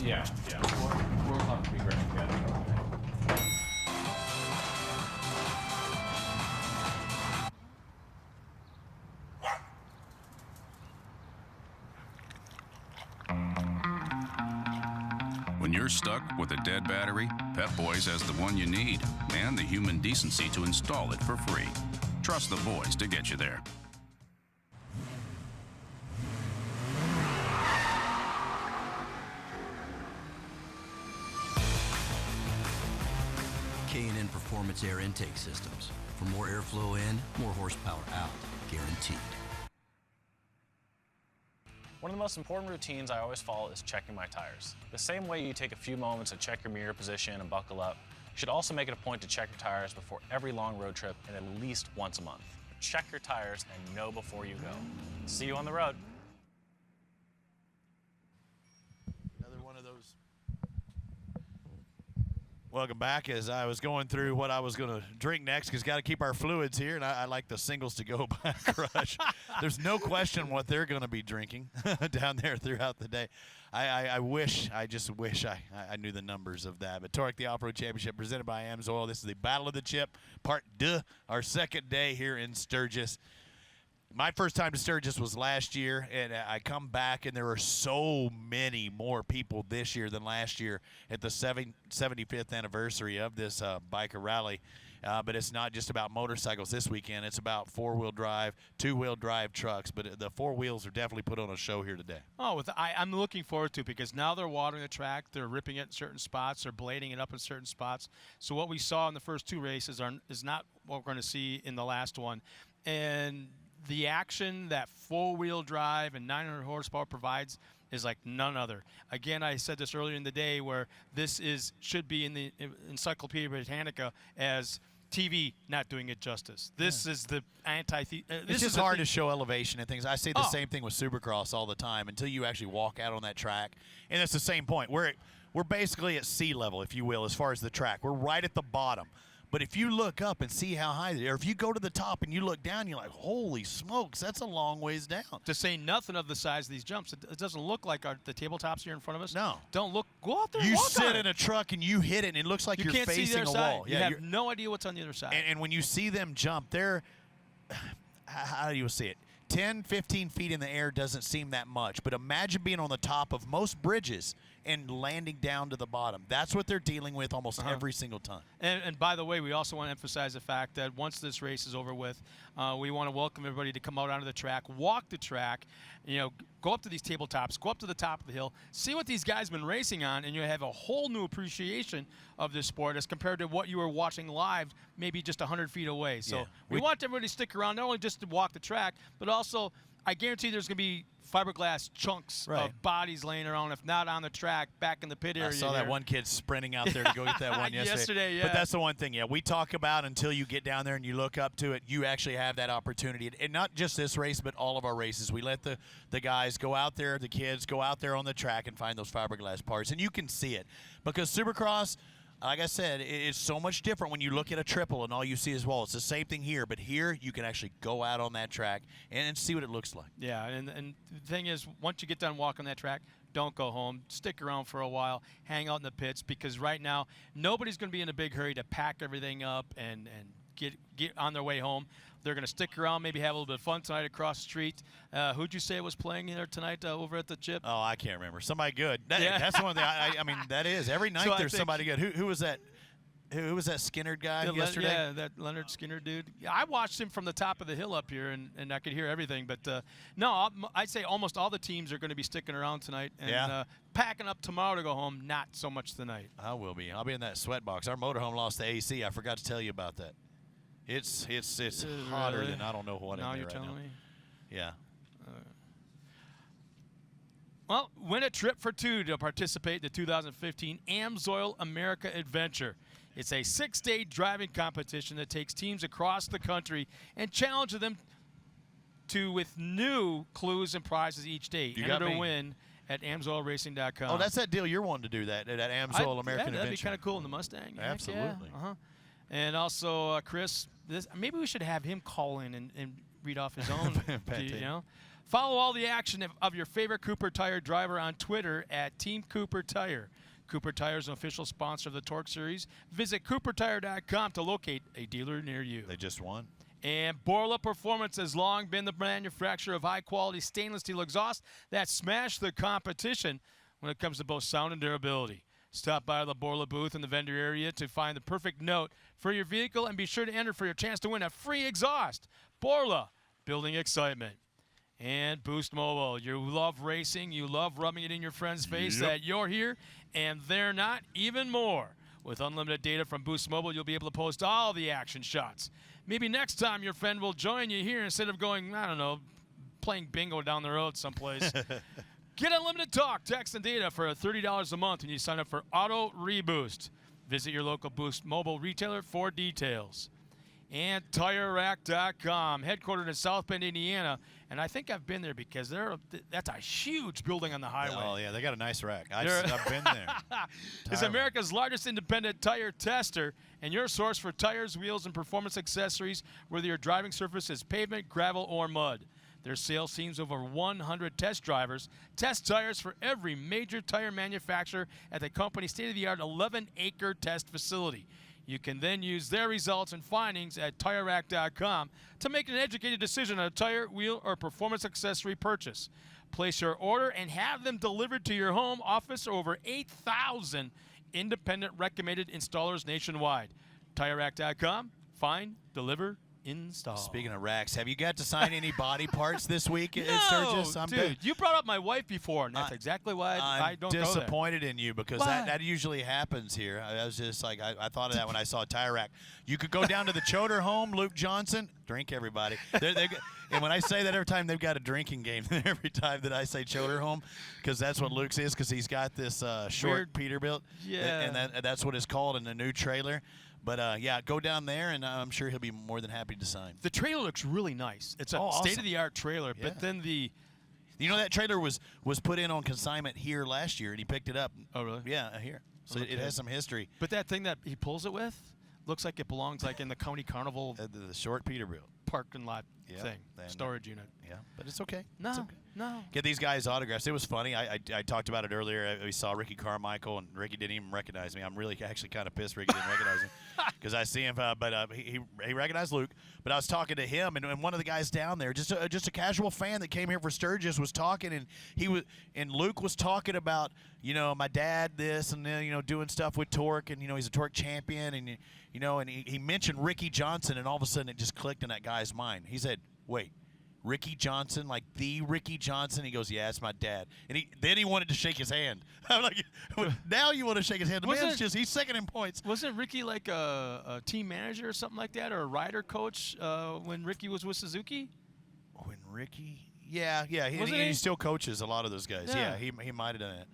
Yeah. We'll have to be great together. When you're stuck with a dead battery, Pep Boys has the one you need and the human decency to install it for free. Trust the boys to get you there. K&N Performance Air Intake Systems. For more airflow in, more horsepower out. Guaranteed. One of the most important routines I always follow is checking my tires. The same way you take a few moments to check your mirror position and buckle up, you should also make it a point to check your tires before every long road trip and at least once a month. Check your tires and know before you go. See you on the road. Another one of those. Welcome back. As I was going through what I was going to drink next, because got to keep our fluids here, and I like the singles to go by Crush. There's no question what they're going to be drinking down there throughout the day. I just wish I knew the numbers of that. But TORC, the Off-Road Championship, presented by AMSOIL. This is the Battle of the Chip, Part 2, our second day here in Sturgis. My first time to Sturgis was last year, and I come back, and there are so many more people this year than last year at the 75th anniversary of this biker rally. But it's not just about motorcycles this weekend. It's about four-wheel drive, two-wheel drive trucks. But the four wheels are definitely put on a show here today. Oh, I'm looking forward to it because now they're watering the track. They're ripping it in certain spots. They're blading it up in certain spots. So what we saw in the first two races is not what we're going to see in the last one. And the action that four-wheel drive and 900 horsepower provides is like none other. Again, I said this earlier in the day where this should be in the Encyclopedia Britannica as TV not doing it justice. This is the it's just hard to show elevation and things. I say the same thing with Supercross all the time until you actually walk out on that track. And it's the same point. We're basically at sea level, if you will, as far as the track. We're right at the bottom. But if you look up and see how high they are, if you go to the top and you look down, you're like, holy smokes, that's a long ways down. To say nothing of the size of these jumps, it doesn't look like the tabletops here in front of us. No. Don't look. Go out there and You walk sit on in a truck and you hit it, and it looks like you you're can't facing see the other a side. wall. You have no idea what's on the other side. And when you see them jump, they're, how do you see it? 10, 15 feet in the air doesn't seem that much, but imagine being on the top of most bridges and landing down to the bottom. That's what they're dealing with almost every single time. And by the way, we also want to emphasize the fact that once this race is over with, we want to welcome everybody to come out onto the track, walk the track, go up to these tabletops, go up to the top of the hill, see what these guys have been racing on, and you have a whole new appreciation of this sport as compared to what you were watching live maybe just 100 feet away. So we want everybody to stick around, not only just to walk the track, but also I guarantee there's going to be fiberglass chunks of bodies laying around, if not on the track, back in the pit area. I saw that one kid sprinting out there to go get that one yesterday. But that's the one thing, we talk about until you get down there and you look up to it, you actually have that opportunity. And not just this race, but all of our races. We let the guys go out there, the kids go out there on the track and find those fiberglass parts. And you can see it. Because Supercross, Like I said, it's so much different when you look at a triple and all you see is wall. It's the same thing here, but here you can actually go out on that track and see what it looks like. Yeah, and the thing is, once you get done walking that track, don't go home. Stick around for a while. Hang out in the pits, because right now nobody's going to be in a big hurry to pack everything up and get on their way home. They're going to stick around, maybe have a little bit of fun tonight across the street. Who'd you say was playing there tonight over at the Chip? Oh, I can't remember. Somebody good. That's one thing. I mean, that is. Every night So there's somebody good. Who was that? Who was that Skinner guy yesterday? Yeah, that Leonard Skinner dude. Yeah, I watched him from the top of the hill up here, and I could hear everything. But, no, I'd say almost all the teams are going to be sticking around tonight and packing up tomorrow to go home, not so much tonight. I will be. I'll be in that sweat box. Our motorhome lost the AC. I forgot to tell you about that. It's hotter really? than I don't know what now in there you're right telling now. me? Yeah. Well, win a trip for two to participate in the 2015 AMSOIL America Adventure. It's a 6-day driving competition that takes teams across the country and challenges them with new clues and prizes each day. Enter to win at AMSOILRacing.com. Oh, that's that deal you're wanting to do, that AMSOIL American Adventure. That'd be kind of cool in the Mustang. Absolutely. Yeah. And also, Chris, maybe we should have him call in and read off his own. You know? Follow all the action of your favorite Cooper Tire driver on Twitter at Team Cooper Tire. Cooper Tire is an official sponsor of the Torque Series. Visit CooperTire.com to locate a dealer near you. They just won. And Borla Performance has long been the manufacturer of high-quality stainless steel exhaust that smash the competition when it comes to both sound and durability. Stop by the Borla booth in the vendor area to find the perfect note for your vehicle, and be sure to enter for your chance to win a free exhaust. Borla, building excitement. And Boost Mobile. You love racing. You love rubbing it in your friend's face that you're here, and they're not, even more. With unlimited data from Boost Mobile, you'll be able to post all the action shots. Maybe next time your friend will join you here instead of going, I don't know, playing bingo down the road someplace. Get unlimited talk, text, and data for $30 a month when you sign up for Auto Reboost. Visit your local Boost Mobile retailer for details. And TireRack.com, headquartered in South Bend, Indiana. And I think I've been there because that's a huge building on the highway. Oh, yeah, they got a nice rack. I've been there. It's America's largest independent tire tester and your source for tires, wheels, and performance accessories, whether your driving surface is pavement, gravel, or mud. Their sales teams over 100 test drivers test tires for every major tire manufacturer at the company's state-of-the-art 11-acre test facility. You can then use their results and findings at TireRack.com to make an educated decision on a tire, wheel, or performance accessory purchase. Place your order and have them delivered to your home, office, or over 8,000 independent recommended installers nationwide. TireRack.com. Find, deliver, install. Speaking of racks, have you got to sign any body parts this week at No, Sturgis? dude, you brought up my wife before, and that's exactly why I don't go there. I'm disappointed in you because that usually happens here. I was just like, I thought of that when I saw Tire Rack. You could go down to the Choder home, Luke Johnson. Drink, everybody. And when I say that every time, they've got a drinking game every time that I say Choder home, because that's what Luke's is, because he's got this short Peterbilt. Yeah. And that's what it's called in the new trailer. But, yeah, go down there, and I'm sure he'll be more than happy to sign. The trailer looks really nice. It's a awesome. state-of-the-art trailer, but then You know, that trailer was put in on consignment here last year, and he picked it up. Oh, really? Yeah, here. So it has some history. But that thing that he pulls it with looks like it belongs like in the county carnival. The short Peterbilt. Parking lot thing, storage unit. Yeah, but it's okay. No, it's okay. no. Get these guys autographs. It was funny. I talked about it earlier. We saw Ricky Carmichael, and Ricky didn't even recognize me. I'm really actually kind of pissed Ricky didn't recognize me because I see him. But he recognized Luke. But I was talking to him, and one of the guys down there, just a casual fan that came here for Sturgis, was talking, and Luke was talking about, my dad this and then, doing stuff with Torque, and he's a Torque champion, and and he mentioned Ricky Johnson, and all of a sudden it just clicked in that guy's mind. He said, "Wait, Ricky Johnson, like the Ricky Johnson?" He goes, "Yeah, it's my dad." And then he wanted to shake his hand. I'm like, now you want to shake his hand? The man's he's second in points. Wasn't Ricky like a team manager or something like that, or a rider coach when Ricky was with Suzuki? When Ricky, yeah, he still coaches a lot of those guys. Yeah, he might have done that.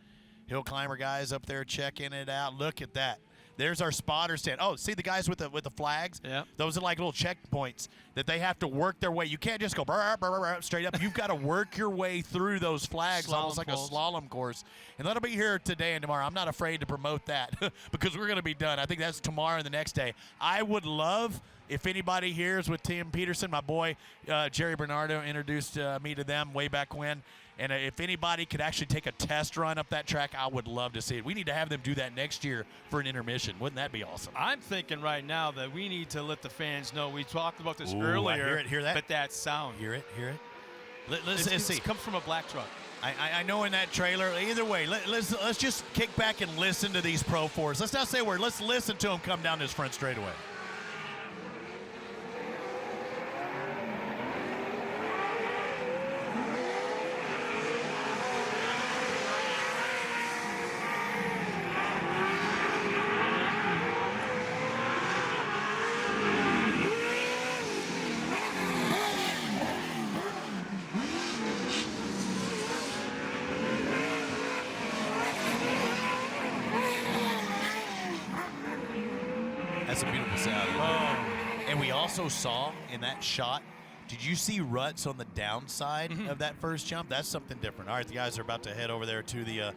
Hill climber guys up there checking it out. Look at that. There's our spotter stand. Oh, see the guys with the flags? Yeah. Those are like little checkpoints that they have to work their way. You can't just go straight up. You've got to work your way through those flags, almost like a slalom course. And that'll be here today and tomorrow. I'm not afraid to promote that because we're going to be done. I think that's tomorrow and the next day. I would love, if anybody here is with Tim Peterson, my boy Jerry Bernardo introduced me to them way back when. And if anybody could actually take a test run up that track, I would love to see it. We need to have them do that next year for an intermission. Wouldn't that be awesome? I'm thinking right now that we need to let the fans know. We talked about this earlier. Hear that? But that sound. Hear it. Let's see. It comes from a black truck. I know in that trailer. Either way, let's just kick back and listen to these Pro 4s. Let's not say a word. Let's listen to them come down this front straightaway. That's a beautiful sound. Oh. And we also saw in that shot, did you see ruts on the downside of that first jump? That's something different. All right, the guys are about to head over there to the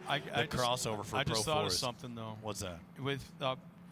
crossover for Pro 4s. I just thought of something, though. What's that?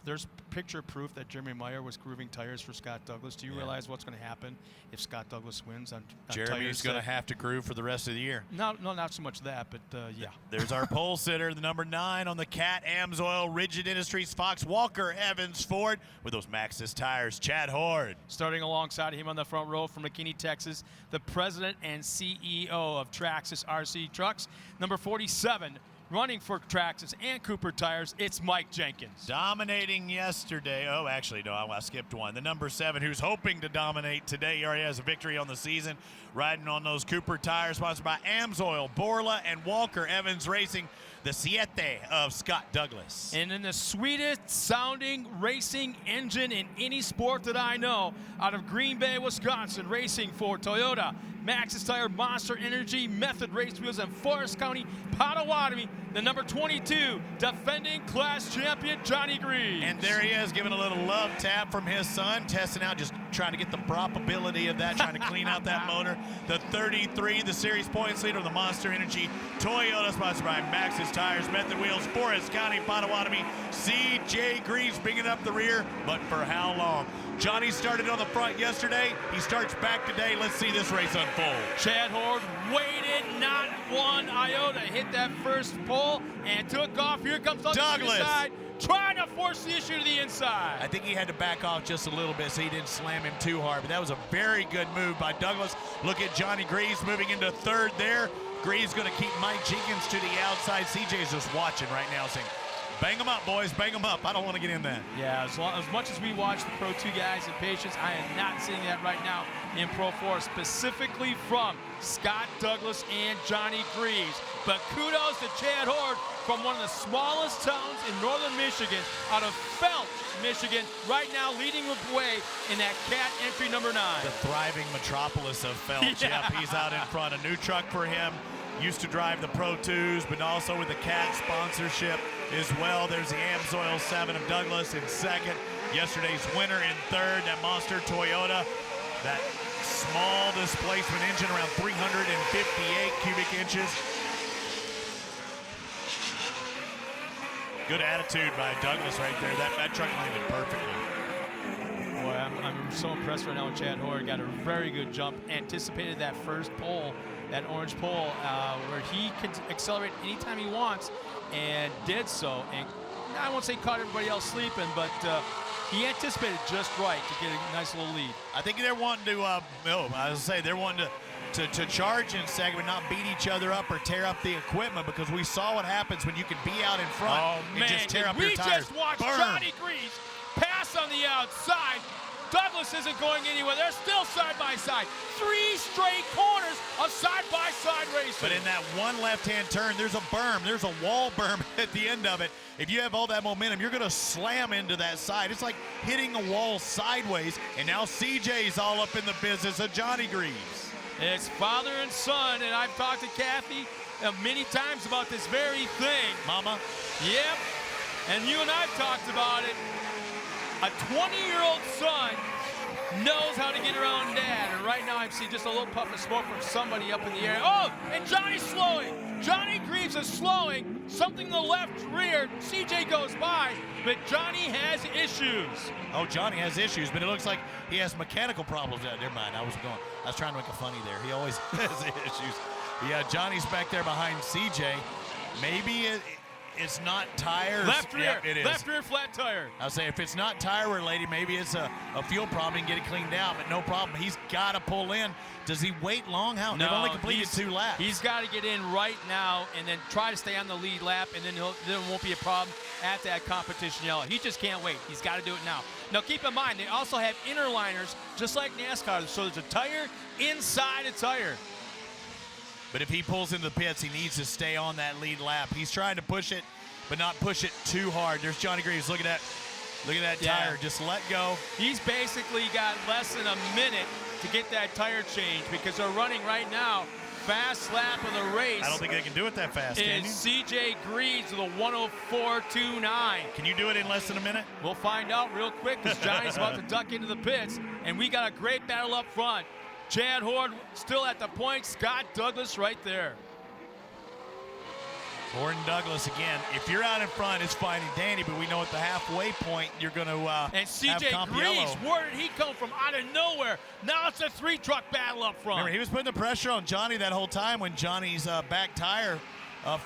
There's picture proof that Jeremy Meyer was grooving tires for Scott Douglas. Do you realize what's going to happen if Scott Douglas wins on Jeremy's going to have to groove for the rest of the year. No, not so much that, but yeah. There's our pole sitter, the number 9 on the Cat Amsoil Rigid Industries Fox Walker Evans Ford with those Maxxis tires, Chad Horde. Starting alongside him on the front row from McKinney, Texas, the president and CEO of Traxxas RC Trucks, number 47. Running for Traxxas and Cooper Tires, it's Mike Jenkins. Dominating yesterday. Oh, actually, no, I skipped one. The number 7, who's hoping to dominate today. He already has a victory on the season, riding on those Cooper Tires, sponsored by Amsoil, Borla, and Walker Evans Racing, the Siete of Scott Douglas. And in the sweetest sounding racing engine in any sport that I know, out of Green Bay, Wisconsin, racing for Toyota, Maxxis Tire, Monster Energy, Method Race Wheels, and Forest County, Potawatomi, the number 22 defending class champion, Johnny Greaves. And there he is, giving a little love tap from his son, testing out, just trying to get the probability of that, trying to clean out that motor. The 33, the series points leader of the Monster Energy Toyota, sponsored by Maxxis Tires, Method Wheels, Forest County, Potawatomi, C.J. Greaves bringing up the rear, but for how long? Johnny started on the front yesterday. He starts back today. Let's see this race unfold. Chad Horde waited not one iota, hit that first pole and took off. Here comes on Douglas. the side, trying to force the issue to the inside. I think he had to back off just a little bit so he didn't slam him too hard, but that was a very good move by Douglas. Look at Johnny Greaves moving into third there. Greaves going to keep Mike Jenkins to the outside. CJ's just watching right now saying, bang them up, boys, bang them up. I don't want to get in that. Yeah, as much as we watch the Pro 2 guys in patience, I am not seeing that right now in Pro 4, specifically from Scott Douglas and Johnny Greaves. But kudos to Chad Horde from one of the smallest towns in northern Michigan, out of Felt, Michigan, right now leading the way in that Cat entry number 9. The thriving metropolis of Felt. Yeah. Yep, he's out in front. A new truck for him. Used to drive the Pro 2s, but also with the Cat sponsorship as well. There's the Amsoil 7 of Douglas in second. Yesterday's winner in third, that Monster Toyota. That small displacement engine, around 358 cubic inches. Good attitude by Douglas right there. That truck landed perfectly. Boy, I'm so impressed right now with Chad Horde. Got a very good jump. Anticipated that first pole, that orange pole, where he can accelerate anytime he wants, and did so. And I won't say caught everybody else sleeping, but he anticipated just right to get a nice little lead. I think they're wanting to, they're wanting to charge in second, but not beat each other up or tear up the equipment, because we saw what happens when you can be out in front and just tear up your tires. We just watched Johnny Greaves pass on the outside. Douglas isn't going anywhere. They're still side by side. 3 straight corners of side-by-side racing. But in that one left-hand turn, there's a berm. There's a wall berm at the end of it. If you have all that momentum, you're going to slam into that side. It's like hitting a wall sideways, and now CJ's all up in the business of Johnny Greaves. It's father and son, and I've talked to Kathy many times about this very thing. Mama? Yep. And you and I have talked about it. A 20-year-old son knows how to get around Dad. And right now I'm seeing just a little puff of smoke from somebody up in the air. Oh, and Johnny's slowing. Johnny Greaves is slowing. Something in the left rear. CJ goes by, but Johnny has issues. Oh, Johnny has issues, but it looks like he has mechanical problems. Never mind. I was trying to make a funny there. He always has issues. Yeah, Johnny's back there behind CJ. Maybe it's not tires. Left rear. Yep, it is. Left rear flat tire. I'll say if it's not tire related, maybe it's a fuel problem and get it cleaned out, but no problem. He's got to pull in. Does he wait long? How? No, They've only completed 2 laps. He's got to get in right now and then try to stay on the lead lap, and then there won't be a problem at that competition yellow. He just can't wait. He's got to do it now. Now, keep in mind, they also have inner liners, just like NASCAR, so there's a tire inside a tire. But if he pulls into the pits, he needs to stay on that lead lap. He's trying to push it, but not push it too hard. There's Johnny Greaves. Look at that tire. Just let go. He's basically got less than a minute to get that tire changed because they're running right now. Fast lap of the race. I don't think they can do it that fast, can you? CJ Greaves with a 1:04.29. Can you do it in less than a minute? We'll find out real quick because Johnny's about to duck into the pits, and we got a great battle up front. Chad Horde still at the point. Scott Douglas right there. Horde and Douglas again. If you're out in front, it's fine and dandy, but we know at the halfway point you're going to and CJ Greaves, where did he come from? Out of nowhere. Now it's a 3-truck battle up front. Remember, he was putting the pressure on Johnny that whole time when Johnny's back tire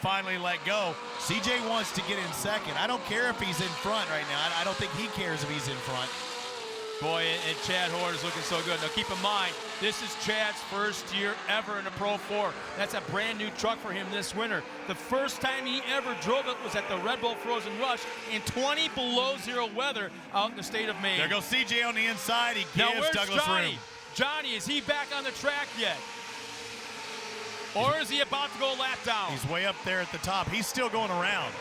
finally let go. CJ wants to get in second. I don't care if he's in front right now. I don't think he cares if he's in front. Boy, and Chad Horde is looking so good. Now, keep in mind, this is Chad's first year ever in a Pro 4. That's a brand new truck for him this winter. The first time he ever drove it was at the Red Bull Frozen Rush in 20 below zero weather out in the state of Maine. There goes CJ on the inside. He now, gives where's Douglas Johnny? room. Johnny, is he back on the track yet? Or is he about to go lap down? He's way up there at the top. He's still going around.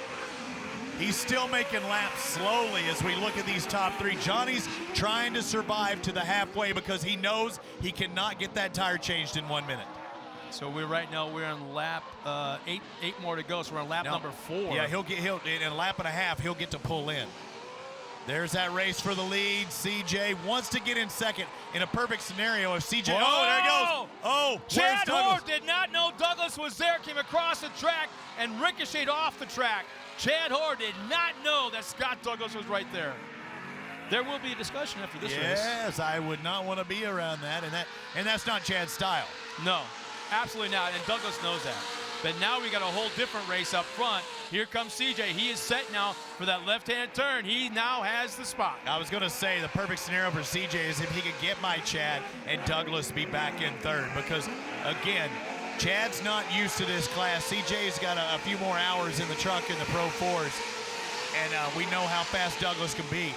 He's still making laps slowly as we look at these top 3. Johnny's trying to survive to the halfway because he knows he cannot get that tire changed in 1 minute. So right now we're on lap 8 more to go. So we're on lap number 4. Yeah, he'll in a lap and a half he'll get to pull in. There's that race for the lead. CJ wants to get in second. In a perfect scenario, if CJ, oh, there he goes. Oh, Chad Horde did not know Douglas was there, came across the track and ricocheted off the track. Chad Horde did not know that Scott Douglas was right there. There will be a discussion after this race. Yes, I would not want to be around that, and that's not Chad's style. No, absolutely not, and Douglas knows that. But now we got a whole different race up front. Here comes CJ. He is set now for that left-hand turn. He now has the spot. I was going to say the perfect scenario for CJ is if he could get by Chad and Douglas be back in third because, again, Chad's not used to this class. CJ's got a few more hours in the truck in the Pro 4s, and we know how fast Douglas can be.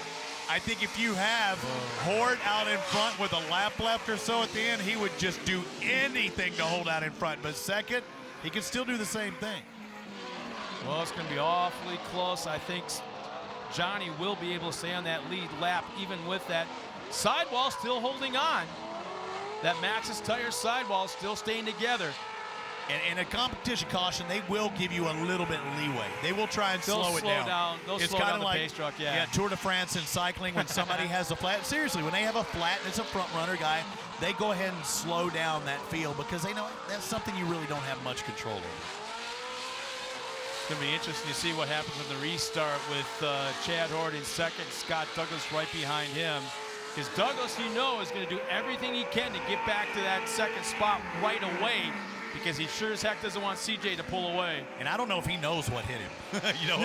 I think if you have Horde out in front with a lap left or so at the end, he would just do anything to hold out in front. But second, he can still do the same thing. Well, it's going to be awfully close. I think Johnny will be able to stay on that lead lap, even with that sidewall still holding on. That Maxxis tire sidewall still staying together. And a competition caution, they will give you a little bit of leeway. They will try and slow it down. They'll slow down the pace truck, yeah, Tour de France in cycling when somebody has a flat. Seriously, when they have a flat and it's a front runner guy, they go ahead and slow down that field because they know that's something you really don't have much control over. It's going to be interesting to see what happens in the restart with Chad Horde in second, Scott Douglas right behind him. Because Douglas, you know, is going to do everything he can to get back to that second spot right away because he sure as heck doesn't want CJ to pull away. And I don't know if he knows what hit him. He knows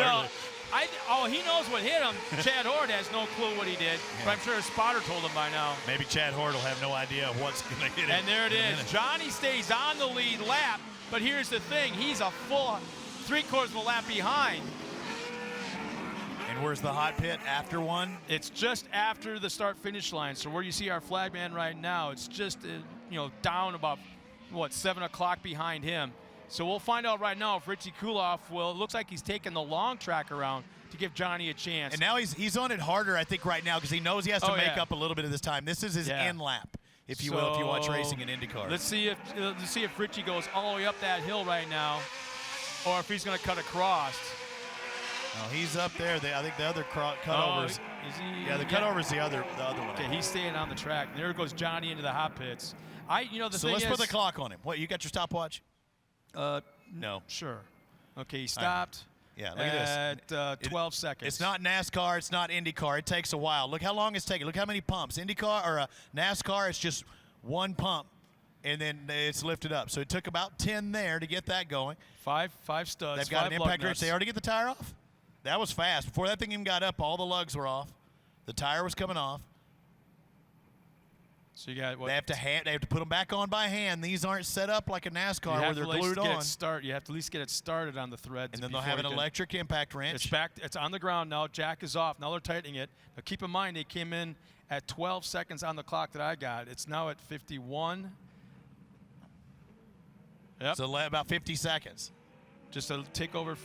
what hit him. Chad Horde has no clue what he did, but I'm sure his spotter told him by now. Maybe Chad Horde will have no idea what's going to hit him. And there it is. Johnny stays on the lead lap, but here's the thing. He's a full 3/4 of a lap behind. And where's the hot pit after one? It's just after the start-finish line. So where you see our flagman right now, it's just down about 7 o'clock behind him. So we'll find out right now if Richie Kuloff will. It looks like he's taking the long track around to give Johnny a chance. And now he's on it harder, I think, right now because he knows he has to make up a little bit of this time. This is his end lap, if you will, if you watch racing in IndyCar. Let's see if Richie goes all the way up that hill right now, or if he's going to cut across. No, he's up there. I think the other cutovers. Is he? Yeah, the cutover's the other one. Okay, he's staying on the track. And there goes Johnny into the hot pits. So let's put the clock on him. What, you got your stopwatch? No. Sure. Okay, he stopped. Yeah, look at this. At 12 seconds. It's not NASCAR. It's not IndyCar. It takes a while. Look how long it's taking. Look how many pumps. IndyCar or NASCAR, it's just one pump, and then it's lifted up. So it took about 10 there to get that going. Five studs. They've got an impact nuts. wrench. They already get the tire off? That was fast. Before that thing even got up, all the lugs were off. The tire was coming off. So you got what? They have to put them back on by hand. These aren't set up like a NASCAR where they're glued on. You have to at least get it started on the threads. And then they'll have an electric impact wrench. It's back. It's on the ground now. Jack is off. Now they're tightening it. Now keep in mind they came in at 12 seconds on the clock that I got. It's now at 51. Yep. So about 50 seconds. Just a tick over.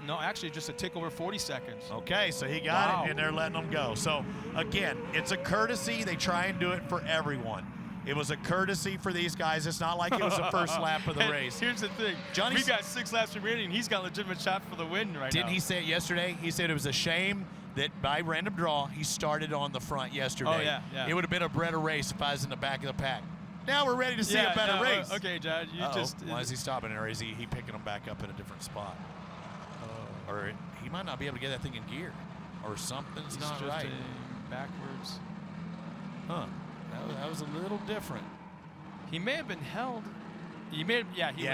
No, actually, just a tick over 40 seconds. Okay, so he got it, and they're letting him go. So, again, it's a courtesy. They try and do it for everyone. It was a courtesy for these guys. It's not like it was the first lap of the race. Here's the thing. We got 6 laps remaining, and he's got a legitimate shot for the win right now. Didn't he say it yesterday? He said it was a shame that by random draw, he started on the front yesterday. Oh, yeah. It would have been a better race if I was in the back of the pack. Now we're ready to see a better race. Okay, John, Why is he stopping, or is he picking them back up in a different spot? Or he might not be able to get that thing in gear, or something's He's not right. Backwards. Huh? That was a little different. He may have been held. He was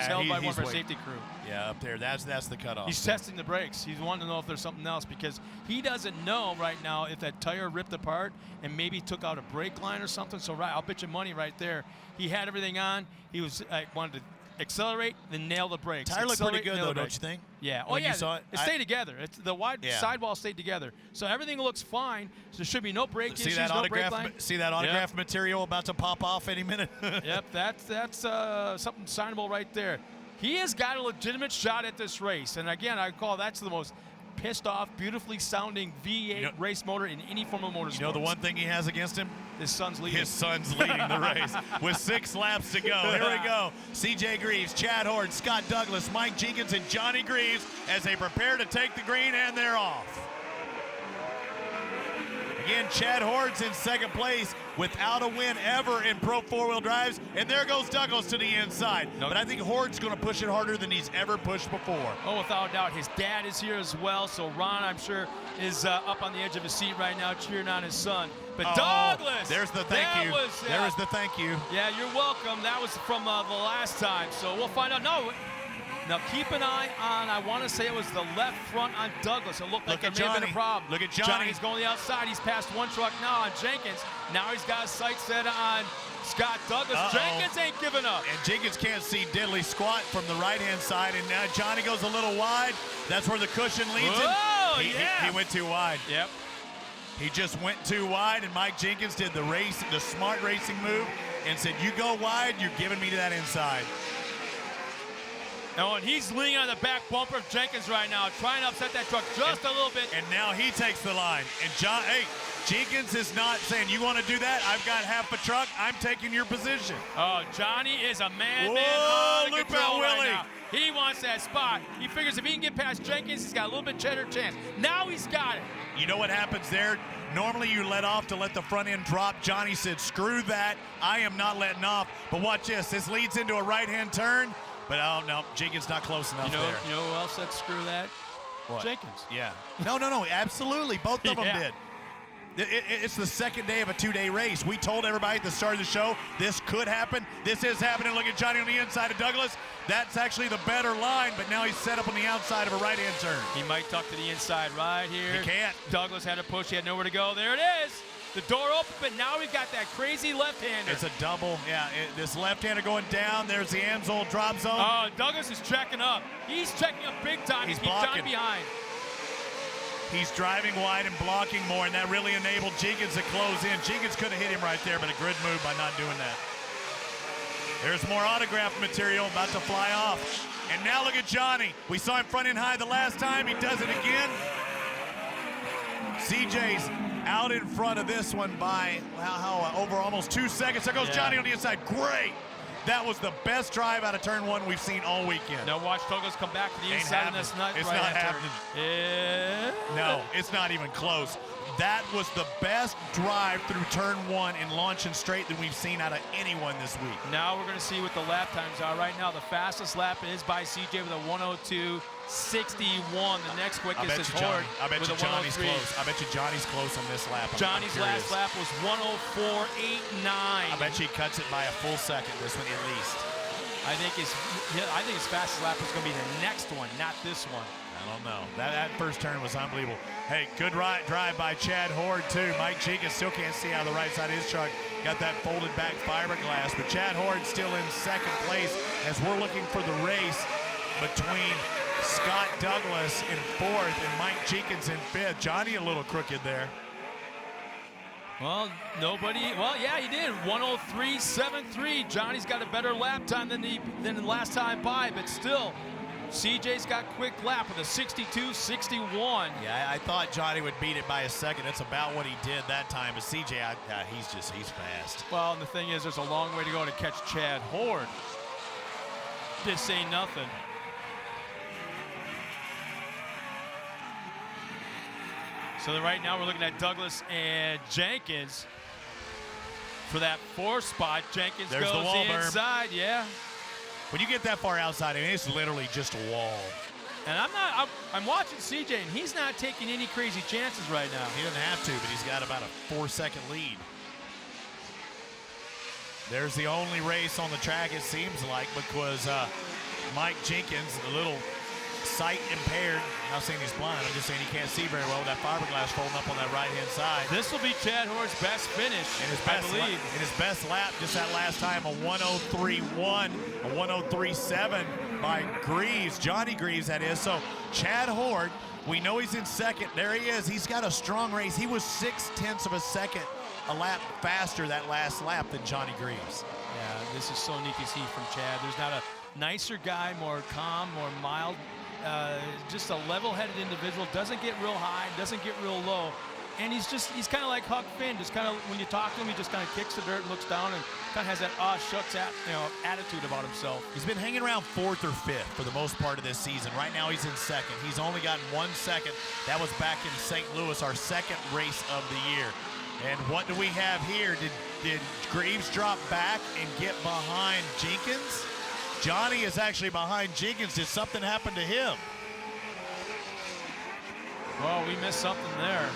held by one of our safety crew. Yeah, up there. That's the cutoff. He's testing the brakes. He's wanting to know if there's something else because he doesn't know right now if that tire ripped apart and maybe took out a brake line or something. So I'll bet you money right there. He had everything on. He was wanted to accelerate, then nail the brakes. Tire looked pretty good though, don't you think? Yeah. When you saw it stayed together. The wide sidewall stayed together. So everything looks fine. So there should be no brake issues, no brake line. See that autograph material about to pop off any minute? Yep, that's something signable right there. He has got a legitimate shot at this race. And again, I call that's the most pissed off, beautifully sounding V8 race motor in any form of motorsport. You know the one thing he has against him? His son's leading. His son's leading the race with 6 laps to go. Here we go. C.J. Greaves, Chad Horde, Scott Douglas, Mike Jenkins, and Johnny Greaves as they prepare to take the green, and they're off. Again, Chad Horde's in second place without a win ever in Pro 4-wheel drives. And there goes Douglas to the inside. But I think Horde's going to push it harder than he's ever pushed before. Oh, without a doubt. His dad is here as well. So Ron, I'm sure, is up on the edge of his seat right now cheering on his son. But Douglas! There's the thank you. There was the thank you. Yeah, you're welcome. That was from the last time. So we'll find out. Now keep an eye on, I want to say it was the left front on Douglas. It looked like it may have been a problem. Look at Johnny. Johnny's going to the outside. He's passed one truck now on Jenkins. Now he's got his sights set on Scott Douglas. Jenkins ain't giving up. And Jenkins can't see diddly squat from the right-hand side. And now Johnny goes a little wide. That's where the cushion leads him. He went too wide. Yep. He just went too wide, and Mike Jenkins did the smart racing move and said, you go wide, you're giving me to that inside. Oh, and he's leaning on the back bumper of Jenkins right now, trying to upset that truck just a little bit. And now he takes the line. And Jenkins is not saying, you want to do that? I've got half a truck. I'm taking your position. Oh, Johnny is a man on the control right now. He wants that spot. He figures if he can get past Jenkins, he's got a little bit better chance. Now he's got it. You know what happens there? Normally you let off to let the front end drop. Johnny said, screw that. I am not letting off. But watch this. This leads into a right-hand turn. But oh no, Jenkins not close enough there. You know who else said screw that? What? Jenkins. Yeah. No, absolutely. Both of them did. It's the second day of a 2-day race. We told everybody at the start of the show this could happen. This is happening. Look at Johnny on the inside of Douglas. That's actually the better line, but now he's set up on the outside of a right-hand turn. He might tuck to the inside right here. He can't. Douglas had to push. He had nowhere to go. There it is. The door open, but now we've got that crazy left-hander. It's a double. Yeah, this left-hander going down. There's the Amsoil drop zone. Oh, Douglas is checking up. He's checking up big time. He's blocking. Johnny behind. He's driving wide and blocking more, and that really enabled Jenkins to close in. Jenkins could have hit him right there, but a good move by not doing that. There's more autograph material about to fly off. And now look at Johnny. We saw him front end high the last time. He does it again. CJ's out in front of this one by over almost 2 seconds. There goes Johnny on the inside. That was the best drive out of turn 1 we've seen all weekend. Now watch Douglas come back to the inside, and that's not It's right not after. happening. No, it's not even close. That was the best drive through turn 1 in launching straight that we've seen out of anyone this week. Now we're going to see what the lap times are. Right now, the fastest lap is by CJ with a 102.61. The next quickest is Horde. I bet with you a Johnny's 103. close. I bet you Johnny's close on this lap. Johnny's last lap was 104.89. I bet you he cuts it by a full second this one at least. I think his fastest lap is going to be the next one, not this one. I don't know. That first turn was unbelievable. Hey, good drive by Chad Horde, too. Mike Jenkins still can't see out of the right side of his truck. Got that folded back fiberglass. But Chad Horde still in second place as we're looking for the race between Scott Douglas in 4th and Mike Jenkins in 5th. Johnny a little crooked there. Well, yeah, he did. 103.73. Johnny's got a better lap time than the last time by, but still, CJ's got quick lap with a 62.61. Yeah, I thought Johnny would beat it by a second. That's about what he did that time. But CJ, he's fast. Well, and the thing is, there's a long way to go to catch Chad Horde. This ain't nothing. So right now we're looking at Douglas and Jenkins for that 4th spot. Jenkins There's goes the wall berm. inside, yeah. When you get that far outside, I mean, it's literally just a wall. And I'm watching CJ, and he's not taking any crazy chances right now. He doesn't have to, but he's got about a 4-second lead. There's the only race on the track, it seems like, because Mike Jenkins, a little sight impaired. I'm not saying he's blind. I'm just saying he can't see very well with that fiberglass folding up on that right-hand side. This will be Chad Horde's best finish, I believe. In his best lap, just that last time, a 103.1, a 103.7 by Greaves, Johnny Greaves, that is. So Chad Horde, we know he's in second. There he is. He's got a strong race. He was 0.6 of a second a lap faster that last lap than Johnny Greaves. Yeah, this is so neat to see from Chad. There's not a nicer guy, more calm, more mild. Just a level-headed individual, doesn't get real high, doesn't get real low, and he's kind of like Huck Finn, just kind of, when you talk to him, he just kind of kicks the dirt, looks down, and kind of has that shucks attitude about himself. He's been hanging around 4th or 5th for the most part of this season. Right now he's in 2nd. He's only gotten 1 second. That was back in St. Louis, our 2nd race of the year. And what do we have here? Did Greaves drop back and get behind Jenkins? Johnny is actually behind Jenkins. Did something happen to him? Well, we missed something there.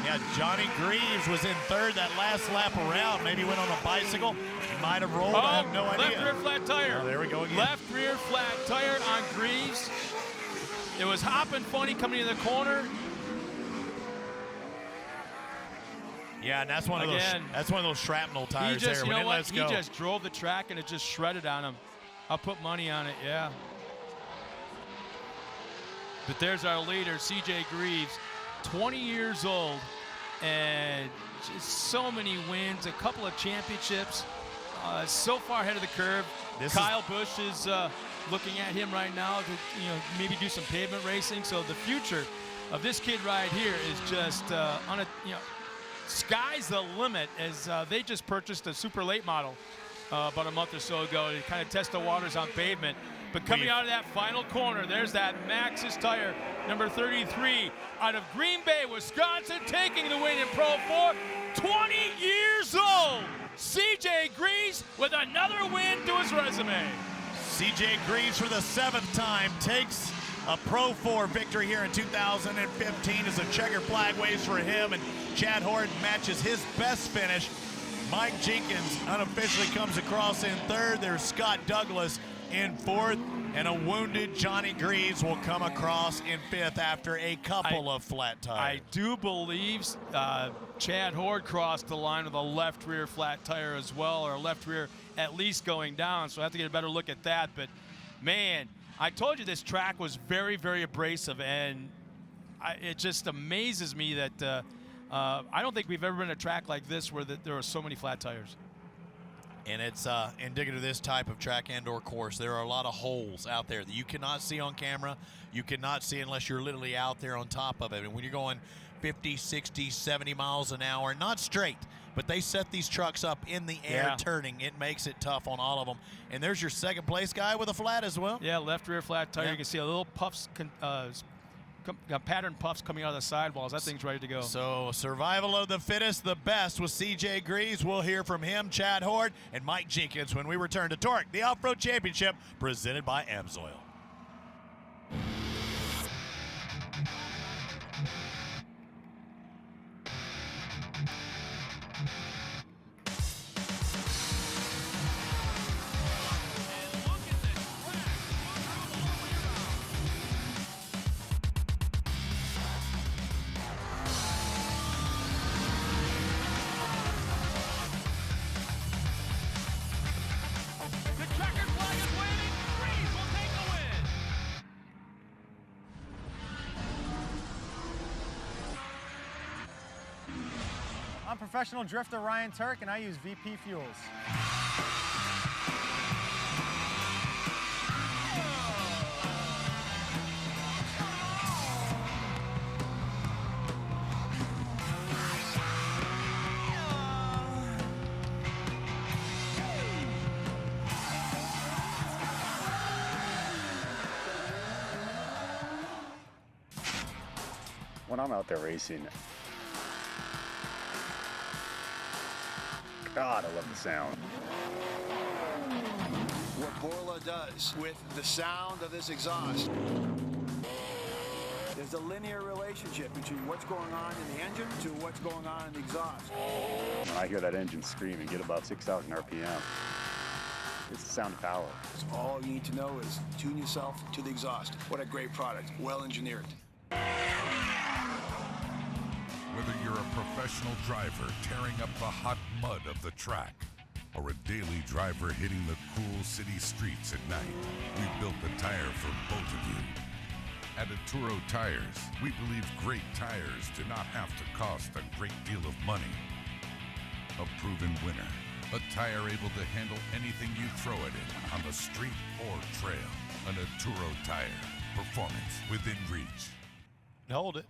Yeah, Johnny Greaves was in 3rd that last lap around. Maybe went on a bicycle. He might have rolled. I have no idea. Left rear flat tire. Oh, there we go again. Left rear flat tire on Greaves. It was hopping funny coming in the corner. Yeah, and that's one of those shrapnel tires he just, there. You know what? He just drove the track and it just shredded on him. I'll put money on it, yeah. But there's our leader, CJ Greaves, 20 years old, and just so many wins, a couple of championships, so far ahead of the curve. Kyle Busch is looking at him right now to maybe do some pavement racing. So the future of this kid right here is just sky's the limit, as they just purchased a super late model about a month or so ago to kind of test the waters on pavement. But coming out of that final corner, there's that Maxxis tire, number 33, out of Green Bay, Wisconsin, taking the win in Pro 4. 20 years old, CJ Greaves with another win to his resume. CJ Greaves for the 7th time takes a Pro 4 victory here in 2015 as a checker flag waves for him, and Chad Horde matches his best finish. Mike Jenkins unofficially comes across in 3rd. There's Scott Douglas in 4th, and a wounded Johnny Greaves will come across in 5th after a couple of flat tires. I do believe Chad Horde crossed the line with a left rear flat tire as well, or left rear at least going down, so I have to get a better look at that. But man, I told you this track was very, very abrasive, and it just amazes me that I don't think we've ever been at a track like this where there are so many flat tires. And it's indicative of this type of track and/or course. There are a lot of holes out there that you cannot see on camera. You cannot see unless you're literally out there on top of it. And when you're going 50, 60, 70 miles an hour, not straight, but they set these trucks up in the air turning. It makes it tough on all of them. And there's your second place guy with a flat as well. Yeah, left rear flat tire. You can see a little puffs, pattern puffs coming out of the sidewalls. That thing's ready to go. So survival of the fittest, the best with C.J. Greaves. We'll hear from him, Chad Horde, and Mike Jenkins when we return to Torque, the Off-Road Championship presented by AMSOIL. I'm professional drifter Ryan Turk, and I use VP fuels. When I'm out there racing, God, I love the sound. What Borla does with the sound of this exhaust. There's a linear relationship between what's going on in the engine to what's going on in the exhaust. When I hear that engine scream and get above 6,000 RPM, it's the sound of power. So all you need to know is tune yourself to the exhaust. What a great product, well engineered. Whether you're a professional driver tearing up the hot mud of the track, or a daily driver hitting the cool city streets at night, we built the tire for both of you. At Atturo Tires, we believe great tires do not have to cost a great deal of money. A proven winner, a tire able to handle anything you throw at it on the street or trail. An Atturo Tire, performance within reach. Hold it.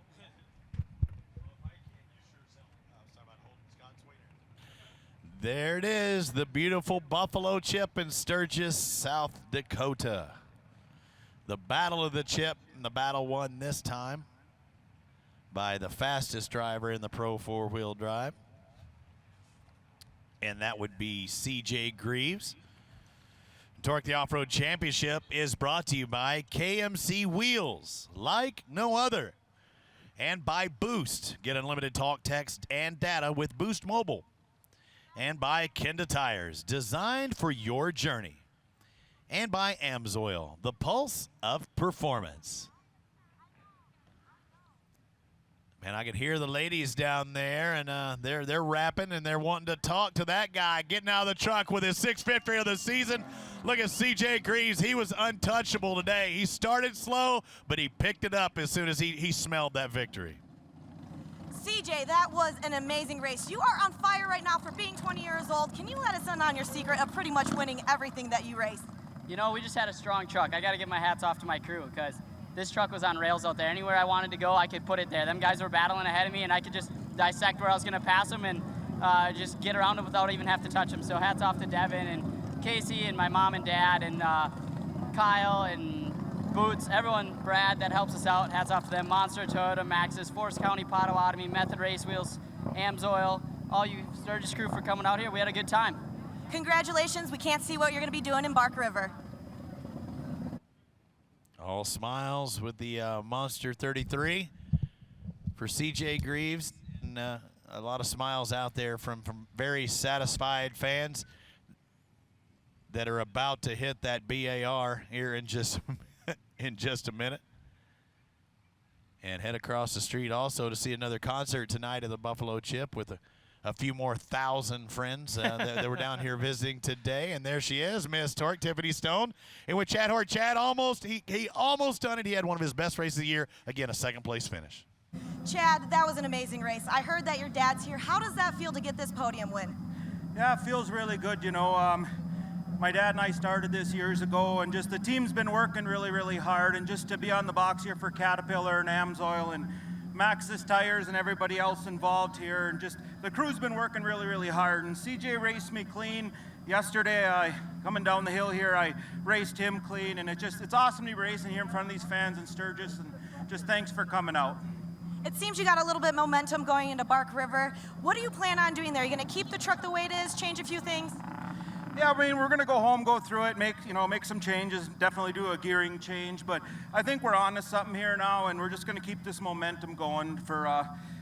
There it is, the beautiful Buffalo Chip in Sturgis, South Dakota. The battle of the chip, and the battle won this time by the fastest driver in the Pro 4-wheel drive. And that would be C.J. Greaves. Torque the Off-Road Championship is brought to you by KMC Wheels, like no other. And by Boost. Get unlimited talk, text, and data with Boost Mobile. And by Kenda Tires, designed for your journey. And by AMSOIL, the pulse of performance. Man, I can hear the ladies down there, and they're rapping, and they're wanting to talk to that guy getting out of the truck with his 650 of the season. Look at C.J. Greaves. He was untouchable today. He started slow, but he picked it up as soon as he smelled that victory. CJ, that was an amazing race. You are on fire right now for being 20 years old. Can you let us in on your secret of pretty much winning everything that you race? You know, we just had a strong truck. I got to give my hats off to my crew because this truck was on rails out there. Anywhere I wanted to go, I could put it there. Them guys were battling ahead of me, and I could just dissect where I was going to pass them and just get around them without even have to touch them. So hats off to Devin and Casey and my mom and dad and Kyle and Boots, everyone, Brad, that helps us out. Hats off to them. Monster, Toyota, Maxxis, Forest County, Potawatomi, Method Race Wheels, AMSOIL, all you Sturgis crew for coming out here. We had a good time. Congratulations. We can't see what you're going to be doing in Bark River. All smiles with the Monster 33 for C.J. Greaves. And a lot of smiles out there from very satisfied fans that are about to hit that BAR here in just a minute. And head across the street also to see another concert tonight at the Buffalo Chip with a few more thousand friends that were down here visiting today. And there she is, Miss Torque, Tiffany Stone. And with Chad Horde, Chad he almost done it. He had one of his best races of the year. Again, a second-place finish. Chad, that was an amazing race. I heard that your dad's here. How does that feel to get this podium win? Yeah, it feels really good, you know. My dad and I started this years ago, and just the team's been working really, really hard, and just to be on the box here for Caterpillar and AMSOIL and Maxxis Tires and everybody else involved here, and just the crew's been working really, really hard. And CJ raced me clean yesterday. Coming down the hill here, I raced him clean, and it's awesome to be racing here in front of these fans in Sturgis. And just thanks for coming out. It seems you got a little bit of momentum going into Bark River. What do you plan on doing there? Are you going to keep the truck the way it is, change a few things? Yeah, I mean, we're going to go home, go through it, make some changes, definitely do a gearing change. But I think we're on to something here now, and we're just going to keep this momentum going for,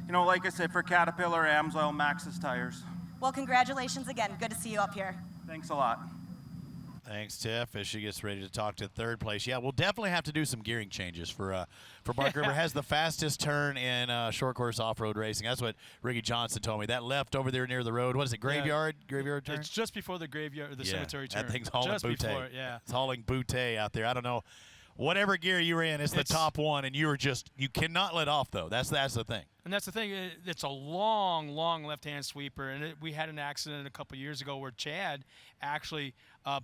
like I said, for Caterpillar, Amsoil, Maxxis Tires. Well, congratulations again. Good to see you up here. Thanks a lot. Thanks, Tiff, as she gets ready to talk to third place. Yeah, we'll definitely have to do some gearing changes for Bark River. Has the fastest turn in short course off-road racing. That's what Ricky Johnson told me. That left over there near the road, what is it, graveyard? Yeah. Graveyard turn? It's just before the graveyard, the cemetery turn. That thing's hauling just booty. Before, yeah. It's hauling booty out there. I don't know. Whatever gear you were in, it's the top one, and you cannot let off, though. That's the thing. And that's the thing. It's a long, long left-hand sweeper, and we had an accident a couple years ago where Chad actually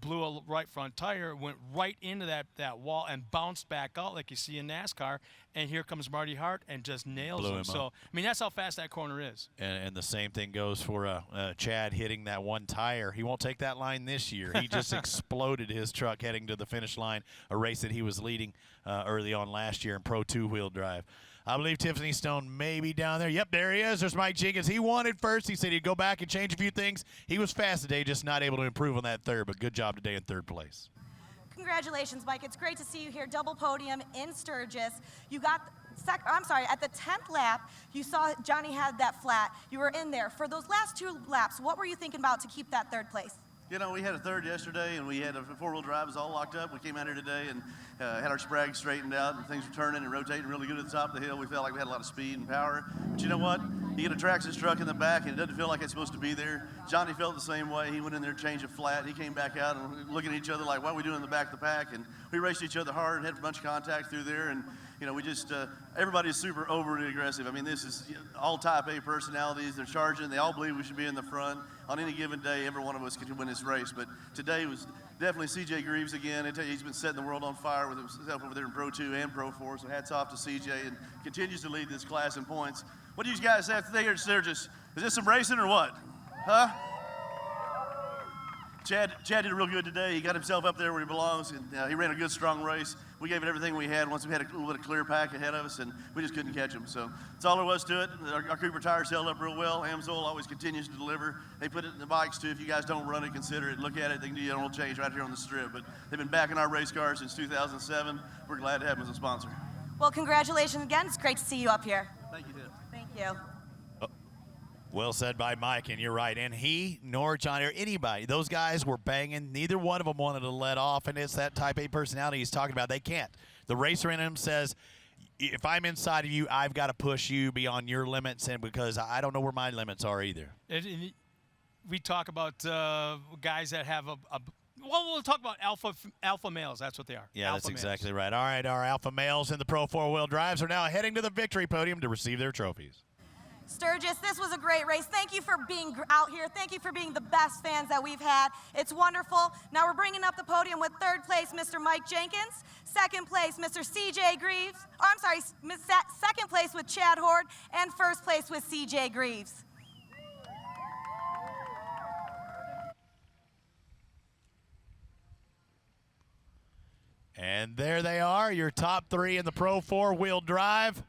blew a right front tire, went right into that wall, and bounced back out like you see in NASCAR. And here comes Marty Hart and just nails him. So, I mean, that's how fast that corner is. And the same thing goes for Chad hitting that one tire. He won't take that line this year. He just exploded his truck heading to the finish line, a race that he was leading early on last year in Pro 2-wheel drive. I believe Tiffany Stone may be down there. Yep, there he is. There's Mike Jenkins. He wanted first. He said he'd go back and change a few things. He was fast today, just not able to improve on that third, but good job today in third place. Congratulations, Mike. It's great to see you here. Double podium in Sturgis. You got, at the 10th lap, you saw Johnny had that flat. You were in there. For those last 2 laps, what were you thinking about to keep that third place? You know, we had a third yesterday, and we had a four-wheel drive. It was all locked up. We came out here today and had our sprag straightened out, and things were turning and rotating really good at the top of the hill. We felt like we had a lot of speed and power. But you know what? You get a Traxxas truck in the back, and it doesn't feel like it's supposed to be there. Johnny felt the same way. He went in there, changed a flat. He came back out and looking at each other like, what are we doing in the back of the pack? And we raced each other hard and had a bunch of contact through there. And, you know, we just, everybody is super overly aggressive. I mean, this is all type A personalities. They're charging. They all believe we should be in the front. On any given day, every one of us could win this race. But today was definitely CJ Greaves again. I tell you, he's been setting the world on fire with himself over there in Pro 2 and Pro 4. So hats off to CJ, and continues to lead this class in points. What do you guys have today here at Sturgis? Is this some racing or what? Huh? Chad did real good today. He got himself up there where he belongs, and he ran a good, strong race. We gave it everything we had once we had a little bit of clear pack ahead of us, and we just couldn't catch him. So that's all there was to it. Our Cooper tires held up real well. Amsoil always continues to deliver. They put it in the bikes, too. If you guys don't run it, consider it. Look at it. They can do a little change right here on the strip. But they've been backing our race cars since 2007. We're glad to have them as a sponsor. Well, congratulations again. It's great to see you up here. Thank you, Tim. Thank you. Well said by Mike, and you're right. And he nor Johnny or anybody, those guys were banging. Neither one of them wanted to let off, and it's that type A personality he's talking about. They can't. The racer in him says, if I'm inside of you, I've got to push you beyond your limits, and because I don't know where my limits are either. We talk about guys that have well, we'll talk about alpha males. That's what they are. Yeah, alpha that's males. exactly right. All right, our alpha males in the Pro 4-wheel drives are now heading to the victory podium to receive their trophies. Sturgis, this was a great race. Thank you for being out here. Thank you for being the best fans that we've had. It's wonderful. Now we're bringing up the podium with third place, Mr. Mike Jenkins. Second place, Mr. CJ Greaves. Oh, I'm sorry, second place with Chad Horde. And first place with CJ Greaves. And there they are, your top three in the Pro 4-wheel drive.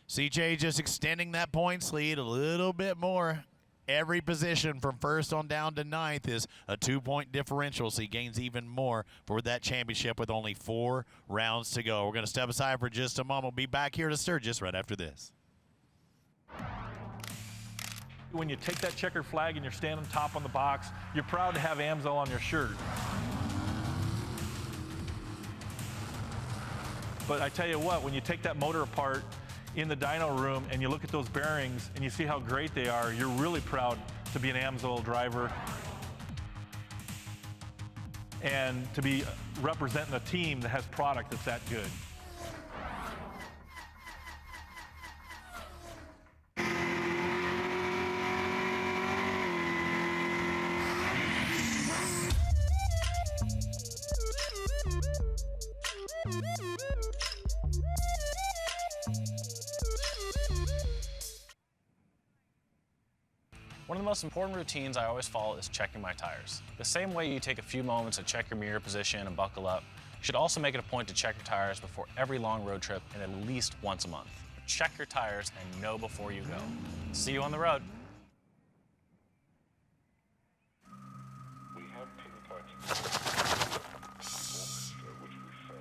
CJ just extending that points lead a little bit more. Every position from first on down to ninth is a 2-point differential, so he gains even more for that championship with only 4 rounds to go. We're going to step aside for just a moment. We'll be back here to Sturgis right after this. When you take that checkered flag and you're standing top on the box, you're proud to have Amsoil on your shirt. But I tell you what, when you take that motor apart in the dyno room and you look at those bearings and you see how great they are, you're really proud to be an Amsoil driver and to be representing a team that has product that's that good. One of the most important routines I always follow is checking my tires. The same way you take a few moments to check your mirror position and buckle up, you should also make it a point to check your tires before every long road trip and at least once a month. Check your tires and know before you go. See you on the road. We have pinpointed performance which we felt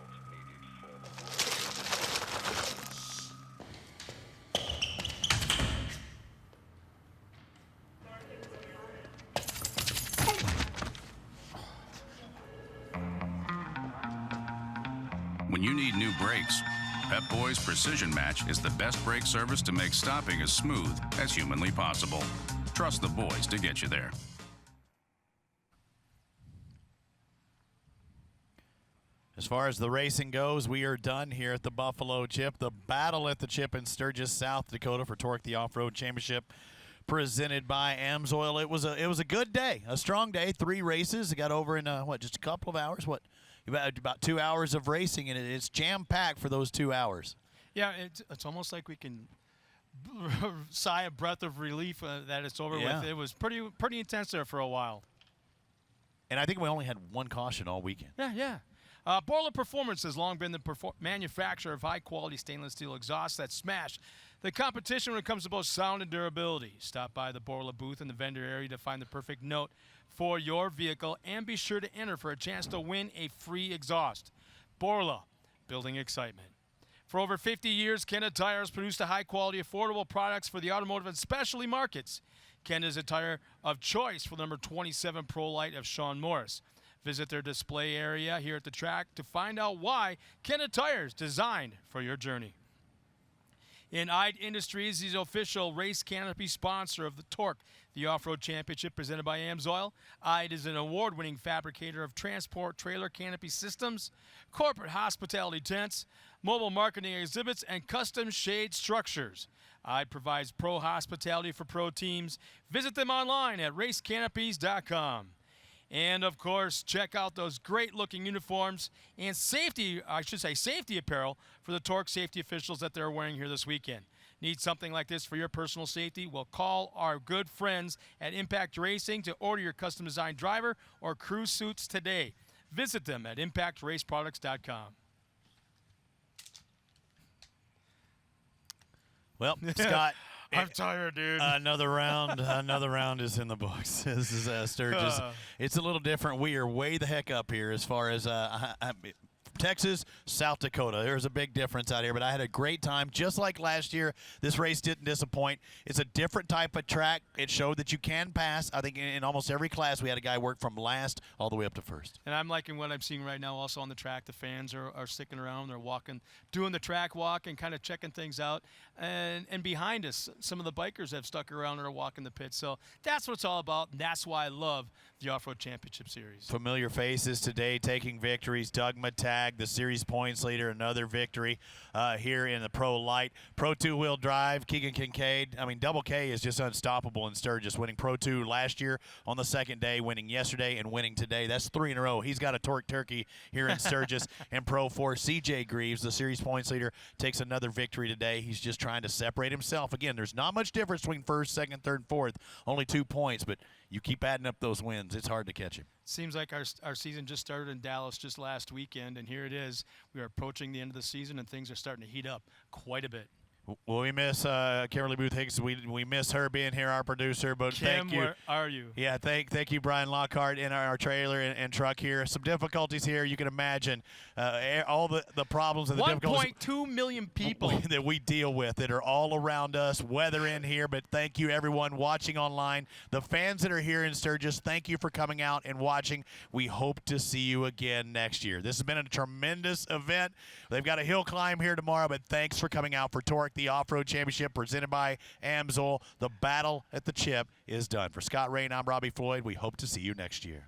When you need new brakes, Pep Boys Precision Match is the best brake service to make stopping as smooth as humanly possible. Trust the boys to get you there. As far as the racing goes, we are done here at the Buffalo Chip. The battle at the Chip in Sturgis, South Dakota for Torque the Off-Road Championship, presented by AMSOIL. It was a good day, a strong day. 3 races. It got over in just a couple of hours. About 2 hours of racing, and it's jam-packed for those 2 hours. Yeah, it's almost like we can sigh a breath of relief that it's over with. It was pretty intense there for a while. And I think we only had 1 caution all weekend. Yeah. Borla Performance has long been the manufacturer of high-quality stainless steel exhausts that smash the competition when it comes to both sound and durability. Stop by the Borla booth in the vendor area to find the perfect note for your vehicle, and be sure to enter for a chance to win a free exhaust. Borla, building excitement. For over 50 years, Kenda Tire has produced a high-quality, affordable products for the automotive and specialty markets. Kenda is a tire of choice for the number 27 Pro Light of Sean Morris. Visit their display area here at the track to find out why Kenda Tire is designed for your journey. In IDE Industries, the official race canopy sponsor of the Torque, the Off-Road Championship presented by AMSOIL. IDE is an award-winning fabricator of transport trailer canopy systems, corporate hospitality tents, mobile marketing exhibits, and custom shade structures. IDE provides pro hospitality for pro teams. Visit them online at racecanopies.com. And, of course, check out those great-looking uniforms and safety apparel for the Torque safety officials that they're wearing here this weekend. Need something like this for your personal safety? Well, call our good friends at Impact Racing to order your custom-designed driver or crew suits today. Visit them at impactraceproducts.com. Well, Scott, I'm tired, dude. Another round is in the books. This is Sturgis. It's a little different. We are way the heck up here as far as Texas, South Dakota. There's a big difference out here, but I had a great time. Just like last year, this race didn't disappoint. It's a different type of track. It showed that you can pass. I think in almost every class, we had a guy work from last all the way up to first. And I'm liking what I'm seeing right now also on the track. The fans are sticking around. They're walking, doing the track walk and kind of checking things out. And behind us, some of the bikers have stuck around and are walking the pits. So that's what it's all about, and that's why I love the Off-Road Championship Series. Familiar faces today taking victories. Doug Matag, the series points leader, another victory here in the Pro Light. Pro 2-wheel drive, Keegan Kincaid. I mean, Double K is just unstoppable in Sturgis, winning Pro 2 last year on the second day, winning yesterday, and winning today. That's 3 in a row. He's got a torque turkey here in Sturgis. And Pro 4, CJ Greaves, the series points leader, takes another victory today. He's just trying to separate himself. Again, there's not much difference between first, second, third, and fourth. Only 2 points, but you keep adding up those wins. It's hard to catch him. Seems like our season just started in Dallas just last weekend, and here it is. We are approaching the end of the season, and things are starting to heat up quite a bit. Well, we miss Kimberly Booth Hicks. We miss her being here, our producer. But Kim, thank you. Where are you? Yeah, thank you, Brian Lockhart, in our trailer and truck here. Some difficulties here. You can imagine all the problems and the difficulties. 1.2 million people that we deal with that are all around us. Weather in here, but thank you, everyone watching online. The fans that are here in Sturgis, thank you for coming out and watching. We hope to see you again next year. This has been a tremendous event. They've got a hill climb here tomorrow, but thanks for coming out for Torque, the Off-Road Championship presented by AMSOIL. The battle at the Chip is done. For Scott Rain, I'm Robbie Floyd. We hope to see you next year.